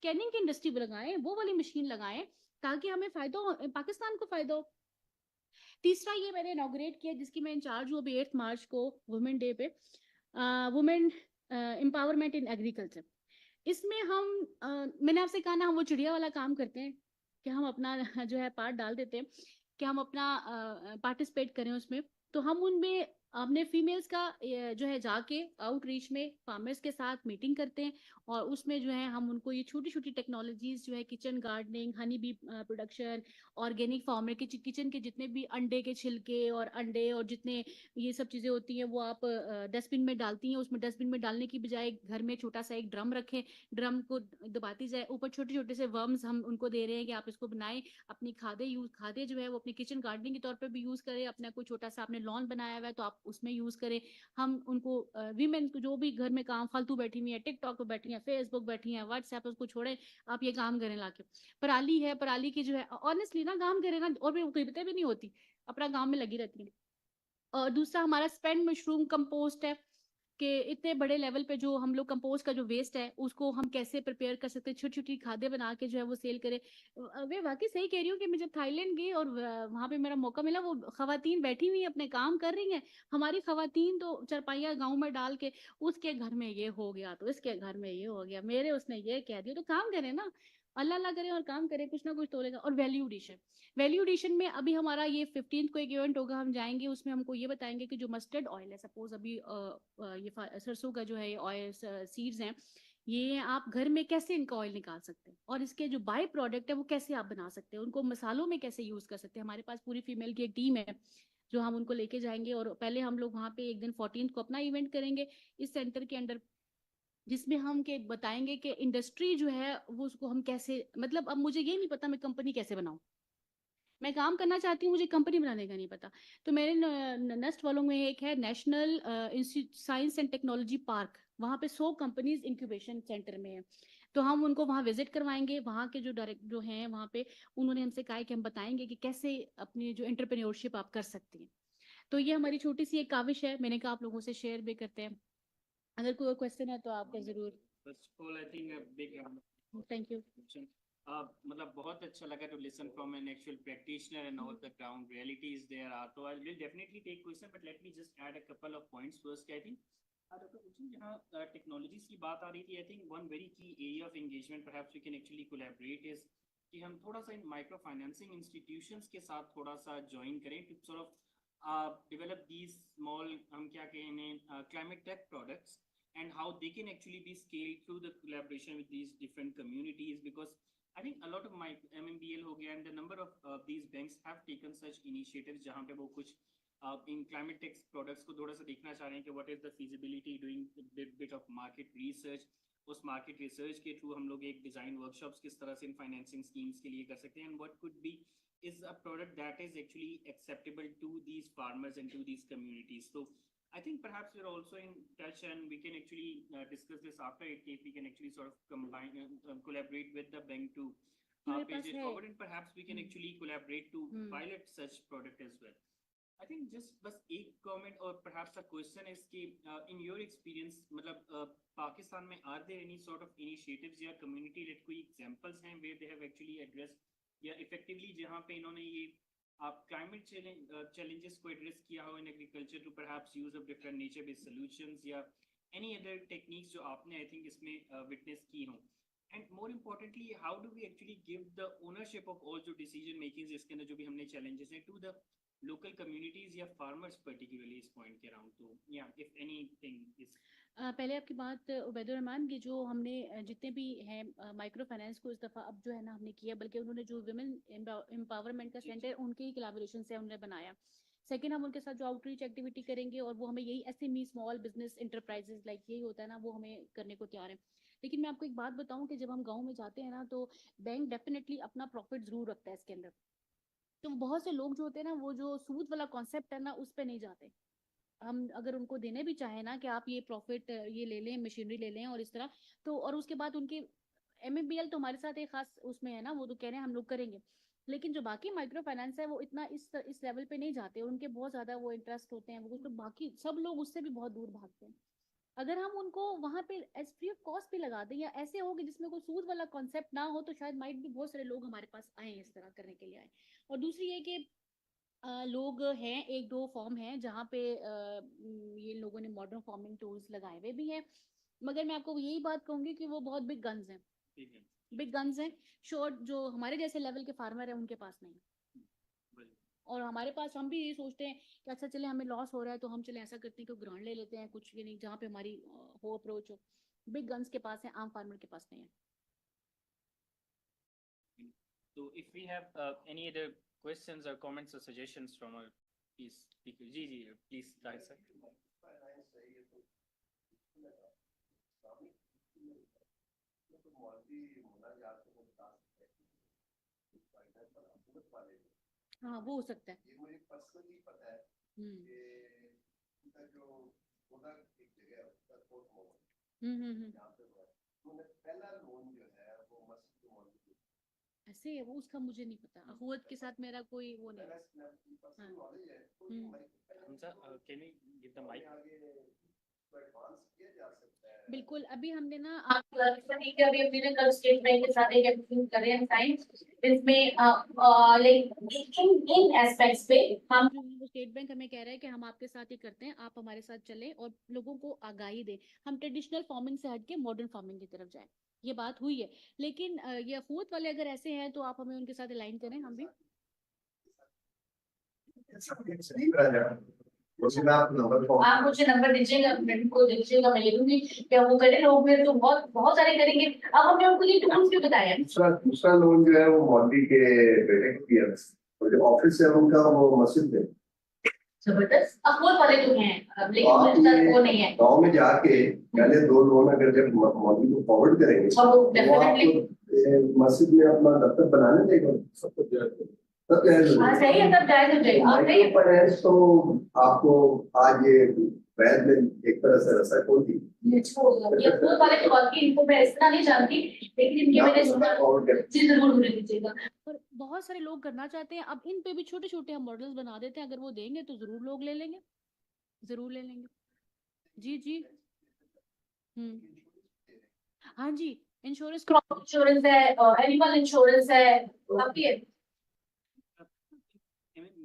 Speaker 4: कैनिंग की इंडस्ट्री लगाएं, वो वाली मशीन लगाएं, ताकि हमें फायदा हो, पाकिस्तान को फायदा हो। तीसरा ये मैंने इनॉग्रेट किया, जिसकी मैं इंचार्ज हूँ अभी 8 मार्च को, वुमेन डे पे, वुमेन एम्पावरमेंट इन एग्रीकल्चर। इसमें हम मैंने आपसे कहा ना, हम वो चिड़िया वाला काम करते हैं कि हम अपना जो है पार्ट डाल देते हैं, कि हम अपना पार्टिसिपेट करें उसमें। तो हम उनमें अपने फीमेल्स का जो है जाके आउटरीच में फार्मर्स के साथ मीटिंग करते हैं, और उसमें जो है हम उनको ये छोटी छोटी टेक्नोलॉजीज जो है, kitchen gardening, honey bee production, organic farmer के किचन के जितने भी अंडे के छिलके और अंडे और जितने ये सब चीजें होती हैं, वो आप डस्टबिन में डालती हैं। उसमें डस्टबिन में डालने की बजाय घर में छोटा सा एक ड्रम रखें, ड्रम को दबाती जाए, ऊपर छोटे छोटे से वर्म्स हम उनको दे रहे हैं कि आप इसको बनाएं, अपनी खादे जो है वो अपनी किचन गार्डनिंग के तौर पर भी यूज करें। अपना कोई छोटा सा आपने लॉन बनाया हुआ है तो आप उसमें यूज करें। हम उनको वीमेन जो भी घर में काम फालतू बैठी हुई है, टिकटॉक पे बैठी है, फेसबुक बैठी है, व्हाट्सएप, उसको छोड़े, आप ये काम करें लाके। पराली है, पराली की जो है ऑनेस्टली ना काम करें ना, और गिबतें भी नहीं होती, अपना काम में लगी रहती है। और दूसरा हमारा स्पेंड मशरूम कंपोस्ट है, कि इतने बड़े लेवल पे जो हम लोग कंपोस्ट का जो वेस्ट है उसको हम कैसे प्रिपेयर कर सकते हैं, छोटी छोटी खादें बना के जो है वो सेल करें। वे वाकई सही कह रही हूँ कि मैं जब थाईलैंड गई और वहां पे मेरा मौका मिला, वो खवातीन बैठी हुई अपने काम कर रही हैं, हमारी खवातीन तो चरपाइया गाँव में डाल के, उसके घर में ये हो गया तो इसके घर में ये हो गया, मेरे उसने ये कह दिया, तो काम करें ना, अल्लाह अल्लाह करें और काम करें, कुछ ना कुछ तोलेगा। और वैल्यू एडिशन, वैल्यू एडिशन में अभी हमारा ये 15th को एक इवेंट होगा, हम जाएंगे, उसमें हमको ये बताएंगे कि जो मस्टर्ड ऑयल है, सपोज अभी ये सरसों का जो है ऑयल सीड्स हैं, ये आप घर में कैसे इनका ऑयल निकाल सकते हैं और इसके जो बाय प्रोडक्ट है वो कैसे आप बना सकते हैं, उनको मसालों में कैसे यूज कर सकते हैं। हमारे पास पूरी फीमेल की एक टीम है जो हम उनको लेके जाएंगे, और पहले हम लोग वहाँ पे एक दिन 14 को अपना इवेंट करेंगे इस सेंटर के अंडर, जिसमें हम के बताएंगे कि इंडस्ट्री जो है वो उसको हम कैसे, मतलब अब मुझे ये नहीं पता मैं कंपनी कैसे बनाऊं, मैं काम करना चाहती हूँ, मुझे कंपनी बनाने का नहीं पता। तो मेरे नस्ट वालों में एक है national science and technology park, वहाँ पे 100 कंपनीज इंक्यूबेशन सेंटर में है। तो हम उनको वहाँ विजिट करवाएंगे, वहाँ के जो डायरेक्ट जो हैं वहाँ पे उन्होंने हमसे कहा है कि हम बताएंगे कि कैसे अपनी जो एंटरप्रेन्योरशिप आप कर सकती हैं। तो ये हमारी छोटी सी एक काविश है, मैंने कहा आप लोगों से शेयर भी करते हैं। अगर कोई क्वेश्चन है तो आपका जरूर।
Speaker 1: First of all, I think a big
Speaker 4: thank you.
Speaker 1: question. मतलब बहुत अच्छा लगा to listen from an actual practitioner and all the ground realities there are. So I will definitely take question, but let me just add a couple of points. First, I think Dr. Kuchin, जहाँ technologies की बात आ रही थी, I think one very key area of engagement perhaps we can actually collaborate is कि हम थोड़ा सा इन micro financing institutions के साथ थोड़ा सा ज्वाइन करें to sort of develop these small हम क्या कहें climate tech products and how they can actually be scaled through the collaboration with these different communities, because I think a lot of my MMBL हो गया and the number of these banks have taken such initiatives जहाँ पे वो कुछ in climate tech products को थोड़ा सा देखना चाह रहे हैं कि what is the feasibility doing bit of market research, उस market research के through हम लोग एक design workshops किस तरह से इन financing schemes के लिए कर सकते हैं, and what could be is a product that is actually acceptable to these farmers and to these communities. So I think perhaps we're also in touch and we can actually discuss this after it if we can actually sort of combine collaborate with the bank to pay it forward, and perhaps we can actually collaborate to pilot such product as well. I think just बस एक comment or perhaps a question is कि in your experience मतलब पाकिस्तान में are there any sort of initiatives या community led कोई examples हैं where they have actually addressed या effectively जहाँ पे इन्होंने ये आप climate challenges को address किया हो in agriculture to perhaps use of different nature based solutions या any other techniques जो आपने I think इसमें witness की हो, and more importantly how do we actually give the ownership of all जो decision making इसके अंदर जो भी हमने challenges हैं to the local communities या farmers particularly इस point के around. तो yeah, if anything is
Speaker 4: पहले आपकी बात उबैदुर रहमान की, जो हमने जितने भी हैं माइक्रो फाइनेंस को इस दफ़ा अब जो है ना हमने किया, बल्कि उन्होंने जो वुमेन एम्पावरमेंट का सेंटर उनके ही कोलैबोरेशन से उन्होंने बनाया। सेकंड, हम उनके साथ जो आउटरीच एक्टिविटी करेंगे और वो हमें यही SME small business enterprises like यही होता है ना, वो हमें करने को तैयार है। लेकिन मैं आपको एक बात बताऊं कि जब हम गाँव में जाते हैं ना तो बैंक डेफिनेटली अपना प्रॉफिट जरूर रखता है इसके अंदर। तो बहुत से लोग जो होते हैं ना वो जो सूद वाला कॉन्सेप्ट है ना उस पर नहीं जाते। हम अगर उनको देने भी चाहें ना कि आप ये प्रॉफिट ये ले लें, मशीनरी ले लें और इस तरह, तो और उसके बाद उनके एमएमबीएल तो हमारे साथ एक खास उसमें है ना, वो तो कह रहे हैं हम लोग करेंगे, लेकिन जो बाकी माइक्रो फाइनेंस है वो इतना इस लेवल पे नहीं जाते, उनके बहुत ज्यादा वो इंटरेस्ट होते हैं, वो तो बाकी सब लोग उससे भी बहुत दूर भागते हैं। अगर हम उनको वहां पे एज फ्री ऑफ कॉस्ट भी लगा दें या ऐसे हो कि जिसमें कोई सूद वाला कॉन्सेप्ट ना हो, तो शायद माइट भी बहुत सारे लोग हमारे पास आए इस तरह करने के लिए आए। और दूसरी ये कि लोग हैं, एक दो फॉर्म हैं जहाँ पे ये लोगों ने मॉडर्न फार्मिंग टूल्स लगाए हुए भी हैं, मगर मैं आपको यही बात कहूंगी कि वो बहुत बिग गन्स हैं, बिग गन्स हैं। शॉर्ट जो हमारे जैसे लेवल के फार्मर हैं उनके पास नहीं। और हमारे पास हम भी ये सोचते हैं कि अच्छा चले हमें लॉस हो रहा है तो हम चले ऐसा करते हैं कि ग्रांड ले लेते हैं कुछ, ये नहीं जहाँ पे हमारी हो अप्रोच हो। बिग गन्स के पास है, आम फार्मर के पास नहीं है।
Speaker 1: So if we have any other questions or comments or suggestions from our please speakers, please start, sir.
Speaker 4: हाँ वो हो सकता है।
Speaker 7: ये मुझे पर्सनली पता है कि उनका जो प्रोडक्ट एक जगह है उसका कोर्ट मोमेंट यहाँ पे हुआ है, उन्होंने पहला लोन जो है वो मस्जिद के मौजूद
Speaker 4: ऐसे है वो, उसका मुझे नहीं पता, अखुवत के साथ मेरा कोई वो नहीं।
Speaker 7: पर्सनल नॉलेज है तो
Speaker 1: Hamza, can we give the mic?
Speaker 7: आगे एडवांस किया जा सकता है।
Speaker 4: बिल्कुल, अभी हमने ना
Speaker 8: ठीक है, अभी हमने कल स्टेट बैंक के साथ एक एग्रीमेंट कर रहे हैं साइन, इसमें लाइक इन एस्पेक्ट्स पे हम
Speaker 4: जो स्टेट बैंक हमें कह रहा है कि हम आपके साथ ही करते हैं, आप हमारे साथ चलें और लोगों को आगाही दें, हम ट्रेडिशनल फार्मिंग से हट के मॉडर्न फार्मिंग की तरफ जाएं। ये बात हुई है, लेकिन ये अखुवत वाले अगर ऐसे हैं तो आप हमें उनके साथ अलाइन करें, हम भी
Speaker 7: उसमें आप नंबर
Speaker 8: आप मुझे नंबर दीजिएगा, फ्रेंड को दीजिएगा, मैं ले लूंगी। क्या वो करें? लोग मेरे तो बहुत बहुत सारे करेंगे। अब हमने उनको ये टूल्स भी बताए हैं।
Speaker 7: दूसरा लोन जो है वो मौलवी के बेटे की है, और जो ऑफिस है उनका वो मस्जिद है।
Speaker 8: जबरदस्त। अफकोर्स वाले तो हैं, लेकिन
Speaker 7: आप
Speaker 8: मुझे तक
Speaker 7: ये
Speaker 8: वो नहीं है।
Speaker 7: गाँव में जाके पहले 2 लोन अगर जब मौलवी को फॉरवर्ड करेंगे
Speaker 8: और वो
Speaker 7: तो वो आपको मस्जिद में अपना दफ्तर बनाने देगा, सब कुछ तब जायज हो
Speaker 8: हाँ
Speaker 7: जाएगा।
Speaker 8: सही है, तब जायज हो जाएगा। और नहीं
Speaker 7: माइक्रो फाइनेंस तो आपको आज ये वैद में एक तरह से रसा खोल दी।
Speaker 8: ये अफकोर्स वाले तो बाकी इनको मैं इतना नहीं जानती, लेकिन इनके मैंने सुना। जी जरूर मुझे दीजिएगा।
Speaker 4: और बहुत सारे लोग करना चाहते हैं, अब इन पे भी छोटे छोटे हम मॉडल्स बना देते हैं, अगर वो देंगे तो जरूर लोग ले लेंगे, जरूर ले लेंगे। जी जी। हाँ जी, इंश्योरेंस
Speaker 8: क्रॉप इंश्योरेंस है, एनिमल इंश्योरेंस है, काफी है।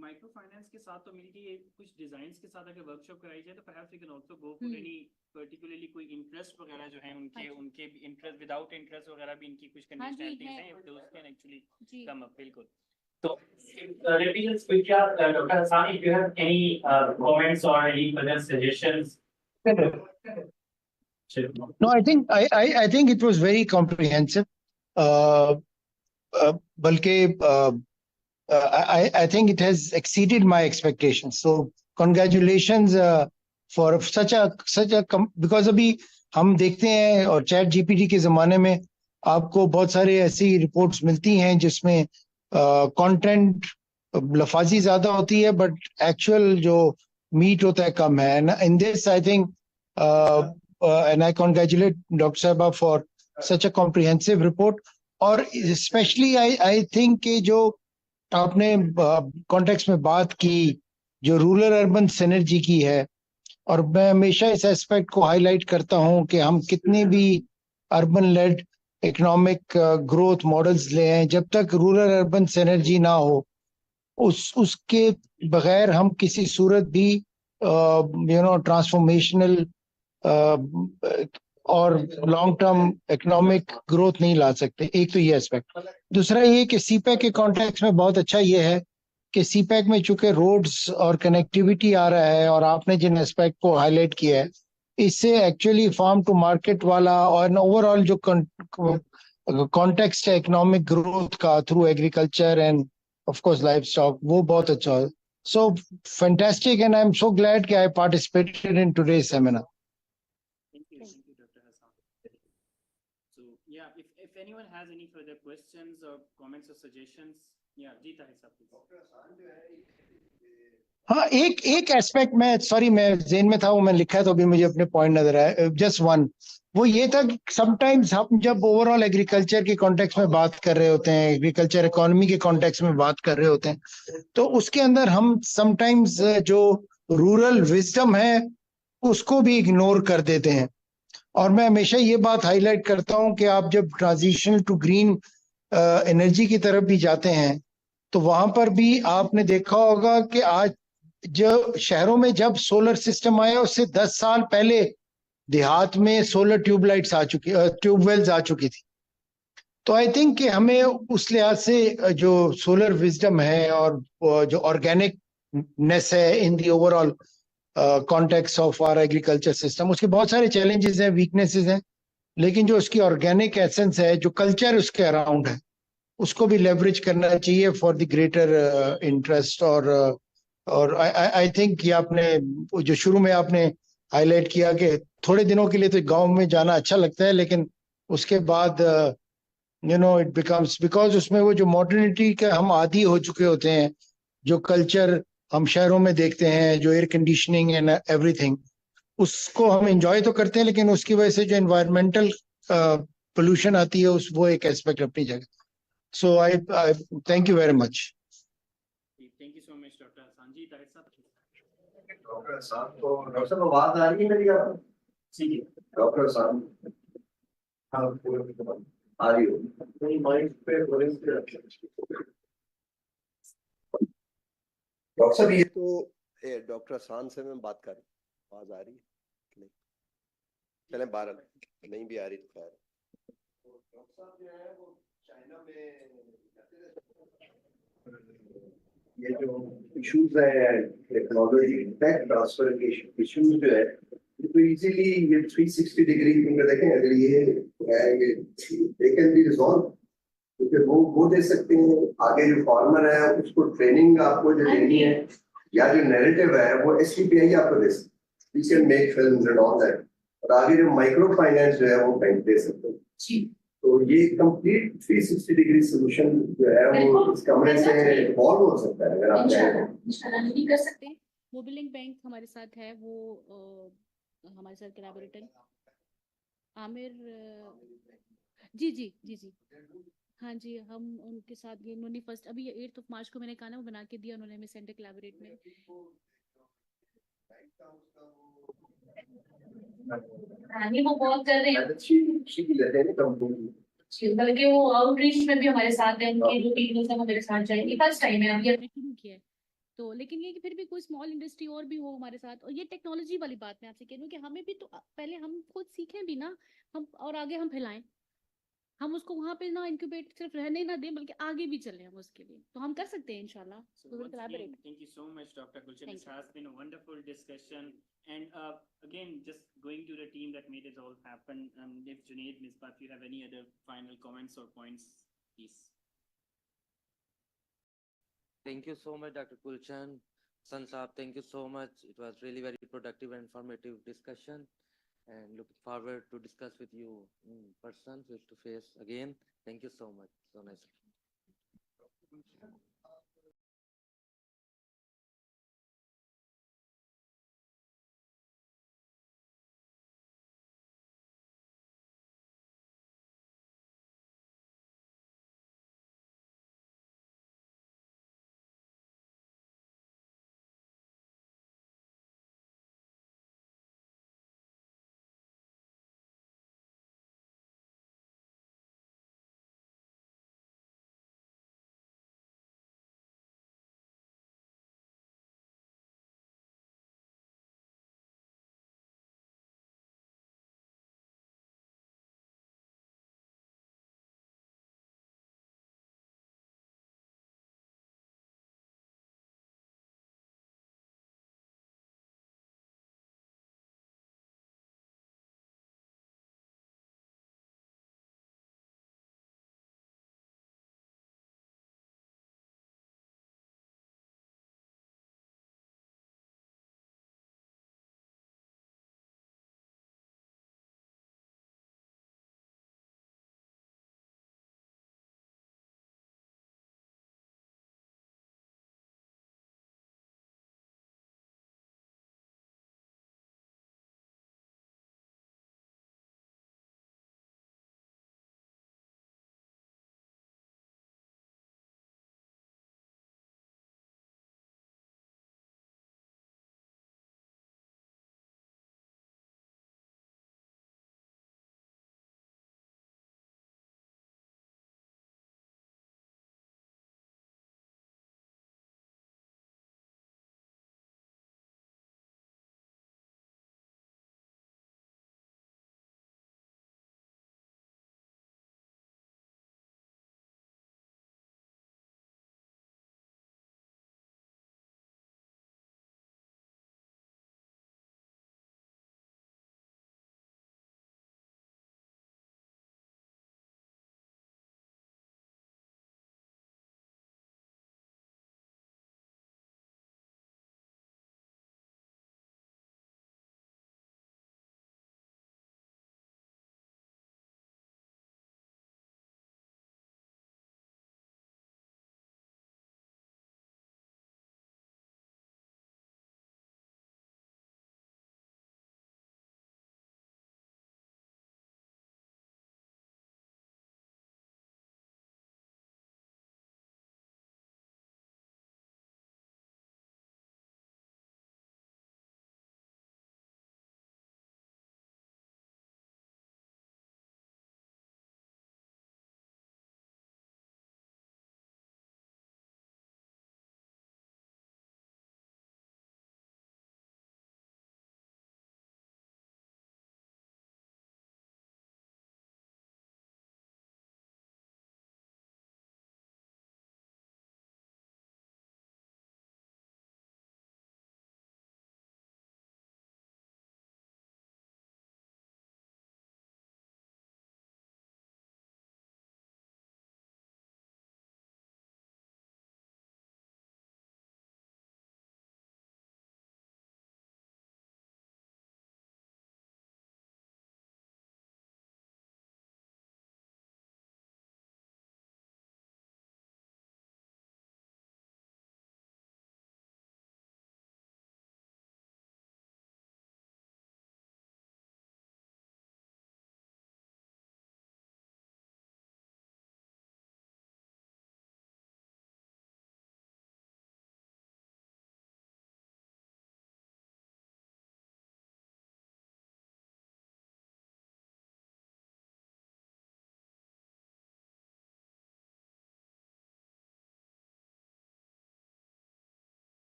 Speaker 1: माइक्रो फाइनेंस के साथ तो मिलके ये कुछ डिजाइन्स के साथ अगर वर्कशॉप कराई जाए तो perhaps we can also go for any particularly कोई इंटरेस्ट वगैरह जो है उनके इंटरेस्ट विदाउट इंटरेस्ट वगैरह भी इनकी कुछ कंडीशनलिटीज हैं, if those can actually come up. बिल्कुल.
Speaker 9: So, let me just quickly ask Dr. Hassan if you have any comments or any further suggestions.
Speaker 2: No, I think it was very comprehensive. Balki, I think it has exceeded my expectations. So congratulations for such a because अभी हम देखते हैं और chat GPT के जमाने में आपको बहुत सारे ऐसी रिपोर्ट्स मिलती हैं जिसमें कंटेंट लफाजी ज्यादा होती है बट एक्चुअल जो मीट होता है कम है. In this I think and I congratulate doctor साहबा for such a comprehensive report. और स्पेशली आई थिंक कि जो आपने कॉन्टेक्स्ट में बात की जो रूरल अर्बन सिनर्जी की है, और मैं हमेशा इस एस्पेक्ट को हाईलाइट करता हूं कि हम कितने भी urban led economic growth models ले आए, जब तक रूरल अर्बन सिनर्जी ना हो उसके बगैर हम किसी सूरत भी ट्रांसफॉर्मेशनल और लॉन्ग टर्म इकोनॉमिक ग्रोथ नहीं ला सकते. एक तो ये एस्पेक्ट. दूसरा ये कि सीपैक के कॉन्टेक्स्ट में बहुत अच्छा ये है कि सीपैक में चूंकि रोड्स और कनेक्टिविटी आ रहा है और आपने जिन एस्पेक्ट को हाईलाइट किया है, इससे एक्चुअली फार्म टू मार्केट वाला और ओवरऑल जो कॉन्टेक्स्ट है इकोनॉमिक ग्रोथ का through agriculture and of course livestock, वो बहुत अच्छा है. So fantastic and I am so glad कि I participated in today's seminar.
Speaker 1: Thank you, Dr. Hassan. So, yeah, if anyone has any further questions or comments or suggestions, yeah, Jeeta है सब.
Speaker 2: हाँ, एक aspect में sorry मैं जेन में था वो मैं लिखा तो अभी मुझे अपने पॉइंट नजर आया. जस्ट वन, वो ये था कि समटाइम्स हम जब ओवरऑल एग्रीकल्चर के कॉन्टेक्स्ट में बात कर रहे होते हैं, एग्रीकल्चर इकोनॉमी के कॉन्टेक्स्ट में बात कर रहे होते हैं, तो उसके अंदर हम समटाइम्स जो रूरल विजडम है उसको भी इग्नोर कर देते हैं. और मैं हमेशा ये बात हाईलाइट करता हूं कि आप जब ट्रांजिशन टू ग्रीन एनर्जी की तरफ भी जाते हैं तो वहां पर भी आपने देखा होगा कि आज जो शहरों में जब सोलर सिस्टम आया उससे 10 साल पहले देहात में सोलर ट्यूबलाइट्स ट्यूबवेल्स आ चुकी थी. तो आई थिंक कि हमें उस लिहाज से जो सोलर विजडम है और जो ऑर्गेनिकनेस है in the overall context of our agriculture system, उसके बहुत सारे चैलेंजेस हैं, वीकनेसेस हैं, लेकिन जो उसकी ऑर्गेनिक एसेंस है, जो कल्चर उसके अराउंड है, उसको भी लेवरेज करना चाहिए फॉर द ग्रेटर इंटरेस्ट. और आई थिंक कि आपने जो शुरू में आपने हाईलाइट किया कि थोड़े दिनों के लिए तो गांव में जाना अच्छा लगता है, लेकिन उसके बाद इट बिकम्स बिकॉज उसमें वो जो मॉडर्निटी के हम आदी हो चुके होते हैं, जो कल्चर हम शहरों में देखते हैं, जो एयर कंडीशनिंग एंड एवरीथिंग, उसको हम एंजॉय तो करते हैं, लेकिन उसकी वजह से जो एनवायरमेंटल पोल्यूशन आती है वो एक एस्पेक्ट अपनी जगह. So I thank you very much.
Speaker 1: Thank you so much, Dr. Hassan. Jeeta है सब.
Speaker 7: डॉक्टर साहब तो डॉक्टर साहब आवाज आ रही है मेरी आपको?
Speaker 9: जी जी.
Speaker 7: डॉक्टर साहब हाँ आ रही हो मेरी माइक पे डॉक्टर साहब ये तो डॉक्टर हसन से मैं बात कर रही हूँ, आवाज आ रही है नहीं? चले 12 नहीं भी आ रही तो खैर. डॉक्टर साहब जो है वो चाइना में ये जो इश्यूज है टेक्नोलॉजी टेक ट्रांसफर के इश्यूज जो है तो इजीली ये 360 डिग्री में देखें अगर ये है ये दे कैन बी रिजॉल्व क्योंकि वो दे सकते हैं आगे जो फार्मर है उसको ट्रेनिंग आपको जो देनी है या जो नैरेटिव है वो एसटीपीआई आपको दे सकते हैं you can make films and all that और आगे जो माइक्रो फाइनेंस जो है वो बैंक दे सकते हैं तो ये कंप्लीट 360 डिग्री सोल्यूशन जो है वो इस कमरे से इवॉल्व हो सकता है अगर आप चाहें
Speaker 4: नहीं कर सकते। मोबिलिंग बैंक हमारे साथ है, वो हमारे साथ कोलैबोरेटर आमिर जी जी जी जी हाँ जी, हम उनके साथ गए। उन्होंने फर्स्ट अभी 8 मार्च को मैंने कहा ना, वो बना के दिया उन्होंने हमें सेंटर कोलैबोरेट में।
Speaker 8: नहीं वो बहुत कर रहे हैं बल्कि वो आउटरीच में भी हमारे साथ है, उनके जो पीपल्स हैं वो मेरे साथ जाएंगे। फर्स्ट टाइम है अभी
Speaker 4: शुरू किया है तो, लेकिन ये कि फिर भी कोई स्मॉल इंडस्ट्री और भी हो हमारे साथ। और ये टेक्नोलॉजी वाली बात मैं आपसे कह रही हूँ कि हमें भी तो पहले हम खुद सीखें भी ना, हम और आगे हम फैलाएं, हम उसको वहां पे ना इंक्यूबेट सिर्फ रहने ना दें बल्कि आगे भी चलें हम उसके लिए, तो हम कर सकते हैं इंशाल्लाह।
Speaker 1: So once again, thank you so much, Dr. Gulshan. This has been a wonderful discussion. And again, just going to the team that made it all happen. If Junaid, Misbah, if you have any other final comments or points, please.
Speaker 6: Thank you so much, Dr. Kulchan. San Saab, thank you so much. It was really very productive and informative discussion. And looking forward to discuss with you in person, face to face again. Thank you so much. So nice.